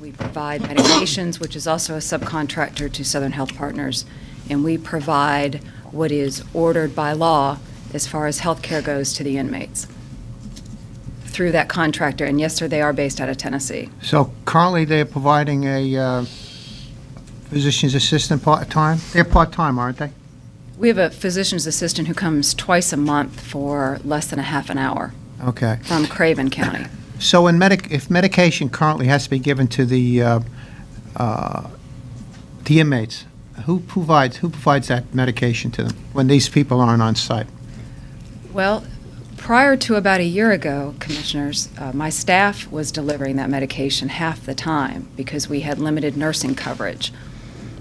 We provide medications, which is also a subcontractor to Southern Health Partners, and we provide what is ordered by law as far as health care goes to the inmates through that contractor. And yes, sir, they are based out of Tennessee. So currently, they're providing a physician's assistant part-time? They're part-time, aren't they? We have a physician's assistant who comes twice a month for less than a half an hour Okay. from Craven County. So if medication currently has to be given to the inmates, who provides that medication to them when these people aren't on site? Well, prior to about a year ago, Commissioners, my staff was delivering that medication half the time because we had limited nursing coverage.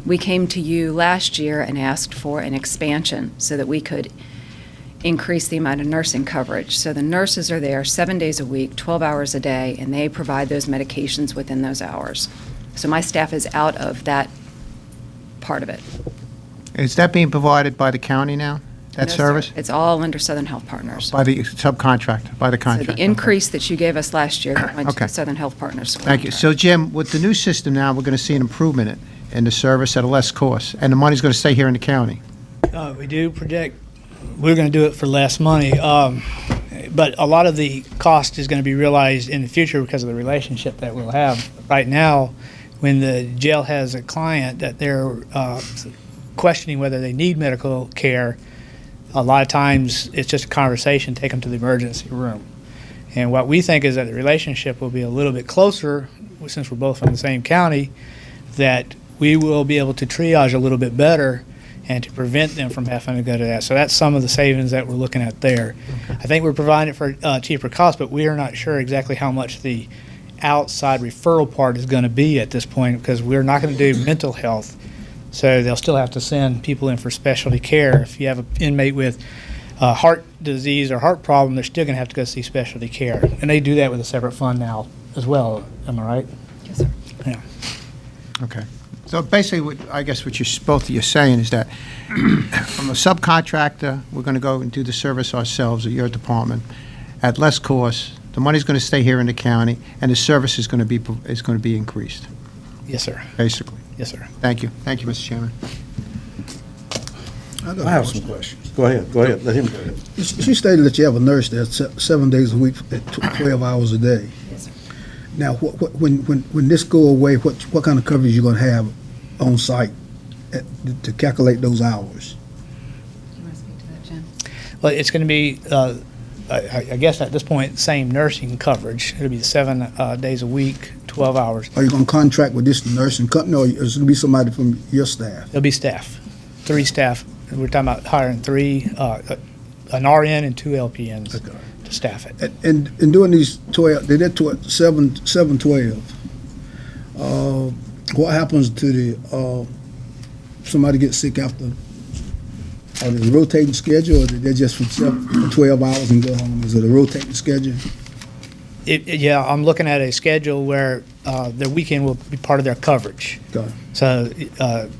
We came to you last year and asked for an expansion so that we could increase the amount of nursing coverage. So the nurses are there 7 days a week, 12 hours a day, and they provide those medications within those hours. So my staff is out of that part of it. Is that being provided by the county now, that No, sir. service? It's all under Southern Health Partners. By the subcontractor, by the So contractor? the increase that you gave us last year went to Okay. the Southern Health Partners. Thank you. So Jim, with the new system now, we're going to see an improvement in the service at a less cost, and the money's going to stay here in the county. We do project we're going to do it for less money, but a lot of the cost is going to be realized in the future because of the relationship that we'll have. Right now, when the jail has a client that they're questioning whether they need medical care, a lot of times it's just a conversation, take them to the emergency room. And what we think is that the relationship will be a little bit closer, since we're both from the same county, that we will be able to triage a little bit better and to prevent them from having to go to that. So that's some of the savings that we're looking at there. I think we're providing it for cheaper cost, but we are not sure exactly how much the outside referral part is going to be at this point, because we're not going to do mental health. So they'll still have to send people in for specialty care. If you have an inmate with heart disease or heart problem, they're still going to have to go see specialty care. And they do that with a separate fund now as well. Am I right? Yes, sir. Yeah. Okay. So basically, I guess what both of you are saying is that from a subcontractor, we're going to go and do the service ourselves at your department at less cost. The money's going to stay here in the county, and the service is going to be increased. Yes, sir. Basically. Yes, sir. Thank you. Thank you, Mr. Chairman. I have some questions. Go ahead, let him go ahead. She stated that you have a nurse there 7 days a week, 12 hours a day. Yes, sir. Now, when this go away, what kind of coverage you gonna have on site to calculate those hours? You want to speak to that, Jim? Well, it's going to be, I guess at this point, same nursing coverage. It'll be 7 days a week, 12 hours. Are you gonna contract with this nursing company, or is it gonna be somebody from your staff? There'll be staff, 3 staff. We're talking about hiring 3, an RN and 2 LPNs to staff it. And doing these 12, they did 7, 12. What happens to the, somebody gets sick after, are they rotating schedule, or they just for 12 hours and go home? Is it a rotating schedule? Yeah, I'm looking at a schedule where the weekend will be part of their coverage. Got it. So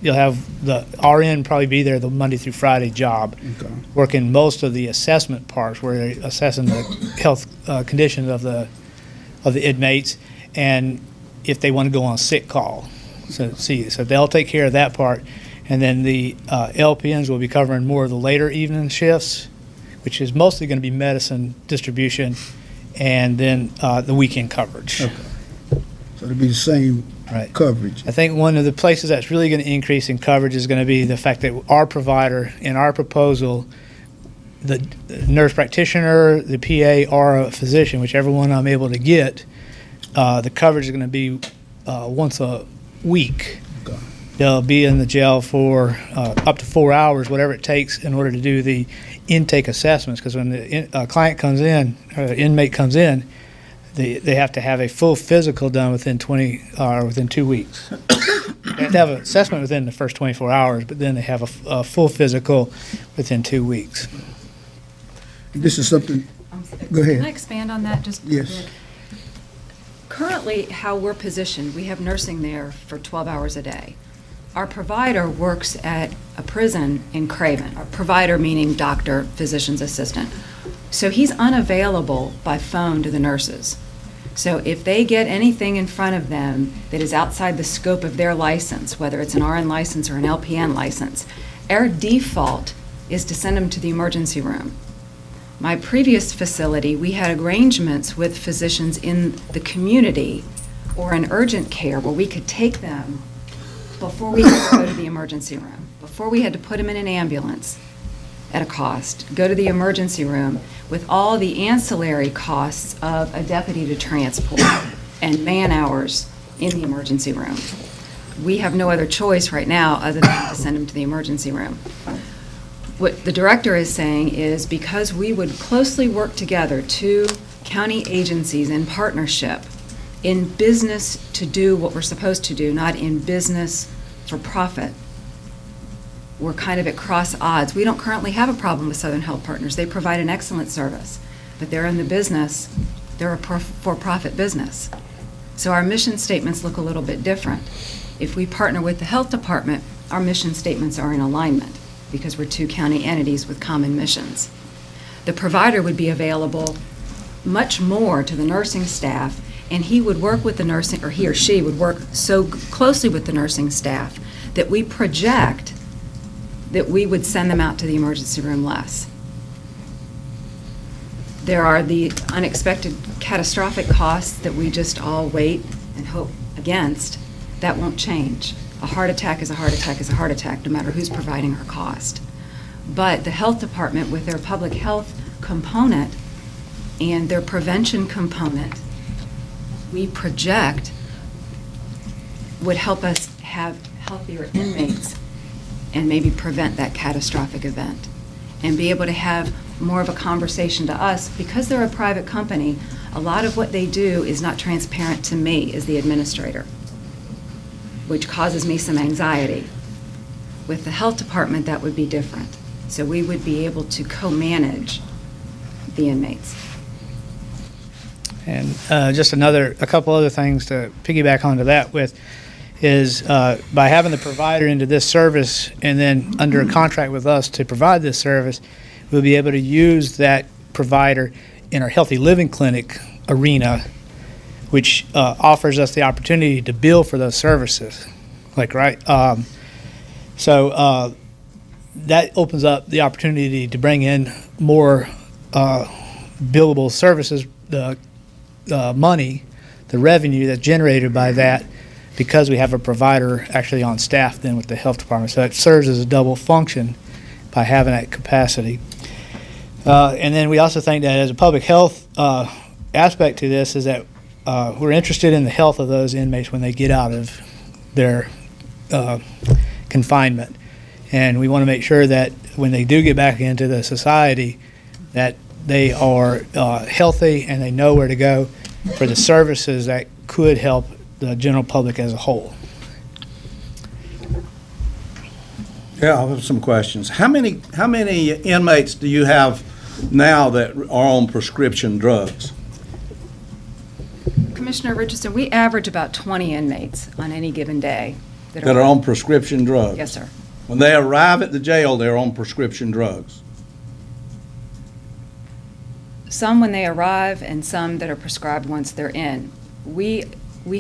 you'll have the RN probably be there the Monday through Friday job, Okay. working most of the assessment parts where they're assessing the health conditions of the inmates, and if they want to go on sick call. So they'll take care of that part, and then the LPNs will be covering more of the later evening shifts, which is mostly going to be medicine distribution, and then the weekend coverage. Okay. So it'll be the same Right. coverage. I think one of the places that's really going to increase in coverage is going to be the fact that our provider, in our proposal, the nurse practitioner, the PA, or a physician, whichever one I'm able to get, the coverage is going to be once a week. Okay. They'll be in the jail for up to 4 hours, whatever it takes in order to do the intake assessments, because when the client comes in, or the inmate comes in, they have to have a full physical done within 2 weeks. They have to have an assessment within the first 24 hours, but then they have a full physical within 2 weeks. This is something, go Can I ahead. expand on that just a Yes. bit? Currently, how we're positioned, we have nursing there for 12 hours a day. Our provider works at a prison in Craven. Our provider meaning doctor, physician's assistant. So he's unavailable by phone to the nurses. So if they get anything in front of them that is outside the scope of their license, whether it's an RN license or an LPN license, our default is to send them to the emergency room. My previous facility, we had arrangements with physicians in the community or in urgent care where we could take them before we had to go to the emergency room, before we had to put them in an ambulance at a cost, go to the emergency room with all the ancillary costs of a deputy to transport and man hours in the emergency room. We have no other choice right now other than to send them to the emergency room. What the director is saying is because we would closely work together, two county agencies in partnership, in business to do what we're supposed to do, not in business for profit. We're kind of at cross odds. We don't currently have a problem with Southern Health Partners. They provide an excellent service, but they're in the business, they're a for-profit business. So our mission statements look a little bit different. If we partner with the health department, our mission statements are in alignment because we're two county entities with common missions. The provider would be available much more to the nursing staff, and he would work with the nursing, or he or she would work so closely with the nursing staff that we project that we would send them out to the emergency room less. There are the unexpected catastrophic costs that we just all wait and hope against. That won't change. A heart attack is a heart attack is a heart attack, no matter who's providing our cost. But the health department, with their public health component and their prevention component, we project would help us have healthier inmates and maybe prevent that catastrophic event and be able to have more of a conversation to us. Because they're a private company, a lot of what they do is not transparent to me as the administrator, which causes me some anxiety. With the health department, that would be different. So we would be able to co-manage the inmates. And just a couple other things to piggyback onto that with is by having the provider into this service and then under a contract with us to provide this service, we'll be able to use that provider in our healthy living clinic arena, which offers us the opportunity to bill for those services. So that opens up the opportunity to bring in more billable services, the money, the revenue that's generated by that, because we have a provider actually on staff then with the health department. So it serves as a double function by having that capacity. And then we also think that as a public health aspect to this is that we're interested in the health of those inmates when they get out of their confinement. And we want to make sure that when they do get back into the society, that they are healthy and they know where to go for the services that could help the general public as a whole. Yeah, I have some questions. How many inmates do you have now that are on prescription drugs? Commissioner Richardson, we average about 20 inmates on any given day That are on prescription drugs? Yes, sir. When they arrive at the jail, they're on prescription drugs? Some when they arrive and some that are prescribed once they're in. We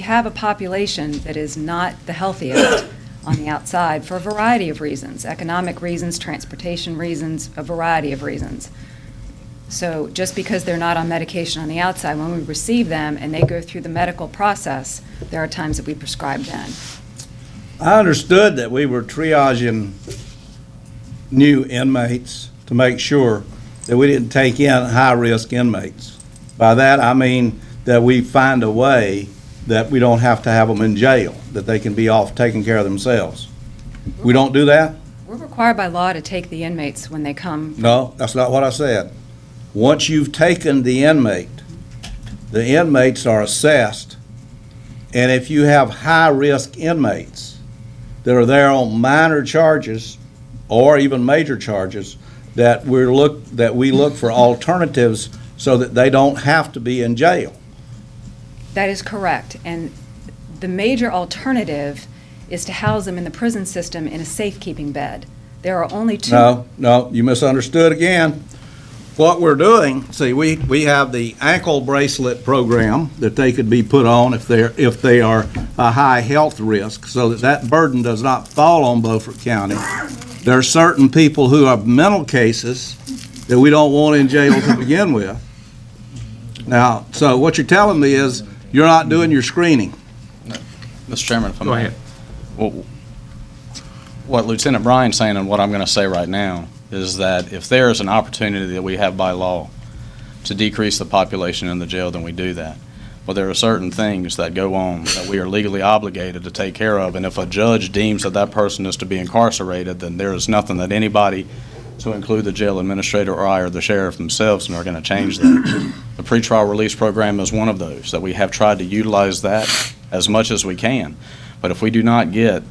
have a population that is not the healthiest on the outside for a variety of reasons, economic reasons, transportation reasons, a variety of reasons. So just because they're not on medication on the outside, when we receive them and they go through the medical process, there are times that we prescribe then. I understood that we were triaging new inmates to make sure that we didn't take in high-risk inmates. By that, I mean that we find a way that we don't have to have them in jail, that they can be off taking care of themselves. We don't do that? We're required by law to take the inmates when they come. No, that's not what I said. Once you've taken the inmates are assessed, and if you have high-risk inmates, that are there on minor charges or even major charges, that we look for alternatives so that they don't have to be in jail. That is correct. And the major alternative is to house them in the prison system in a safekeeping bed. There are only two. No, you misunderstood again. What we're doing, see, we have the ankle bracelet program that they could be put on if they are a high health risk, so that burden does not fall on Beaufort County. There are certain people who have mental cases that we don't want in jail to begin with. Now, so what you're telling me is you're not doing your screening. Mr. Chairman, if I may. Go ahead. Well, what Lieutenant Bryan's saying and what I'm going to say right now is that if there is an opportunity that we have by law to decrease the population in the jail, then we do that. But there are certain things that go on that we are legally obligated to take care of, and if a judge deems that that person is to be incarcerated, then there is nothing that anybody, to include the jail administrator or I or the sheriff themselves, are going to change that. The pretrial release program is one of those, that we have tried to utilize that as much as we can. But if we do not get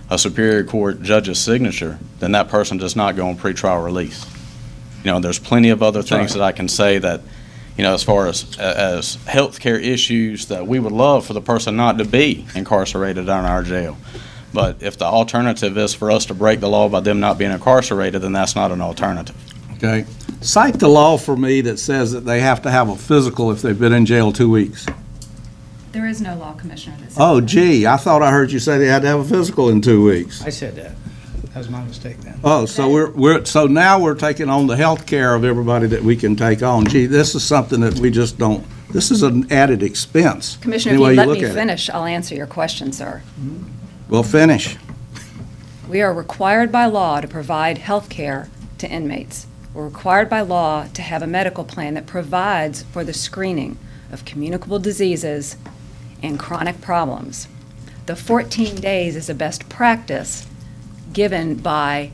a Superior Court judge's signature, then that person does not go on pretrial release. You know, there's plenty of other things that I can say that, you know, as far as health care issues, that we would love for the person not to be incarcerated in our jail. But if the alternative is for us to break the law by them not being incarcerated, then that's not an alternative. Okay. Cite the law for me that says that they have to have a physical if they've been in jail 2 weeks. There is no law, Commissioner, that says Oh, that. gee, I thought I heard you say they had to have a physical in 2 weeks. I said that. That was my mistake then. Oh, so so now we're taking on the health care of everybody that we can take on. Gee, this is something that we just don't, this is an added expense. Commissioner, any if way you let look me at it. finish, I'll answer your question, sir. Well, finish. We are required by law to provide health care to inmates. We're required by law to have a medical plan that provides for the screening of communicable diseases and chronic problems. The 14 days is a best practice given by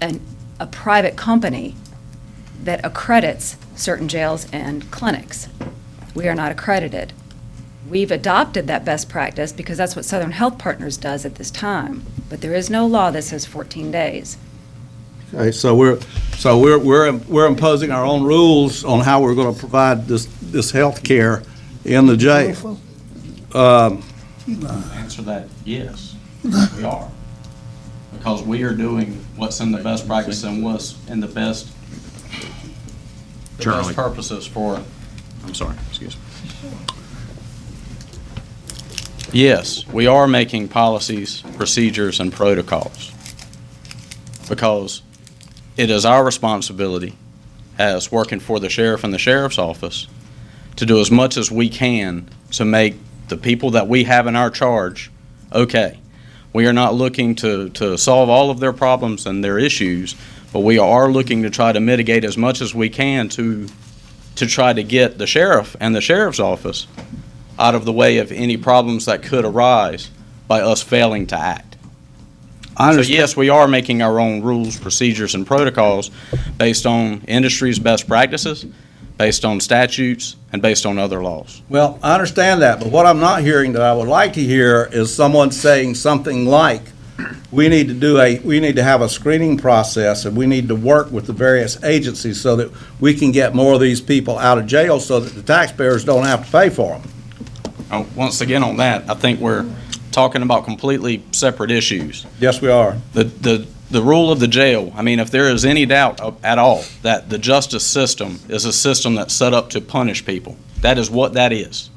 a private company that accredits certain jails and clinics. We are not accredited. We've adopted that best practice because that's what Southern Health Partners does at this time, but there is no law that says 14 days. Okay, so we're imposing our own rules on how we're going to provide this health care in the jail. Answer that, yes, we are. Because we are doing what's in the best practice and what's in the best purposes for, I'm sorry, excuse me. Yes, we are making policies, procedures, and protocols because it is our responsibility as working for the sheriff and the sheriff's office to do as much as we can to make the people that we have in our charge okay. We are not looking to solve all of their problems and their issues, but we are looking to try to mitigate as much as we can to try to get the sheriff and the sheriff's office out of the way of any problems that could arise by us failing to act. So yes, we are making our own rules, procedures, and protocols based on industry's best practices, based on statutes, and based on other laws. Well, I understand that, but what I'm not hearing that I would like to hear is someone saying something like, we need to have a screening process and we need to work with the various agencies so that we can get more of these people out of jail so that the taxpayers don't have to pay for them. Once again on that, I think we're talking about completely separate issues. Yes, we are. The rule of the jail, I mean, if there is any doubt at all that the justice system is a system that's set up to punish people, that is what that is.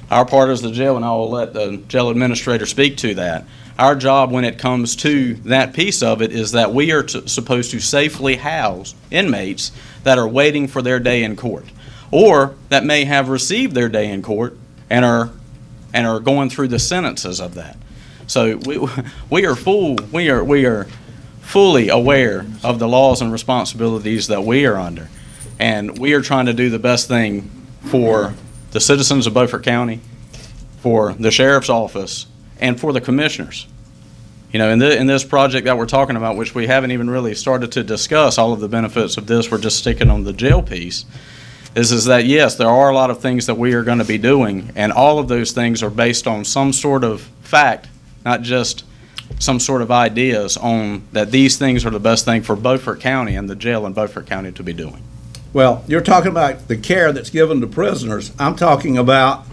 Our part is the jail, and I will let the jail administrator speak to that. Our job when it comes to that piece of it is that we are supposed to safely house inmates that are waiting for their day in court, or that may have received their day in court and are going through the sentences of that. So we are fully aware of the laws and responsibilities that we are under, and we are trying to do the best thing for the citizens of Beaufort County, for the sheriff's office, and for the commissioners. You know, in this project that we're talking about, which we haven't even really started to discuss all of the benefits of this, we're just sticking on the jail piece, is that yes, there are a lot of things that we are going to be doing, and all of those things are based on some sort of fact not just some sort of ideas on that these things are the best thing for Beaufort County and the jail in Beaufort County to be doing. Well, you're talking about the care that's given to prisoners. I'm talking about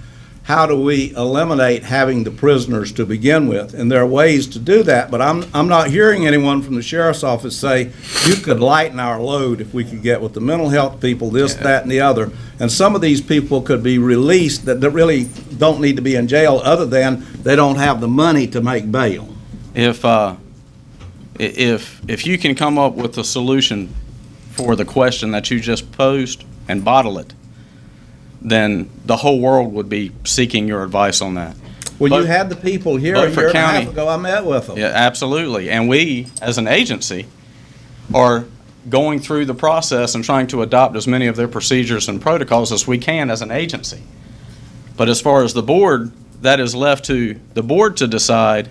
how do we eliminate having the prisoners to begin with? And there are ways to do that, but I'm not hearing anyone from the sheriff's office say, you could lighten our load if we could get with the mental health people, this, that, and the other. And some of these people could be released that really don't need to be in jail, other than they don't have the money to make bail. If you can come up with a solution for the question that you just posed and bottle it, then the whole world would be seeking your advice on that. Well, you had the people here a year and a half ago, I met with them. Yeah, absolutely. And we, as an agency, are going through the process and trying to adopt as many of their procedures and protocols as we can as an agency. But as far as the board, that is left to the board to decide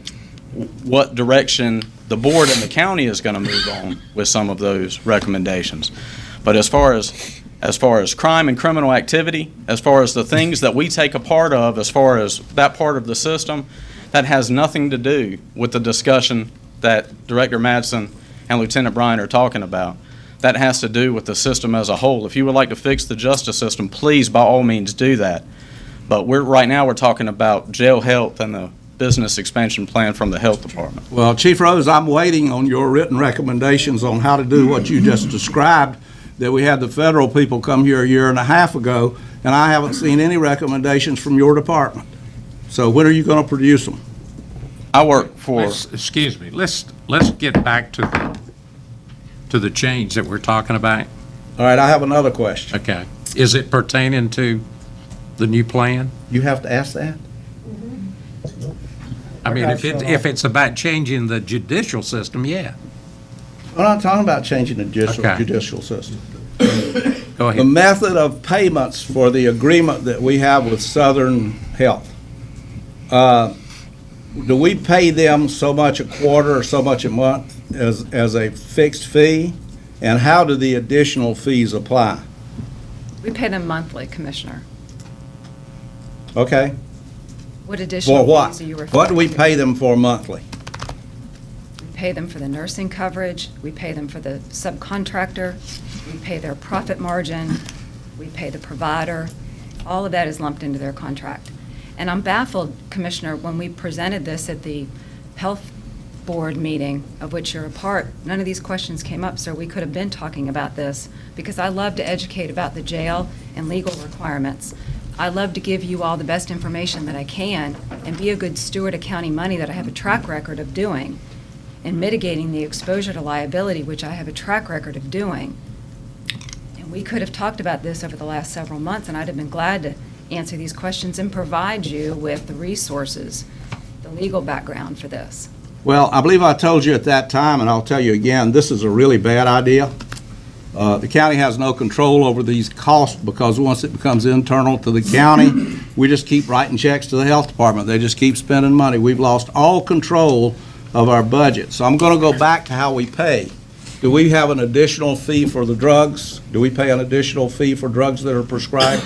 what direction the board and the county is going to move on with some of those recommendations. But as far as crime and criminal activity, as far as the things that we take a part of, as far as that part of the system, that has nothing to do with the discussion that Director Madsen and Lieutenant Bryan are talking about. That has to do with the system as a whole. If you would like to fix the justice system, please, by all means, do that. But right now we're talking about jail health and the business expansion plan from the health department. Well, Chief Rose, I'm waiting on your written recommendations on how to do what you just described, that we had the federal people come here a year and a half ago, and I haven't seen any recommendations from your department. So when are you going to produce them? I work for... Excuse me, let's get back to the change that we're talking about. All right, I have another question. Okay. Is it pertaining to the new plan? You have to ask that? I mean, if it's about changing the judicial system, yeah. We're not talking about changing the Okay. judicial system. Go ahead. The method of payments for the agreement that we have with Southern Health, do we pay them so much a quarter or so much a month as a fixed fee? And how do the additional fees apply? We pay them monthly, Commissioner. Okay? What additional For what? fees are you referring to? What do we pay them for monthly? We pay them for the nursing coverage, we pay them for the subcontractor, we pay their profit margin, we pay the provider. All of that is lumped into their contract. And I'm baffled, Commissioner, when we presented this at the Health Board meeting, of which you're a part, none of these questions came up, so we could have been talking about this, because I love to educate about the jail and legal requirements. I love to give you all the best information that I can and be a good steward of county money that I have a track record of doing, and mitigating the exposure to liability, which I have a track record of doing. And we could have talked about this over the last several months, and I'd have been glad to answer these questions and provide you with the resources, the legal background for this. Well, I believe I told you at that time, and I'll tell you again, this is a really bad idea. The county has no control over these costs, because once it becomes internal to the county, we just keep writing checks to the health department. They just keep spending money. We've lost all control of our budget. So I'm going to go back to how we pay. Do we have an additional fee for the drugs? Do we pay an additional fee for drugs that are prescribed?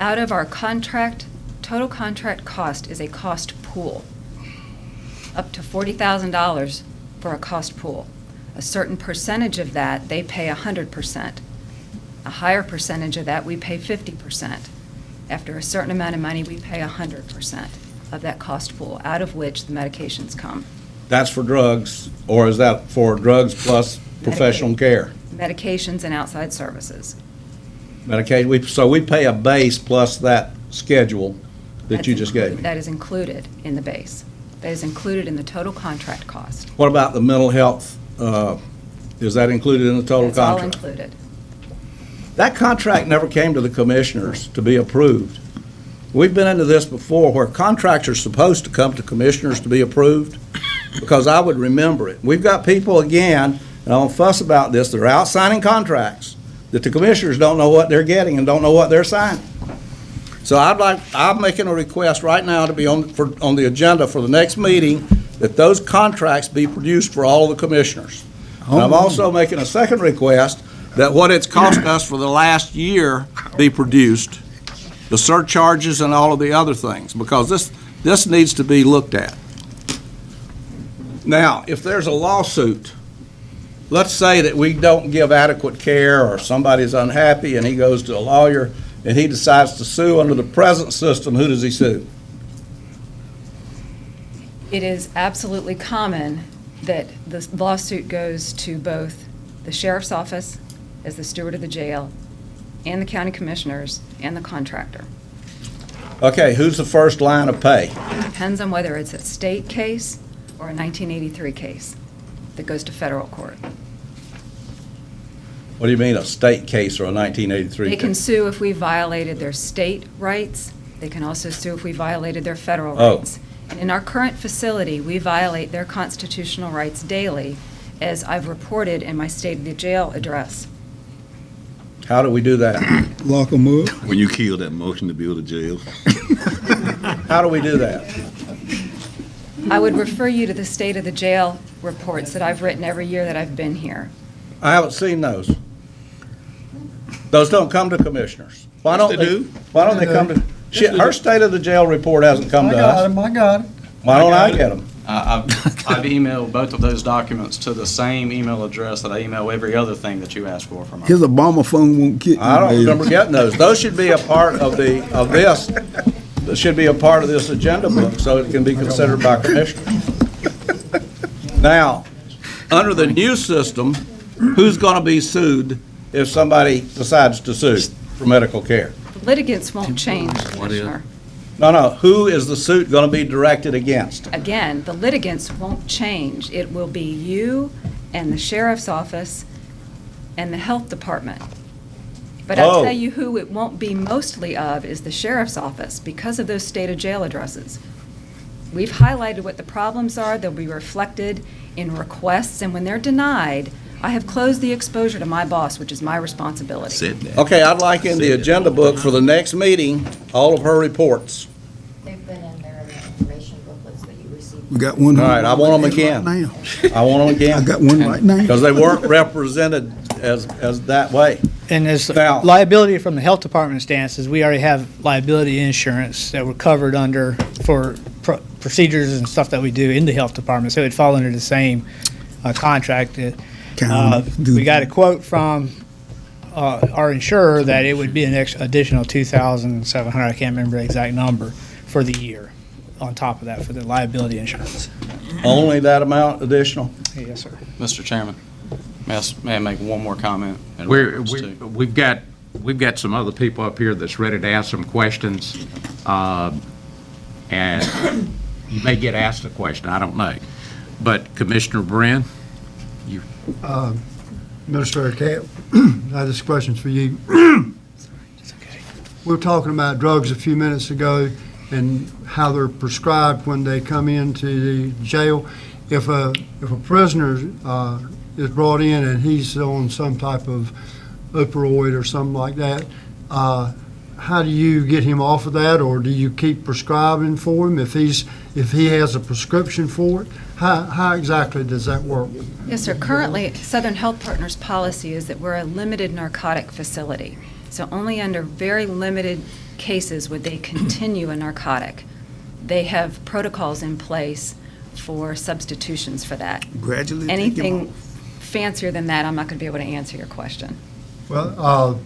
Out of our contract, total contract cost is a cost pool, up to $40,000 for a cost pool. A certain percentage of that, they pay 100%. A higher percentage of that, we pay 50%. After a certain amount of money, we pay 100% of that cost pool, out of which the medications come. That's for drugs, or is that for drugs plus professional care? Medications and outside services. Medicaid, so we pay a base plus that schedule that you just gave me. That is included in the base. That is included in the total contract cost. What about the mental health? Is that included in the total contract? That's all included. That contract never came to the commissioners to be approved. We've been into this before, where contracts are supposed to come to commissioners to be approved, because I would remember it. We've got people, again, and I don't fuss about this, they're out signing contracts that the commissioners don't know what they're getting and don't know what they're signing. So I'm making a request right now to be on the agenda for the next meeting, that those contracts be produced for all of the commissioners. And I'm also making a second request that what it's cost us for the last year be produced, the surcharges and all of the other things, because this needs to be looked at. Now, if there's a lawsuit, let's say that we don't give adequate care or somebody's unhappy and he goes to a lawyer and he decides to sue under the present system, who does he sue? It is absolutely common that the lawsuit goes to both the sheriff's office as the steward of the jail and the county commissioners and the contractor. Okay, who's the first line of pay? It depends on whether it's a state case or a 1983 case that goes to federal court. What do you mean, a state case or a 1983 They case? can sue if we violated their state rights. They can also sue if we violated their federal Oh. rights. And in our current facility, we violate their constitutional rights daily, as I've reported in my State of the Jail address. How do we do that? Lock them up. When you killed that motion to build a jail. How do we do that? I would refer you to the State of the Jail reports that I've written every year that I've been here. I haven't seen those. Those don't come to commissioners. Why don't they do. Why don't they come to, shit, her State of the Jail report hasn't come to us. I got it. Why don't I get them? I've emailed both of those documents to the same email address that I email every other thing that you ask for from us. His Obama phone won't kick you, I don't baby. remember getting those. Those should be a part of this. That should be a part of this agenda book so it can be considered by commissioners. Now, under the new system, who's going to be sued if somebody decides to sue for medical care? Litigants won't change, Commissioner. No, who is the suit going to be directed against? Again, the litigants won't change. It will be you and the sheriff's office and the health department. But I'll tell you who it won't be mostly of is the sheriff's office because of those state of jail addresses. We've highlighted what the problems are. They'll be reflected in requests, and when they're denied, I have closed the exposure to my boss, which is my responsibility. Okay, I'd like in the agenda book for the next meeting, all of her reports. They've been in there in the information booklets that you received. We got one. All right, I want them again. Right now. I want them again. I got one right now. Because they weren't represented as that way. And as Now- liability from the health department stance is we already have liability insurance that we're covered under for procedures and stuff that we do in the health department, so it'd fall under the same contract. We got a quote from our insurer that it would be an additional $2,700, I can't remember the exact number, for the year, on top of that, for the liability insurance. Only that amount additional? Yes, sir. Mr. Chairman, may I make one more comment? in regards to- We've got some other people up here that's ready to ask some questions, and you may get asked a question, I don't know. But Commissioner Brin, you. Administrator Cap, this question's for you. We were talking about drugs a few minutes ago and how they're prescribed when they come into the jail. If a prisoner is brought in and he's on some type of opioid or something like that, how do you get him off of that, or do you keep prescribing for him if he has a prescription for it? How exactly does that work? Yes, sir. Currently, Southern Health Partners' policy is that we're a limited narcotic facility. So only under very limited cases would they continue a narcotic. They have protocols in place for substitutions for that. Gradually take him Anything fancier than that, I'm not going to be able to answer your question. Well,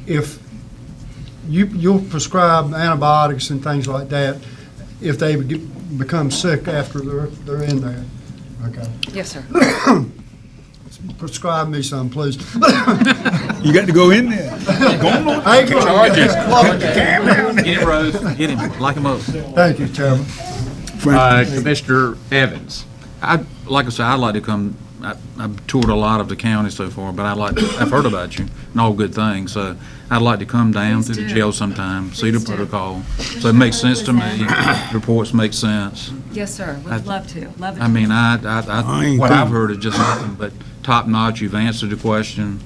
if you'll prescribe antibiotics and things like that if they become sick after they're in there. Okay. Yes, sir. Prescribe me some, please. You got to go in there. Go on. I ain't gonna- Charges. Get him, Rose. Get him. Lock him up. Thank you, Chairman. Commissioner Evans. Like I said, I'd like to come, I've toured a lot of the county so far, but I've heard about you and all good things, so I'd like to come down to the jail sometime, see the protocol. So it makes sense to me, reports make sense. Yes, sir. Would love to. Love it. I mean, what I've heard is just nothing but top notch. You've answered the question,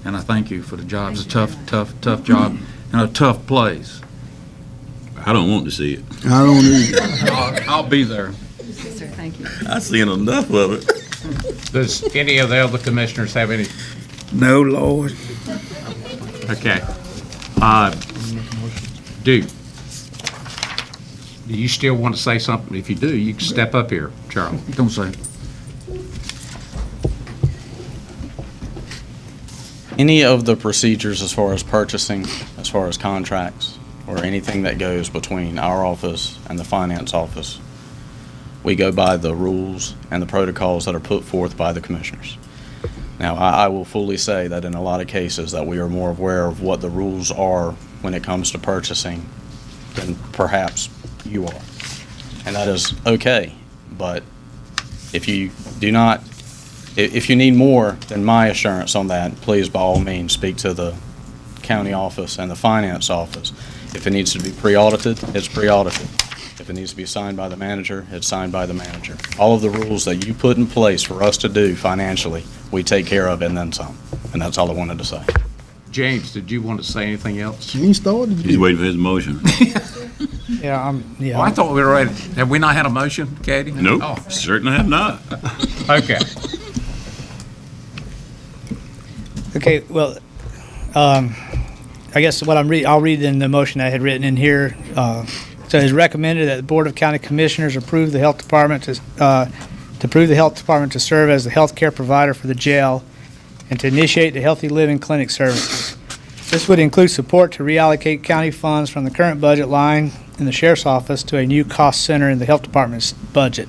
and I thank you for the job. It's a tough job and a tough place. I don't want to see it. I don't either. I'll be there. Yes, sir. Thank you. I've seen enough of it. Does any of the other commissioners have any? No, Lord. Okay. Duke. Do you still want to say something? If you do, you can step up here, Charlie. Don't say it. Any of the procedures as far as purchasing, as far as contracts, or anything that goes between our office and the finance office, we go by the rules and the protocols that are put forth by the commissioners. Now, I will fully say that in a lot of cases that we are more aware of what the rules are when it comes to purchasing than perhaps you are. And that is okay, but if you do not, if you need more than my assurance on that, please by all means speak to the county office and the finance office. If it needs to be pre-audited, it's pre-audited. If it needs to be signed by the manager, it's signed by the manager. All of the rules that you put in place for us to do financially, we take care of and then some. And that's all I wanted to say. James, did you want to say anything else? He's waiting for his motion. Yeah, Oh, I thought we were ready. Have we not had a motion, Katie? Nope, Oh, certainly have not. okay. Okay, well, I guess what I'll read in the motion I had written in here. So it's recommended that the Board of County Commissioners approve the health department to serve as the health care provider for the jail and to initiate the healthy living clinic services. This would include support to reallocate county funds from the current budget line in the sheriff's office to a new cost center in the health department's budget.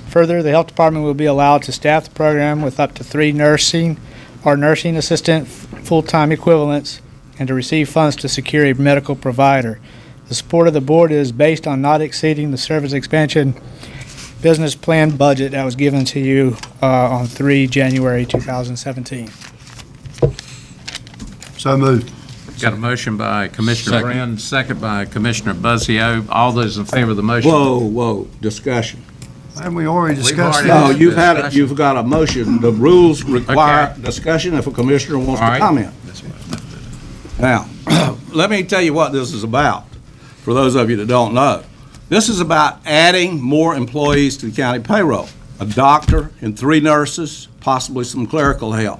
Further, the health department will be allowed to staff the program with up to 3 nursing or nursing assistant full-time equivalents and to receive funds to secure a medical provider. The support of the board is based on not exceeding the service expansion business plan budget that was given to you on 3 January 2017. So moved. Got a motion by Commissioner Brand, second by Commissioner Buzzio. All those in favor of the motion? Whoa, discussion. And we already discussed No, that. you've got a motion. The rules require discussion if a commissioner wants to comment. Now, let me tell you what this is about, for those of you that don't know. This is about adding more employees to the county payroll, a doctor and 3 nurses, possibly some clerical help.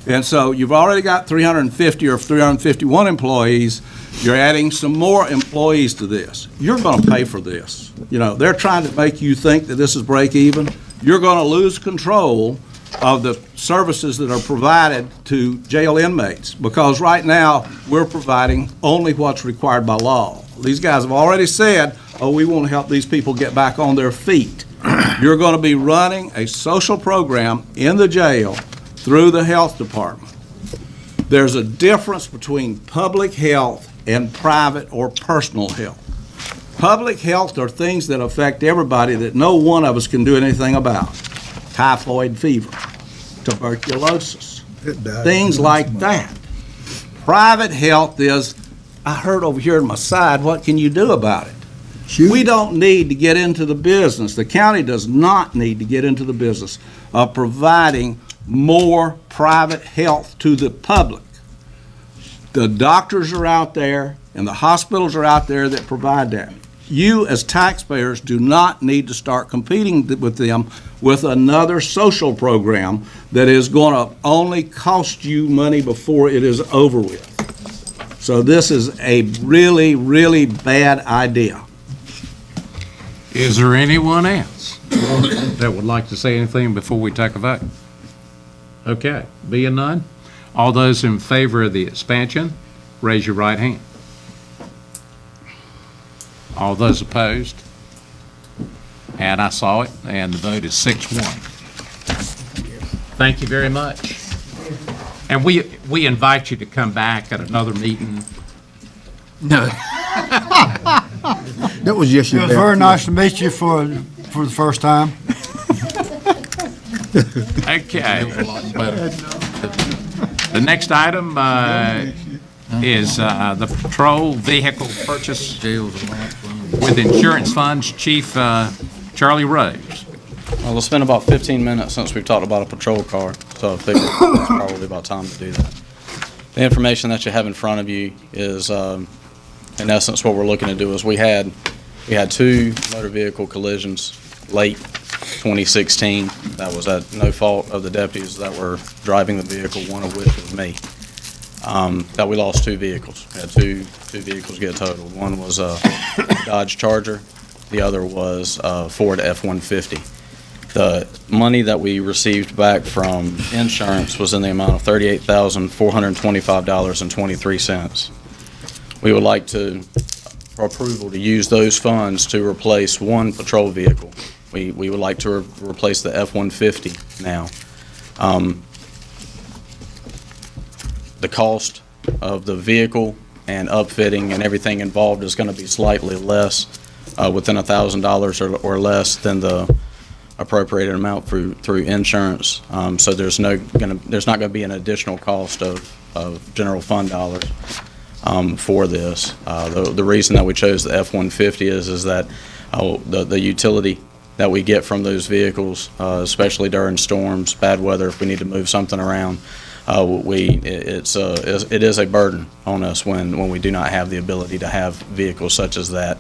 And so you've already got 350 or 351 employees. You're adding some more employees to this. You're going to pay for this. You know, they're trying to make you think that this is break even. You're going to lose control of the services that are provided to jail inmates, because right now we're providing only what's required by law. These guys have already said, oh, we want to help these people get back on their feet. You're going to be running a social program in the jail through the health department. There's a difference between public health and private or personal health. Public health are things that affect everybody that no one of us can do anything about. Typhoid fever, tuberculosis, things like that. Private health is, I heard over here on my side, what can you do about it? We don't need to get into the business. The county does not need to get into the business of providing more private health to the public. The doctors are out there and the hospitals are out there that provide that. You as taxpayers do not need to start competing with them with another social program that is going to only cost you money before it is over with. So this is a really, really bad idea. Is there anyone else that would like to say anything before we take a vote? Okay, being none, all those in favor of the expansion, raise your right hand. All those opposed? And I saw it, and the vote is 6-1. Thank you very much. And we invite you to come back at another meeting. No. That was just your It was very nice to meet you for the first time. Okay. The next item is the patrol vehicle purchase with insurance funds. Chief Charlie Rose. Well, it's been about 15 minutes since we've talked about a patrol car, so I figured it's probably about time to do that. The information that you have in front of you is, in essence, what we're looking to do is we had 2 motor vehicle collisions late 2016. That was at no fault of the deputies that were driving the vehicle, one of which was me. That we lost 2 vehicles. We had two vehicles get totaled. One was a Dodge Charger the other was Ford F-150. The money that we received back from insurance was in the amount of $38,425.23. We would like for approval to use those funds to replace one patrol vehicle. We would like to replace the F-150 now. The cost of the vehicle and upfitting and everything involved is going to be slightly less, within $1,000 or less than the appropriated amount through insurance. So there's not going to be an additional cost of general fund dollars for this. The reason that we chose the F-150 is that the utility that we get from those vehicles, especially during storms, bad weather, if we need to move something around, it is a burden on us when we do not have the ability to have vehicles such as that.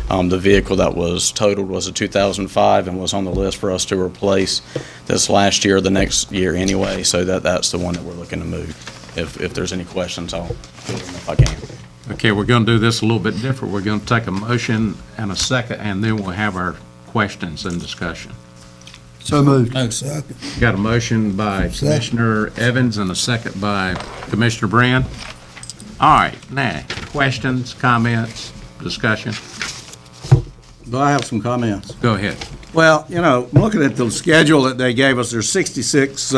The vehicle that was totaled was a 2005 and was on the list for us to replace this last year or the next year anyway, so that's the one that we're looking to move. If there's any questions, I'll field them if I can. Okay, we're going to do this a little bit different. We're going to take a motion and a second, and then we'll have our questions and discussion. So moved. Got a motion by Commissioner Evans and a second by Commissioner Brand. All right, now, questions, comments, discussion? Do I have some comments? Go ahead. Well, looking at the schedule that they gave us, there's 66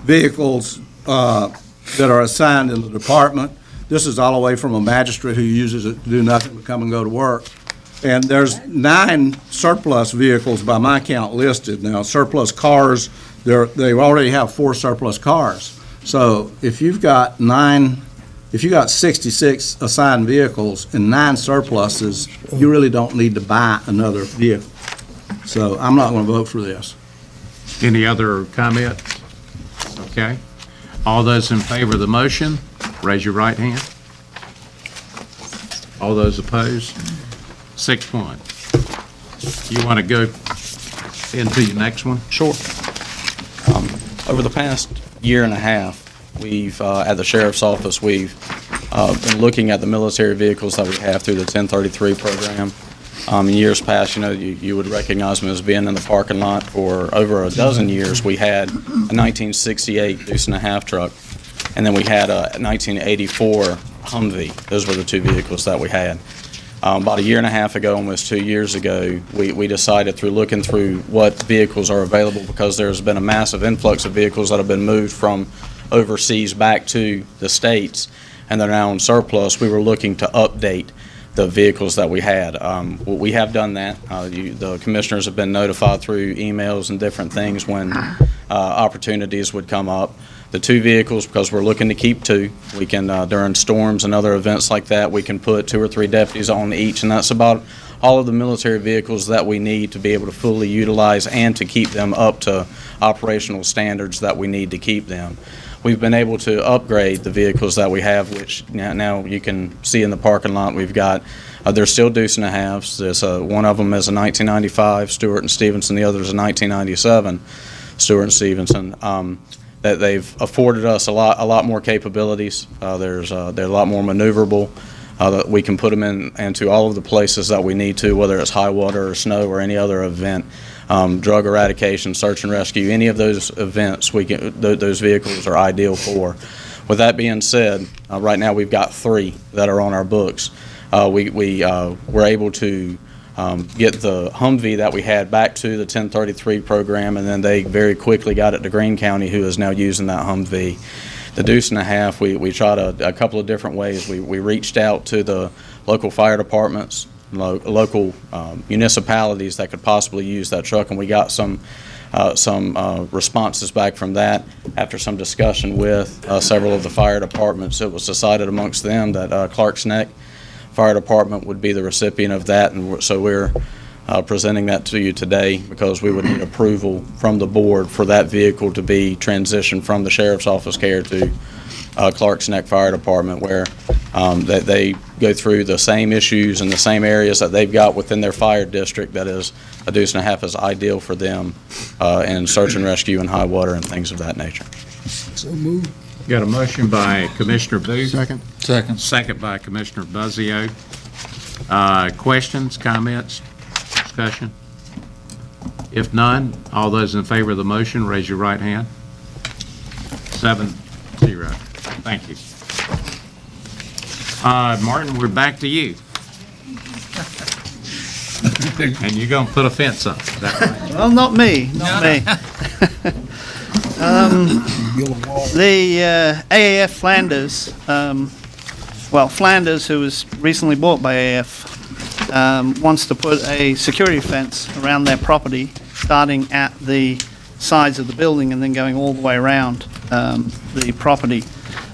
vehicles that are assigned in the department. This is all the way from a magistrate who uses it to do nothing but come and go to work. And there's 9 surplus vehicles by my count listed. Now, surplus cars, they already have 4 surplus cars. So if you've got 66 assigned vehicles and 9 surpluses, you really don't need to buy another vehicle. So I'm not going to vote for this. Any other comments? Okay. All those in favor of the motion, raise your right hand. All those opposed? 6-1. You want to go into your next one? Sure. Over the past year and a half, we've, at the Sheriff's Office, we've been looking at the military vehicles that we have through the 1033 program. In years past, you would recognize me as being in the parking lot for over a dozen years. We had a 1968 Deuce and a Half truck, and then we had a 1984 Humvee. Those were the 2 vehicles that we had. About a year and a half ago, almost 2 years ago, we decided through looking through what vehicles are available, because there's been a massive influx of vehicles that have been moved from overseas back to the States, and they're now in surplus. We were looking to update the vehicles that we had. We have done that. The commissioners have been notified through emails and different things when opportunities would come up. The 2 vehicles, because we're looking to keep 2, we can, during storms and other events like that, we can put 2 or 3 deputies on each, and that's about all of the military vehicles that we need to be able to fully utilize and to keep them up to operational standards that we need to keep them. We've been able to upgrade the vehicles that we have, which now you can see in the parking lot. We've got, they're still Deuce and a Halves. There's one of them is a 1995 Stewart and Stevenson, the other is a 1997 Stewart and Stevenson. That they've afforded us a lot more capabilities. They're a lot more maneuverable. That we can put them into all of the places that we need to, whether it's high water or snow or any other event. Drug eradication, search and rescue, any of those events, those vehicles are ideal for. With that being said, right now we've got 3 that are on our books. We're able to get the Humvee that we had back to the 1033 program, and then they very quickly got it to Greene County, who is now using that Humvee. The Deuce and a Half, we tried a couple of different ways. We reached out to the local fire departments, local municipalities that could possibly use that truck, and we got some responses back from that. After some discussion with several of the fire departments, it was decided amongst them that Clark's Neck Fire Department would be the recipient of that, and so we're presenting that to you today because we would need approval from the board for that vehicle to be transitioned from the Sheriff's Office care to Clark's Neck Fire Department, where that they go through the same issues and the same areas that they've got within their fire district. That is, a Deuce and a Half is ideal for them in search and rescue and high water and things of that nature. So moved. Got a motion by Commissioner Booth. Second. Second by Commissioner Buzzio. Questions, comments? discussion? If none, all those in favor of the motion, raise your right hand. 7-0. Thank you. Martin, we're back to you. And you're going to put a fence up, is that right? Well, not me, not me. The AAF Flanders, Flanders, who was recently bought by AAF, wants to put a security fence around their property, starting at the sides of the building and then going all the way around the property.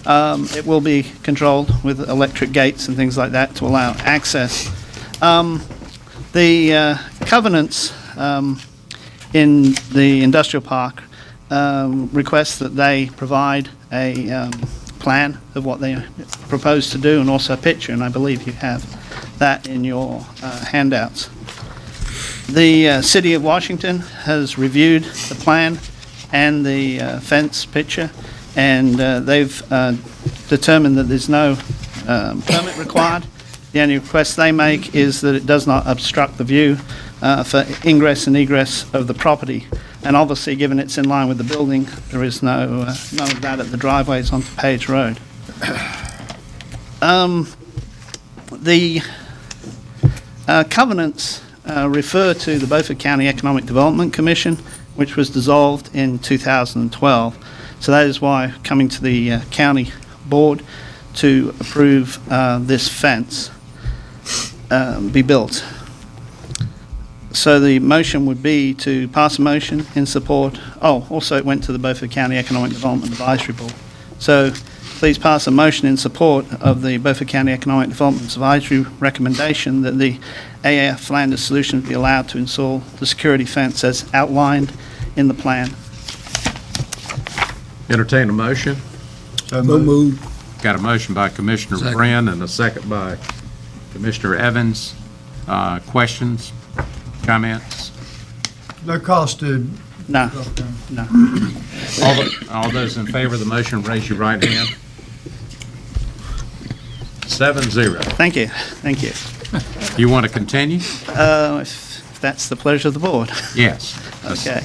It will be controlled with electric gates and things like that to allow access. The covenants in the industrial park request that they provide a plan of what they propose to do and also a picture, and I believe you have that in your handouts. The City of Washington has reviewed the plan and the fence picture, and they've determined that there's no permit required. The only request they make is that it does not obstruct the view for ingress and egress of the property. And obviously, given it's in line with the building, there is none of that at the driveways onto Page Road. The covenants refer to the Beaufort County Economic Development Commission, which was dissolved in 2012. So that is why coming to the county board to approve this fence be built. So the motion would be to pass a motion in support. Oh, also it went to the Beaufort County Economic Development Advisory Board. So please pass a motion in support of the Beaufort County Economic Development Advisory recommendation that the AAF Flanders solution be allowed to install the security fence as outlined in the plan. Entertain a motion. So moved. Got a motion by Commissioner Brand and a second by Commissioner Evans. Questions, comments? No cost to... No, no. All those in favor of the motion, raise your right hand. 7-0. Thank you, thank you. You want to continue? If that's the pleasure of the board. Yes. Okay.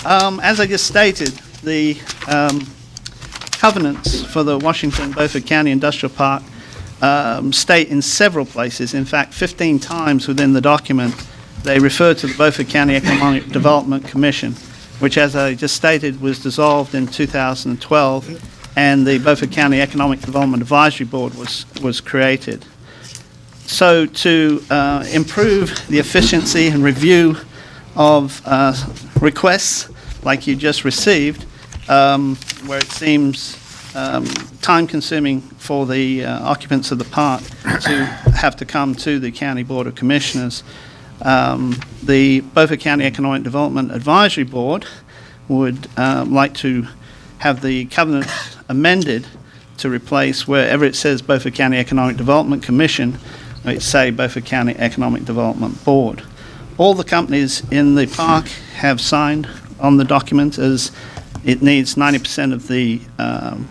As I just stated, the covenants for the Washington Beaufort County Industrial Park state in several places, in fact 15 times within the document, they refer to the Beaufort County Economic Development Commission, which, as I just stated, was dissolved in 2012, and the Beaufort County Economic Development Advisory Board was created. So to improve the efficiency and review of requests like you just received, where it seems time-consuming for the occupants of the park to have to come to the County Board of Commissioners, the Beaufort County Economic Development Advisory Board would like to have the covenant amended to replace wherever it says Beaufort County Economic Development Commission, it say Beaufort County Economic Development Board. All the companies in the park have signed on the document, as it needs 90% of the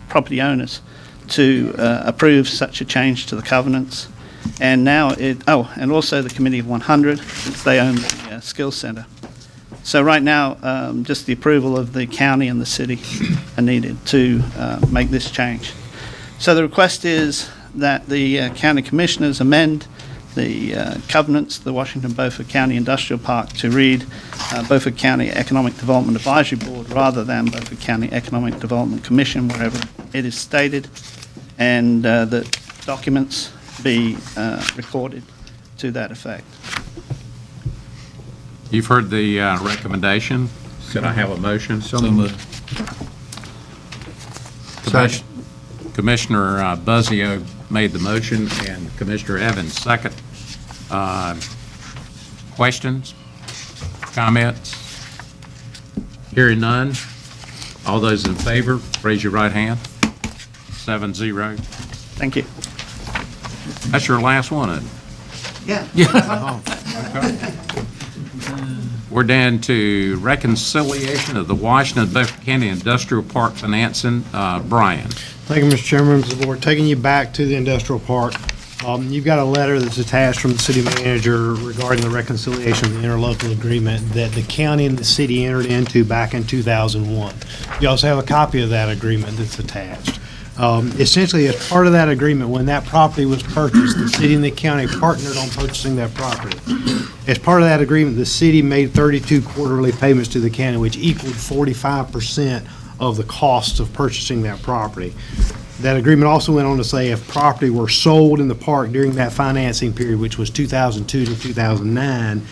property owners to approve such a change to the covenants. And now and also the Committee of 100, since they own the Skills Center. So right now, just the approval of the county and the city are needed to make this change. So the request is that the county commissioners amend the covenants, the Washington Beaufort County Industrial Park, to read Beaufort County Economic Development Advisory Board rather than Beaufort County Economic Development Commission, wherever it is stated, and that documents be recorded to that effect. You've heard the recommendation. Could I have a motion? So moved. Commissioner Buzzio made the motion, and Commissioner Evans second. Questions? Comments? Hearing none. All those in favor, raise your right hand. 7-0. Thank you. That's your last one, isn't it? Yeah. Oh, okay. We're down to reconciliation of the Washington Beaufort County Industrial Park financing. Brian. Thank you, Mr. Chairman, members of the board. Taking you back to the industrial park, You've got a letter that's attached from the city manager regarding the reconciliation of the interlocal agreement that the county and the city entered into back in 2001. You also have a copy of that agreement that's attached. Essentially, as part of that agreement, when that property was purchased, the city and the county partnered on purchasing that property. As part of that agreement, the city made 32 quarterly payments to the county, which equaled 45% of the costs of purchasing that property. That agreement also went on to say if property were sold in the park during that financing period, which was 2002 to 2009,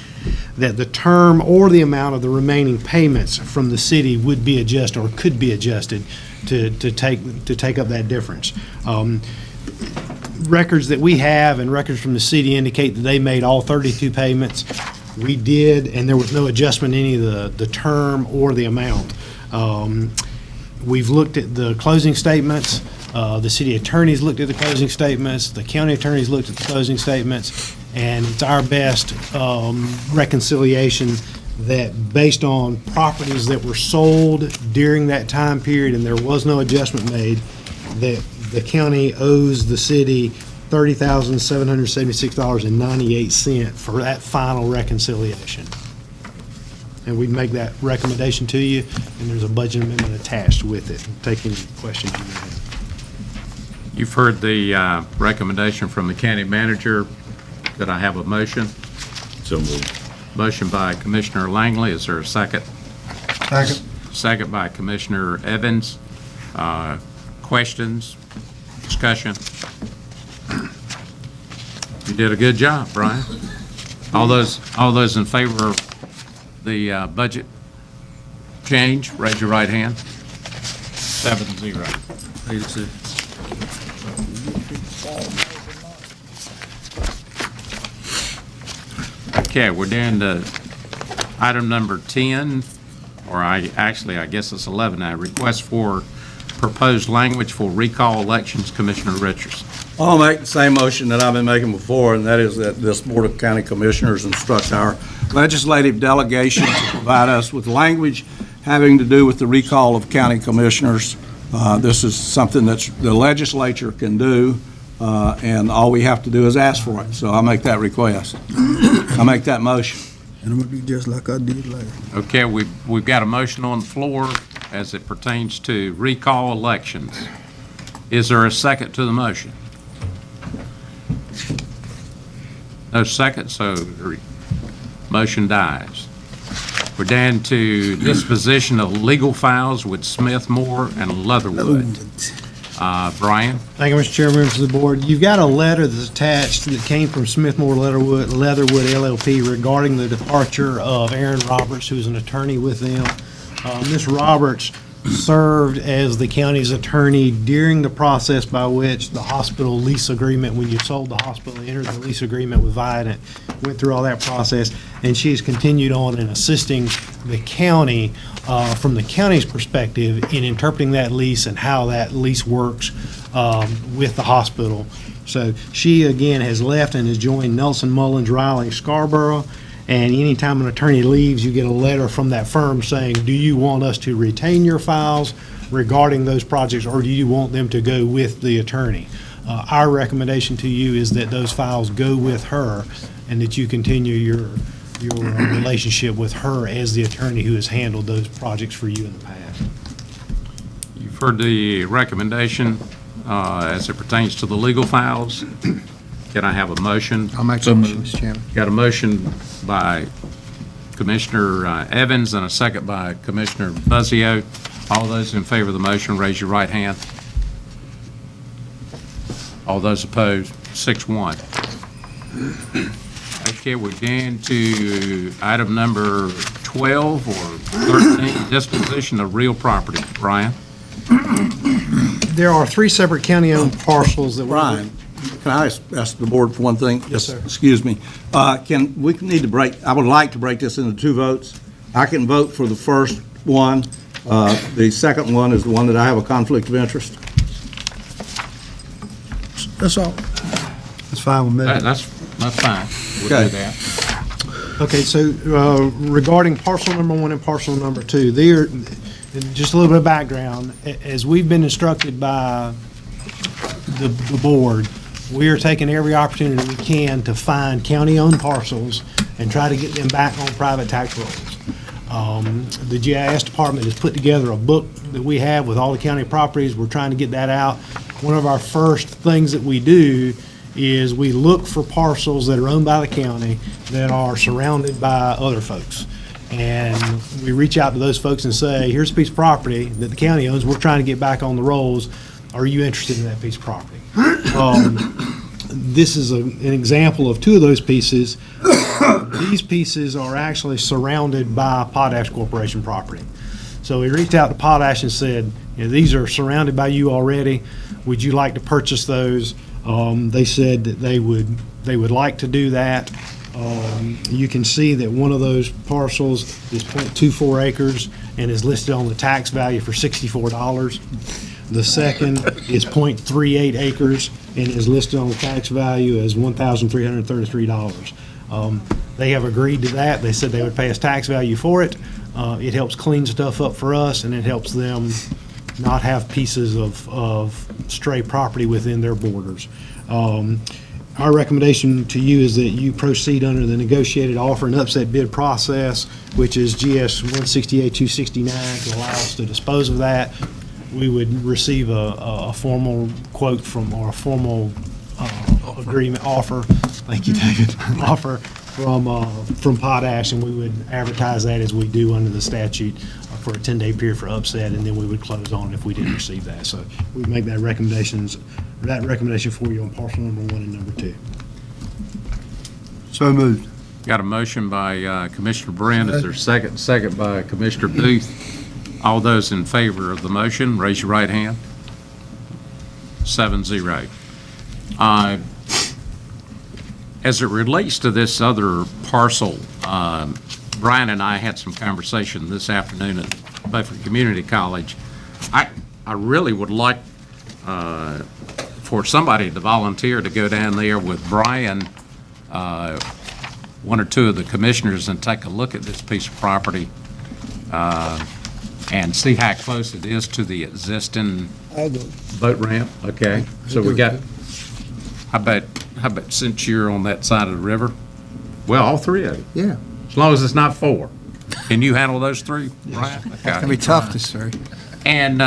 that the term or the amount of the remaining payments from the city would be adjusted or could be adjusted to take up that difference. Records that we have and records from the city indicate that they made all 32 payments. We did, and there was no adjustment in any of the term or the amount. We've looked at the closing statements. The city attorneys looked at the closing statements. The county attorneys looked at the closing statements. And it's our best reconciliation that based on properties that were sold during that time period and there was no adjustment made, that the county owes the city $30,776.98 for that final reconciliation. And we make that recommendation to you, and there's a budget amendment attached with it. Take any questions you may have. You've heard the recommendation from the county manager. Could I have a motion? So moved. Motion by Commissioner Langley. Is there a second? Second. Second by Commissioner Evans. Questions? Discussion? You did a good job, Brian. All those in favor of the budget change, raise your right hand. 7-0. 86. Okay, we're down to item number 10, or I guess it's 11 now. Request for proposed language for recall elections, Commissioner Richardson. I'll make the same motion that I've been making before, and that is that this Board of County Commissioners instruct our legislative delegation to provide us with language having to do with the recall of county commissioners. This is something that the legislature can do, and all we have to do is ask for it. So I'll make that request. I'll make that motion. And I'm gonna do just like I did later. Okay, we've got a motion on the floor as it pertains to recall elections. Is there a second to the motion? No second, so the motion dies. We're down to disposition of legal files with Smith, Moore, and Leatherwood. Brian? Thank you, Mr. Chairman, members of the board. You've got a letter that's attached that came from Smith, Moore, Leatherwood LLP regarding the departure of Aaron Roberts, who's an attorney with them. Ms. Roberts served as the county's attorney during the process by which the hospital lease agreement, when you sold the hospital, entered the lease agreement with Vidant, went through all that process, and she's continued on in assisting the county from the county's perspective in interpreting that lease and how that lease works with the hospital. So she, again, has left and has joined Nelson Mullins Riley Scarborough. And anytime an attorney leaves, you get a letter from that firm saying, do you want us to retain your files regarding those projects, or do you want them to go with the attorney? Our recommendation to you is that those files go with her and that you continue your relationship with her as the attorney who has handled those projects for you in the past. You've heard the recommendation as it pertains to the legal files. Can I have a motion? I'll make a motion, Mr. Chairman. Got a motion by Commissioner Evans and a second by Commissioner Buzzio. All those in favor of the motion, raise your right hand. All those opposed, 6-1. Okay, we're down to item number 12 or 13, disposition of real property. Brian? There are 3 separate county-owned parcels that Brian, can I ask the board for one thing? Yes, sir. Excuse me. I would like to break this into 2 votes. I can vote for the first one. The second one is the one that I have a conflict of interest. That's all. That's fine with me. That's fine. We'll do that. Okay, so regarding parcel number 1 and parcel number 2, just a little bit of background. As we've been instructed by the board, we are taking every opportunity we can to find county-owned parcels and try to get them back on private tax rolls. The GIS department has put together a book that we have with all the county properties. We're trying to get that out. One of our first things that we do is we look for parcels that are owned by the county that are surrounded by other folks. And we reach out to those folks and say, here's a piece of property that the county owns. We're trying to get back on the rolls. Are you interested in that piece of property? This is an example of two of those pieces. These pieces are actually surrounded by Potash Corporation property. So we reached out to Potash and said, these are surrounded by you already. Would you like to purchase those? They said that they would like to do that. You can see that one of those parcels is 0.24 acres and is listed on the tax value for $64. The second is 0.38 acres and is listed on the tax value as $1,333. They have agreed to that. They said they would pay us tax value for it. It helps clean stuff up for us, and it helps them not have pieces of stray property within their borders. Our recommendation to you is that you proceed under the negotiated offer and upset bid process, which is GS 168-269, to allow us to dispose of that. We would receive a formal quote from, or a formal agreement offer, thank you, David, offer from Potash, and we would advertise that as we do under the statute for a 10-day period for upset, and then we would close on it if we didn't receive that. So we make that recommendation for you on parcel number 1 and number 2. So moved. Got a motion by Commissioner Brand. Is there a second? Second by Commissioner Booth. All those in favor of the motion, raise your right hand. 7-0. As it relates to this other parcel, Brian and I had some conversation this afternoon at Beaufort Community College. I really would like for somebody to volunteer to go down there with Brian, one or two of the commissioners, and take a look at this piece of property and see how close it is to the existing boat ramp. Okay, so we got, how about since you're on that side of the river? Well, all three of you. Yeah. As long as it's not 4. Can you handle those 3, Brian? Okay. It's going to be tough this year. And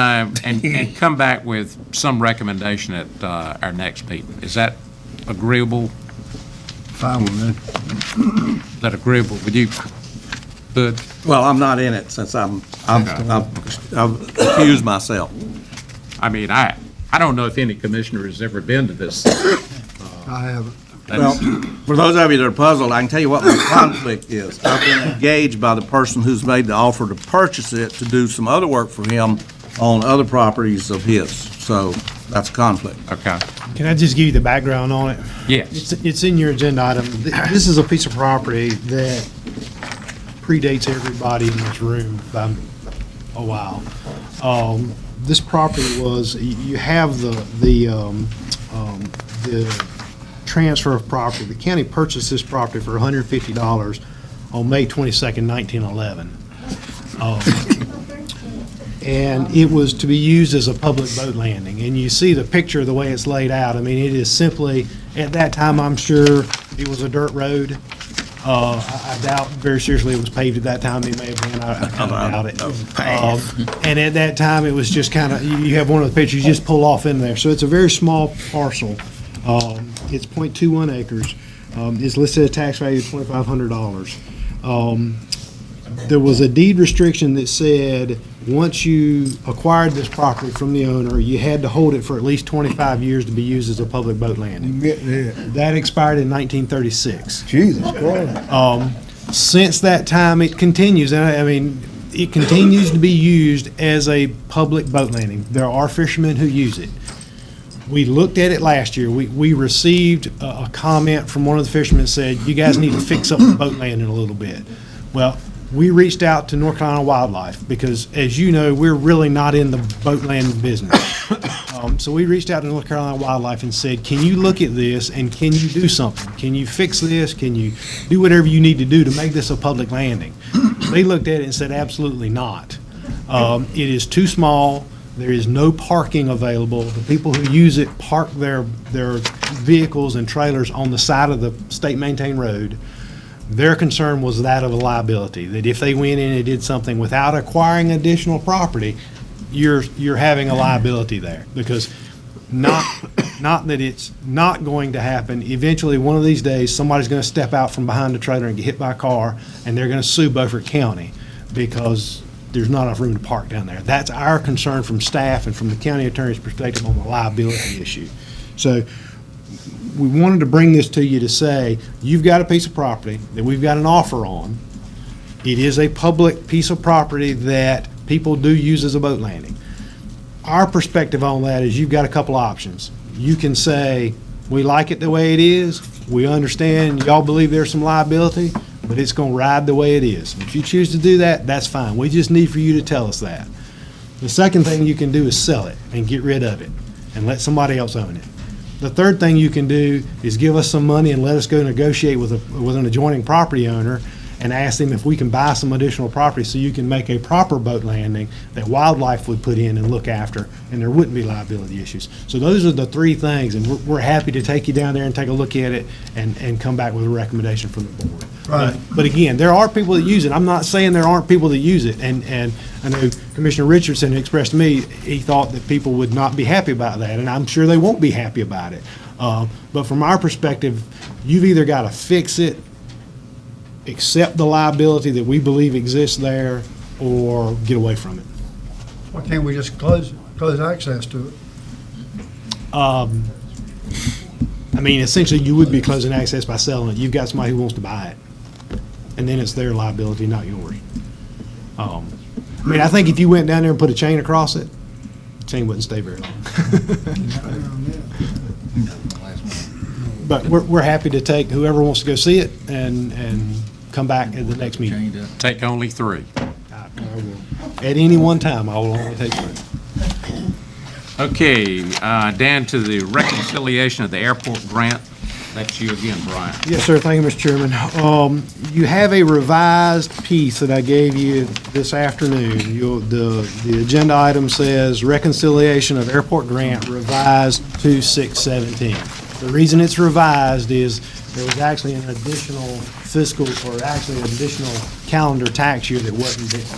come back with some recommendation at our next meeting. Is that agreeable? Fine with me. Is that agreeable with you, Bud? Well, I'm not in it since I've accused myself. I mean, I don't know if any commissioner has ever been to this. I haven't. Well, for those of you that are puzzled, I can tell you what my conflict is. I've been engaged by the person who's made the offer to purchase it to do some other work for him on other properties of his. So that's a conflict. Okay. Can I just give you the background on it? Yes. It's in your agenda item. This is a piece of property that predates everybody in this room by a while. This property was, you have the transfer of property. The county purchased this property for $150 on May 22nd, 1911. And it was to be used as a public boat landing. And you see the picture of the way it's laid out. I mean, it is simply, at that time, I'm sure it was a dirt road. I doubt very seriously it was paved at that time. It may have been, I kind of doubt it. And at that time, it was just kind of, you have one of the pictures, you just pull off in there. So it's a very small parcel. It's 0.21 acres. It's listed at tax value of $2,500. There was a deed restriction that said once you acquired this property from the owner, you had to hold it for at least 25 years to be used as a public boat landing. That expired in 1936. Jesus Christ. Since that time, it continues. I mean, it continues to be used as a public boat landing. There are fishermen who use it. We looked at it last year. We received a comment from one of the fishermen that said, you guys need to fix up the boat landing a little bit. Well, we reached out to North Carolina Wildlife because, as you know, we're really not in the boat landing business. So we reached out to North Carolina Wildlife and said, can you look at this and can you do something? Can you fix this? Can you do whatever you need to do to make this a public landing? They looked at it and said, absolutely not. It is too small. There is no parking available. The people who use it park their vehicles and trailers on the side of the state-maintained road. Their concern was that of a liability, that if they went in and did something without acquiring additional property, you're having a liability there, because not that it's not going to happen. Eventually, one of these days, somebody's going to step out from behind the trailer and get hit by a car, and they're going to sue Beaufort County because there's not enough room to park down there. That's our concern from staff and from the county attorney's perspective on the liability issue. So we wanted to bring this to you to say, you've got a piece of property that we've got an offer on. It is a public piece of property that people do use as a boat landing. Our perspective on that is you've got a couple options. You can say, we like it the way it is. We understand y'all believe there's some liability, but it's going to ride the way it is. If you choose to do that, that's fine. We just need for you to tell us that. The second thing you can do is sell it and get rid of it and let somebody else own it. The third thing you can do is give us some money and let us go negotiate with an adjoining property owner and ask them if we can buy some additional property so you can make a proper boat landing that wildlife would put in and look after, and there wouldn't be liability issues. So those are the three things, and we're happy to take you down there and take a look at it and come back with a recommendation from the board. Right. But again, there are people that use it. I'm not saying there aren't people that use it, and I know Commissioner Richardson expressed to me he thought that people would not be happy about that, and I'm sure they won't be happy about it. But from our perspective, you've either got to fix it, accept the liability that we believe exists there, or get away from it. Why can't we just close access to it? I mean, essentially, you would be closing access by selling it. You've got somebody who wants to buy it, and then it's their liability, not yours. I mean, I think if you went down there and put a chain across it, the chain wouldn't stay very long. But we're happy to take whoever wants to go see it and come back at the next meeting. Take only 3. At any one time, I will only take 3. Okay, down to the reconciliation of the airport grant. That's you again, Brian. Yes, sir. Thank you, Mr. Chairman. You have a revised piece that I gave you this afternoon. The agenda item says reconciliation of airport grant revised to 6/17. The reason it's revised is there was actually an additional fiscal, or actually an additional calendar tax year that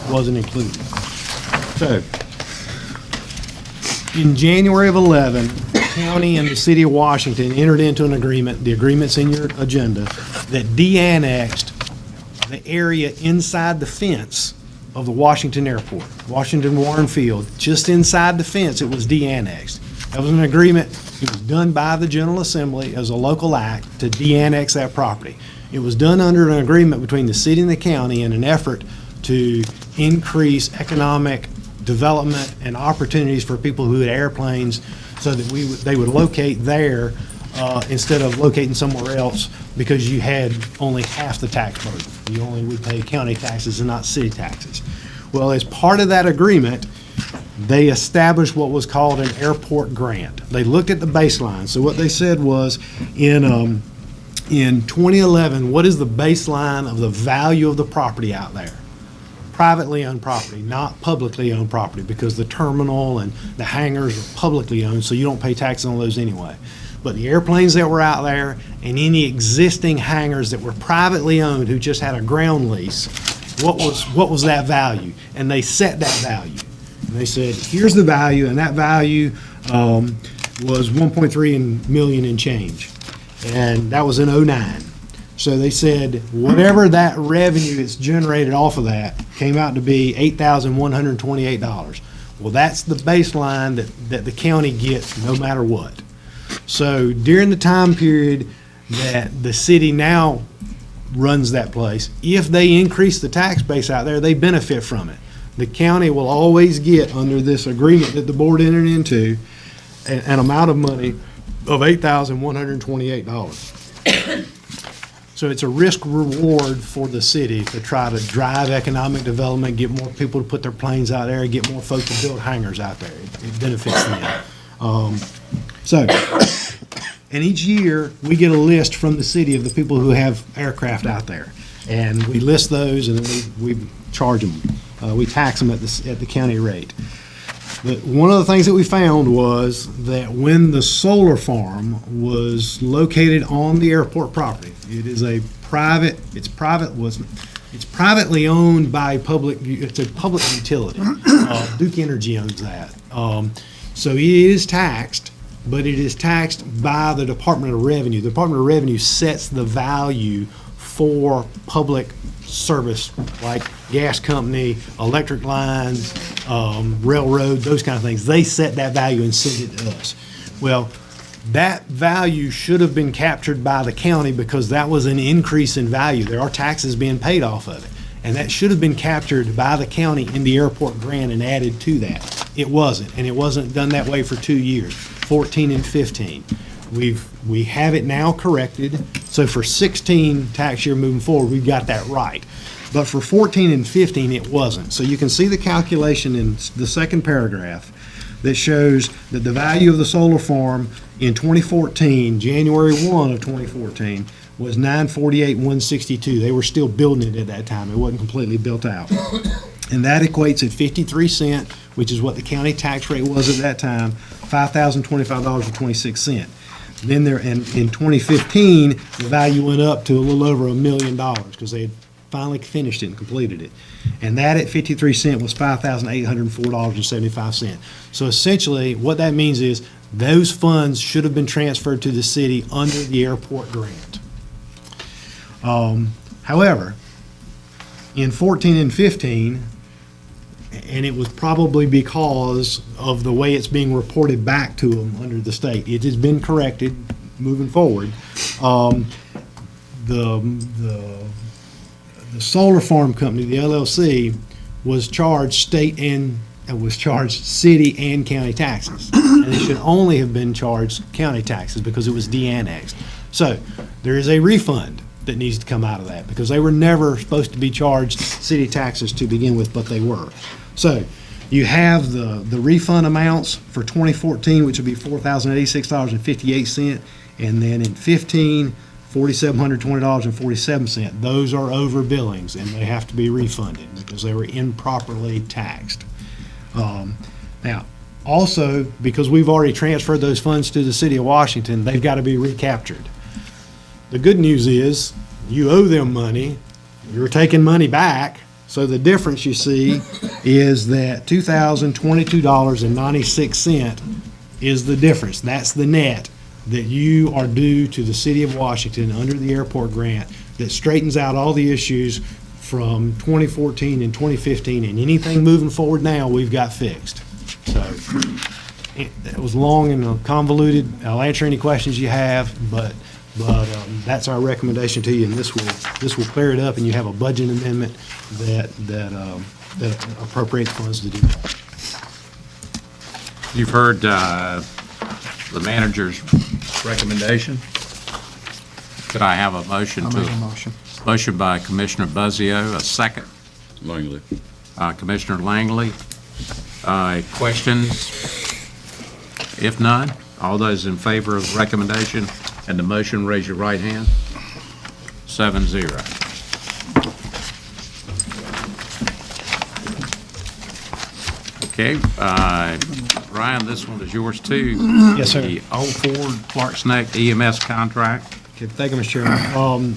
wasn't included. So, in January of 11, the county and the city of Washington entered into an agreement, the agreement's in your agenda, that de-annexed the area inside the fence of the Washington Airport, Washington Warren Field. Just inside the fence, it was de-annexed. That was an agreement. It was done by the General Assembly as a local act to de-annex that property. It was done under an agreement between the city and the county in an effort to increase economic development and opportunities for people who had airplanes, so that they would locate there instead of locating somewhere else, because you had only half the tax burden. You only would pay county taxes and not city taxes. Well, as part of that agreement, they established what was called an airport grant. They looked at the baseline. So what they said was, in 2011, what is the baseline of the value of the property out there? Privately owned property, not publicly owned property, because the terminal and the hangars are publicly owned, so you don't pay taxes on those anyway. But the airplanes that were out there and any existing hangars that were privately owned who just had a ground lease, what was that value? And they set that value. And they said, here's the value, and that value was 1.3 million and change. And that was in 2009. So they said, whatever that revenue that's generated off of that came out to be $8,128. Well, that's the baseline that the county gets no matter what. So during the time period that the city now runs that place, if they increase the tax base out there, they benefit from it. The county will always get, under this agreement that the board entered into, an amount of money of $8,128. So it's a risk reward for the city to try to drive economic development, get more people to put their planes out there, get more folks to build hangars out there. It benefits them. And each year, we get a list from the city of the people who have aircraft out there. And we list those, and then we charge them. We tax them at the county rate. One of the things that we found was that when the solar farm was located on the airport property, it's privately owned by it's a public utility. Duke Energy owns that. So it is taxed, but it is taxed by the Department of Revenue. The Department of Revenue sets the value for public service, like gas company, electric lines, railroad, those kind of things. They set that value and send it to us. Well, that value should have been captured by the county because that was an increase in value. There are taxes being paid off of it. And that should have been captured by the county in the airport grant and added to that. It wasn't, and it wasn't done that way for 2 years, 14 and 15. We have it now corrected, so for 16 tax year moving forward, we've got that right. But for 14 and 15, it wasn't. So you can see the calculation in the second paragraph that shows that the value of the solar farm in 2014, January 1 of 2014, was $948,162. They were still building it at that time. It wasn't completely built out. And that equates at 53 cents, which is what the county tax rate was at that time, $5,025.26. Then there, in 2015, the value went up to a little over $1 million because they had finally finished it and completed it. And that at 53 cents was $5,804.75. So essentially, what that means is those funds should have been transferred to the city under the airport grant. However, in 14 and 15, and it was probably because of the way it's being reported back to them under the state. It has been corrected moving forward. The solar farm company, the LLC, was charged city and county taxes. And it should only have been charged county taxes because it was de-annexed. So there is a refund that needs to come out of that because they were never supposed to be charged city taxes to begin with, but they were. So you have the refund amounts for 2014, which would be $4,086.58, and then in 15, $4,720.47. Those are over billings, and they have to be refunded because they were improperly taxed. Now, also, because we've already transferred those funds to the city of Washington, they've got to be recaptured. The good news is you owe them money, you're taking money back, so the difference you see is that $2,022.96 is the difference. That's the net that you are due to the city of Washington under the airport grant that straightens out all the issues from 2014 and 2015, and anything moving forward now we've got fixed. So it was long and convoluted. I'll answer any questions you have, but that's our recommendation to you, and this will clear it up, and you have a budget amendment that appropriates funds to do that. You've heard the manager's recommendation. Could I have a motion? I'll make a motion. Motion by Commissioner Buzzio, a second. Langley. Commissioner Langley. Questions? If none, all those in favor of the recommendation and the motion, raise your right hand. 7-0. Okay, Ryan, this one is yours too. Yes, sir. The Old Ford Clark's Neck EMS contract. Okay, thank you, Mr. Chairman.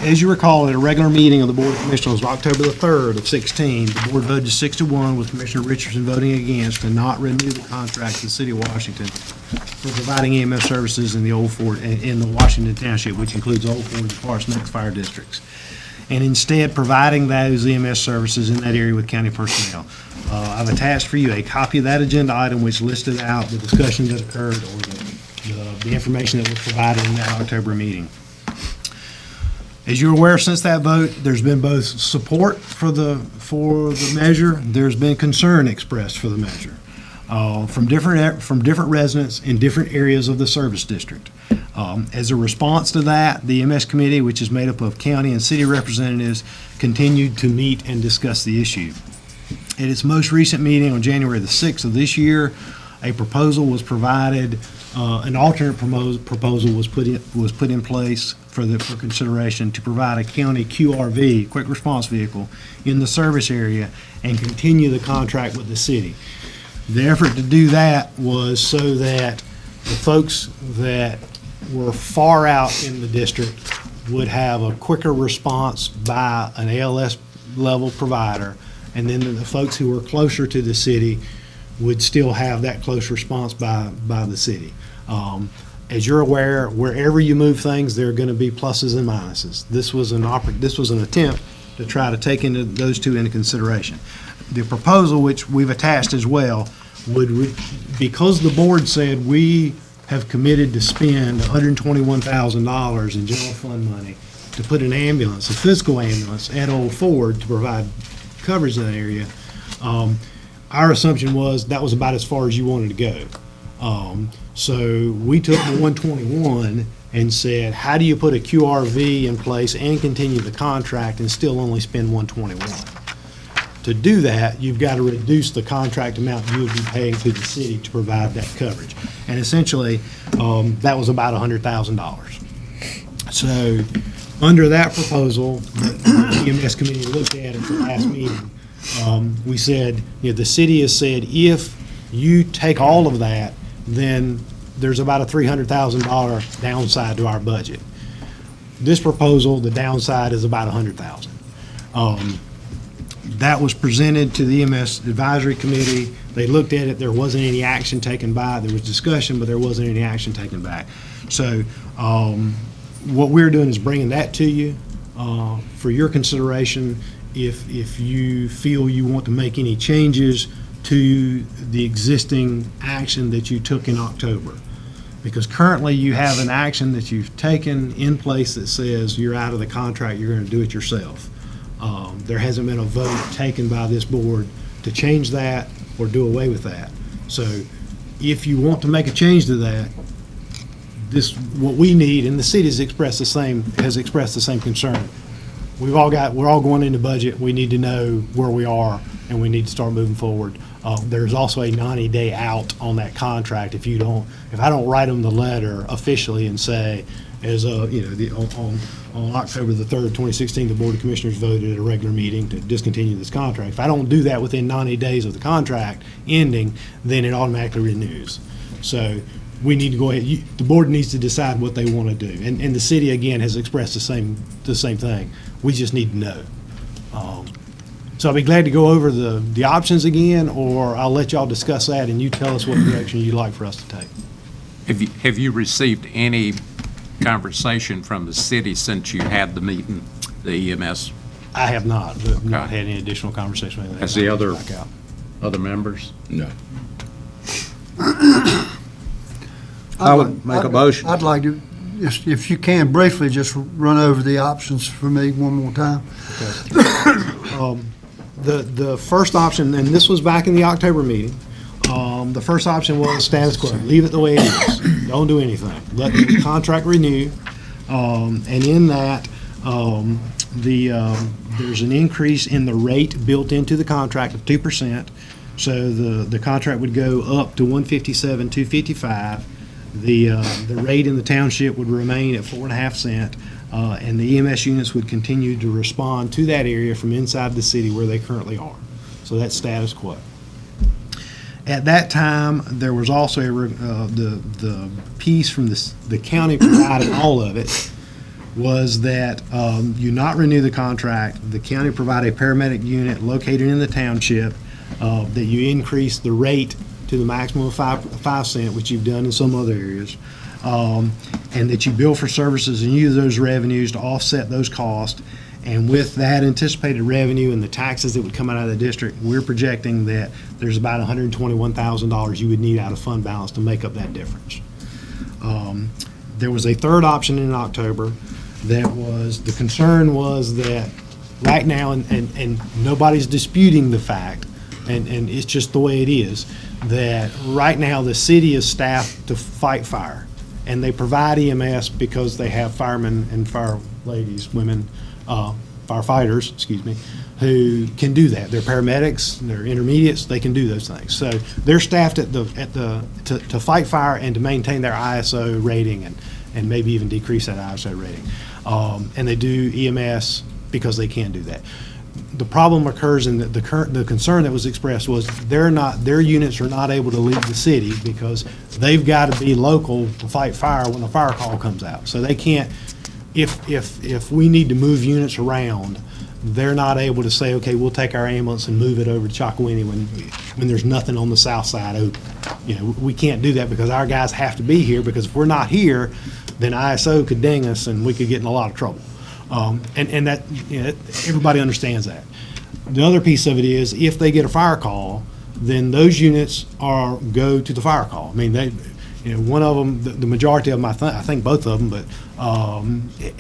As you recall, at a regular meeting of the Board of Commissioners on October the 3rd of 16, the board voted 6-1 with Commissioner Richardson voting against to not renew the contract to the City of Washington for providing EMS services in the Old Ford, in the Washington Township, which includes Old Ford and Clark's Neck fire districts, and instead providing those EMS services in that area with county personnel. I've attached for you a copy of that agenda item which listed out the discussion that occurred or the information that was provided in that October meeting. As you're aware, since that vote, there's been both support for the measure. There's been concern expressed for the measure from different residents in different areas of the service district. As a response to that, the EMS committee, which is made up of county and city representatives, continued to meet and discuss the issue. At its most recent meeting on January the 6th of this year, a proposal was provided. An alternate proposal was put in place for consideration to provide a county QRV, quick response vehicle, in the service area and continue the contract with the city. The effort to do that was so that the folks that were far out in the district would have a quicker response by an ALS level provider, and then the folks who were closer to the city would still have that close response by the city. As you're aware, wherever you move things, there are going to be pluses and minuses. This was an attempt to try to take those two into consideration. The proposal, which we've attached as well, because the board said we have committed to spend $121,000 in general fund money to put an ambulance, a physical ambulance, at Old Ford to provide coverage in that area. Our assumption was that was about as far as you wanted to go. So we took the 121 and said, how do you put a QRV in place and continue the contract and still only spend 121? To do that, you've got to reduce the contract amount you would be paying to the city to provide that coverage. And essentially, that was about $100,000. So under that proposal, the EMS committee looked at the last meeting. We said, the city has said, if you take all of that, then there's about a $300,000 downside to our budget. This proposal, the downside is about $100,000. That was presented to the EMS Advisory Committee. They looked at it. There wasn't any action taken by it. There was discussion, but there wasn't any action taken back. So what we're doing is bringing that to you for your consideration if you feel you want to make any changes to the existing action that you took in October. Because currently you have an action that you've taken in place that says you're out of the contract, you're going to do it yourself. There hasn't been a vote taken by this board to change that or do away with that. So if you want to make a change to that, what we need, and the city has expressed the same concern. We're all going into budget. We need to know where we are, and we need to start moving forward. There's also a 90-day out on that contract. If I don't write them the letter officially and say, on October the 3rd, 2016, the Board of Commissioners voted at a regular meeting to discontinue this contract. If I don't do that within 90 days of the contract ending, then it automatically renews. So we need to go ahead. The board needs to decide what they want to do, and the city again has expressed the same thing. We just need to know. So I'll be glad to go over the options again, or I'll let y'all discuss that and you tell us what direction you'd like for us to take. Have you received any conversation from the city since you had the meeting, the EMS? I have not. We've not had any additional conversation with that. Has the other members? No. I would make a motion. I'd like to, if you can, briefly just run over the options for me one more time. The first option, and this was back in the October meeting, the first option was status quo. Leave it the way it is. Don't do anything. Let the contract renew. And in that, there's an increase in the rate built into the contract of 2%. So the contract would go up to $157,255. The rate in the township would remain at 4.5 cents, and the EMS units would continue to respond to that area from inside the city where they currently are. So that's status quo. At that time, there was also the piece from the county provided all of it was that you not renew the contract, the county provide a paramedic unit located in the township, that you increase the rate to the maximum of 5 cents, which you've done in some other areas, and that you bill for services and use those revenues to offset those costs. And with that anticipated revenue and the taxes that would come out of the district, we're projecting that there's about $121,000 you would need out of fund balance to make up that difference. There was a third option in October that was, the concern was that right now, and nobody's disputing the fact, and it's just the way it is, that right now the city is staffed to fight fire, and they provide EMS because they have firemen and fire ladies, women, firefighters, who can do that. They're paramedics, they're intermediates, they can do those things. So they're staffed to fight fire and to maintain their ISO rating and maybe even decrease that ISO rating. And they do EMS because they can do that. the problem occurs in the concern that was expressed was their units are not able to leave the city because they've got to be local to fight fire when a fire call comes out. So they can't, if we need to move units around, they're not able to say, okay, we'll take our ambulance and move it over to Chocowinity when there's nothing on the south side open. You know, we can't do that because our guys have to be here, because if we're not here, then ISO could ding us and we could get in a lot of trouble. And that, you know, everybody understands that. The other piece of it is, if they get a fire call, then those units go to the fire call. I mean, one of them, the majority of them, I think both of them, but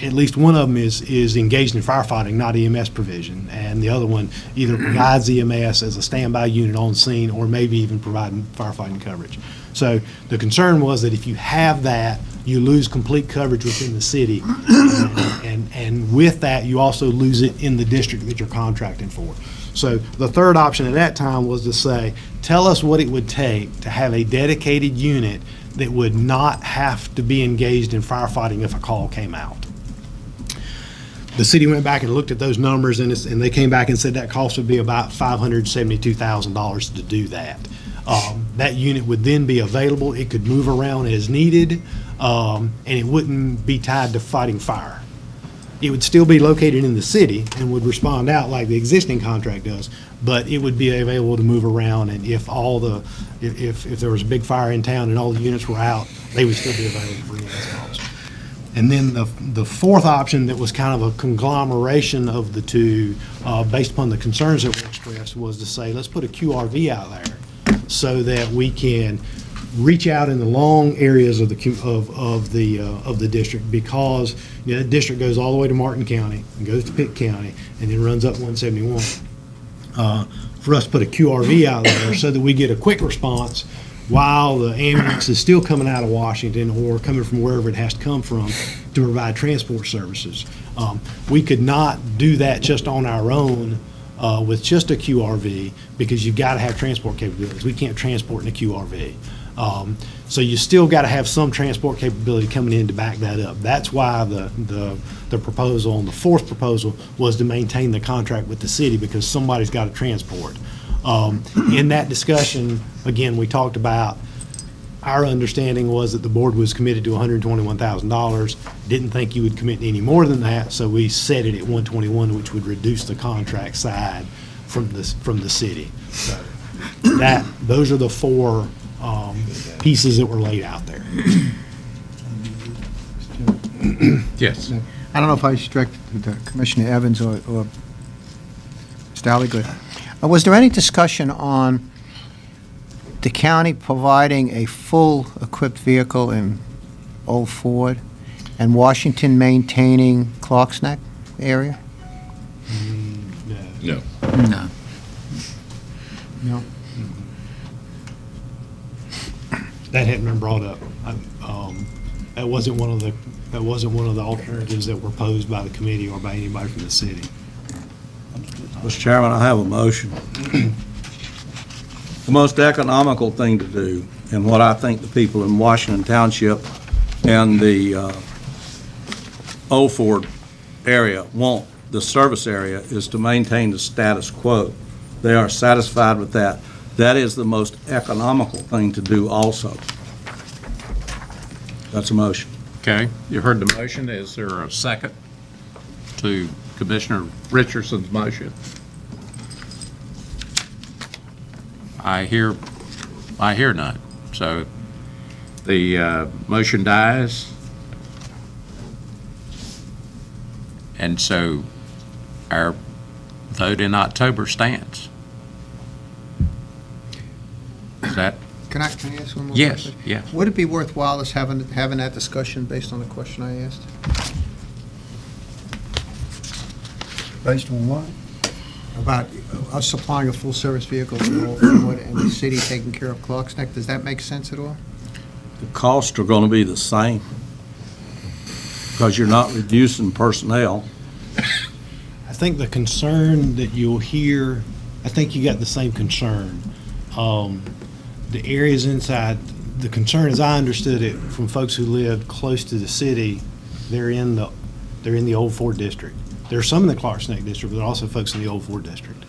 at least one of them is engaged in firefighting, not EMS provision, and the other one either provides EMS as a standby unit on scene or maybe even providing firefighting coverage. So the concern was that if you have that, you lose complete coverage within the city, and with that, you also lose it in the district that you're contracting for. So the third option at that time was to say, tell us what it would take to have a dedicated unit that would not have to be engaged in firefighting if a call came out. The city went back and looked at those numbers, and they came back and said that cost would be about $572,000 to do that. That unit would then be available. It could move around as needed, and it wouldn't be tied to fighting fire. It would still be located in the city and would respond out like the existing contract does, but it would be available to move around, and if there was a big fire in town and all the units were out, they would still be available for EMS calls. And then the fourth option that was kind of a conglomeration of the two, based upon the concerns that were expressed, was to say, let's put a QRV out there so that we can reach out in the long areas of the district, because the district goes all the way to Martin County and goes to Pitt County and then runs up 171. For us to put a QRV out there so that we get a quick response while the ambulance is still coming out of Washington or coming from wherever it has to come from to provide transport services. We could not do that just on our own with just a QRV, because you've got to have transport capabilities. We can't transport in a QRV. So you still got to have some transport capability coming in to back that up. That's why the proposal, and the fourth proposal, was to maintain the contract with the city, because somebody's got to transport. In that discussion, again, we talked about, our understanding was that the board was committed to $121,000, didn't think you would commit any more than that, so we set it at $121,000, which would reduce the contract side from the city. So those are the four pieces that were laid out there. Yes. I don't know if I should direct to Commissioner Evans or Mr. Alligood. Was there any discussion on the county providing a full equipped vehicle in Old Ford and Washington maintaining Clark's Neck area? No. No. No. That hadn't been brought up. That wasn't one of the alternatives that were posed by the committee or by anybody from the city. Mr. Chairman, I have a motion. The most economical thing to do, and what I think the people in Washington Township and the Old Ford area want, the service area, is to maintain the status quo. They are satisfied with that. That is the most economical thing to do also. That's a motion. Okay, you heard the motion. Is there a second to Commissioner Richardson's motion? I hear none. So the motion dies. And so our vote in October stands. Is that? Can I ask one more Yes, question? yes. Would it be worthwhile us having that discussion based on the question I asked? Based on what? About us supplying a full-service vehicle to Old Ford and the city taking care of Clark's Neck? Does that make sense at all? The costs are going to be the same because you're not reducing personnel. I think the concern that you'll hear, I think you got the same concern. The areas inside, the concern, as I understood it from folks who lived close to the city, they're in the Old Ford district. There's some in the Clark Snake District, but there are also folks in the Old Ford District.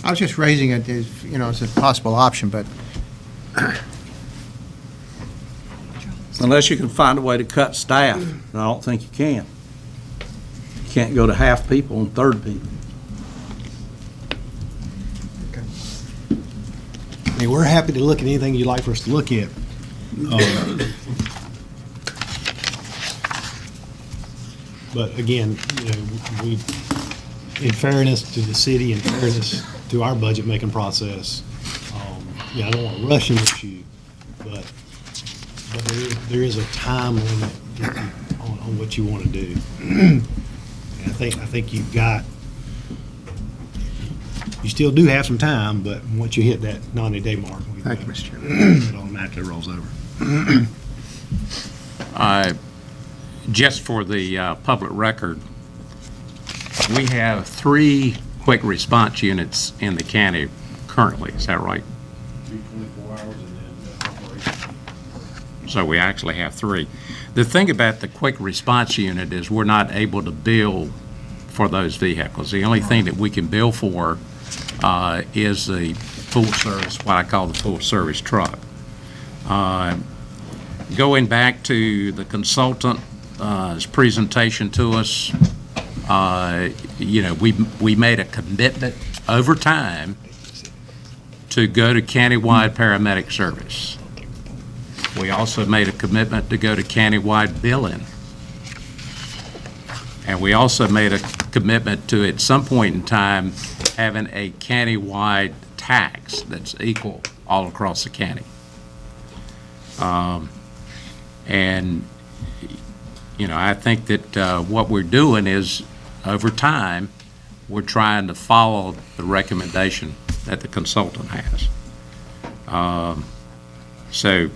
I was just raising it as, as a possible option, but Unless you can find a way to cut staff, and I don't think you can. You can't go to half people and third people. I mean, we're happy to look at anything you'd like for us to look at. But again, we, in fairness to the city, in fairness to our budget-making process, I don't want to rush an issue, but there is a time limit on what you want to do. And I think you've got, you still do have some time, but once you hit that 90-day mark, thank you, Mr. Chairman. it automatically rolls over. Just for the public record, we have 3 quick response units in the county currently. Is that right? 24 hours and then operation. So we actually have 3. The thing about the quick response unit is we're not able to bill for those vehicles. The only thing that we can bill for is the full service, what I call the full service truck. Going back to the consultant's presentation to us, we made a commitment over time to go to countywide paramedic service. We also made a commitment to go to countywide billing. And we also made a commitment to, at some point in time, having a countywide tax that's equal all across the county. I think that what we're doing is, over time, we're trying to follow the recommendation that the consultant has. So,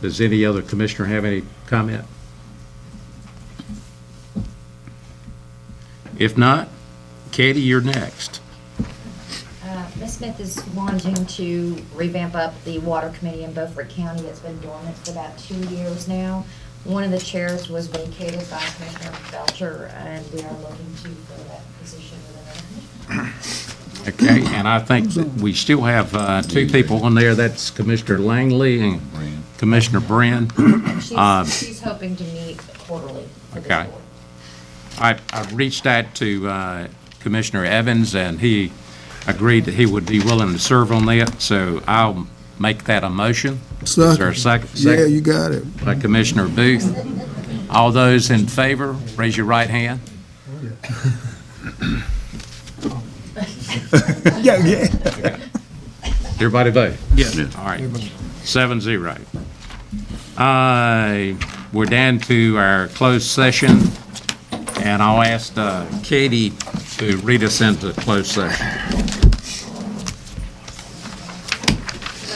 does any other commissioner have any comment? If not, Katie, you're next. Ms. Smith is wanting to revamp up the water committee in Beaufort County. It's been dormant for about 2 years now. One of the chairs was vacated by Commissioner Belcher, and we are looking to fill that position within our commission. Okay, and I think that we still have 2 people on there. That's Commissioner Langley and Commissioner Brin. She's hoping to meet quarterly for this Okay. board. I reached out to Commissioner Evans, and he agreed that he would be willing to serve on that, so I'll make that a motion. Is there a second? Yeah, you got it. By Commissioner Booth. All those in favor, raise your right hand. Yeah. Everybody vote? Yes. All right, 7-0. We're down to our closed session, and I'll ask Katie to read us into closed session.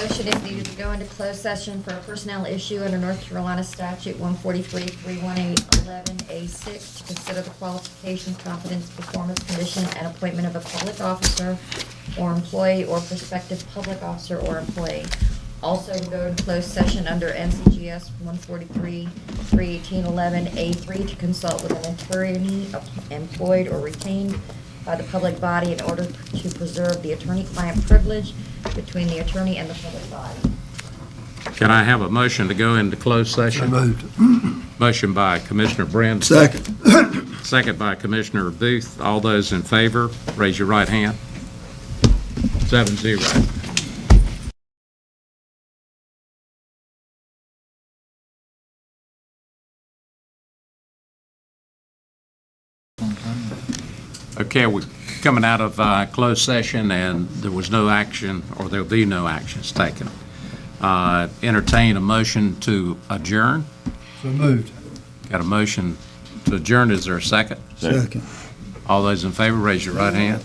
Motion is needed to go into closed session for a personnel issue under North Carolina Statute 143-318-11A6 to consider the qualifications, competence, performance, condition, and appointment of a public officer or employee or prospective public officer or employee. Also to go into closed session under NCGS 143-318-11A3 to consult with an attorney employed or retained by the public body in order to preserve the attorney-client privilege between the attorney and the public body. Can I have a motion to go into closed session? So moved. Motion by Commissioner Brand. Second. Second by Commissioner Booth. All those in favor, raise your right hand. 7-0. Okay, we're coming out of closed session, and there was no action, or there'll be no actions taken. Entertain a motion to adjourn. So moved. Got a motion to adjourn. Is there a second? Second. All those in favor, raise your right hand.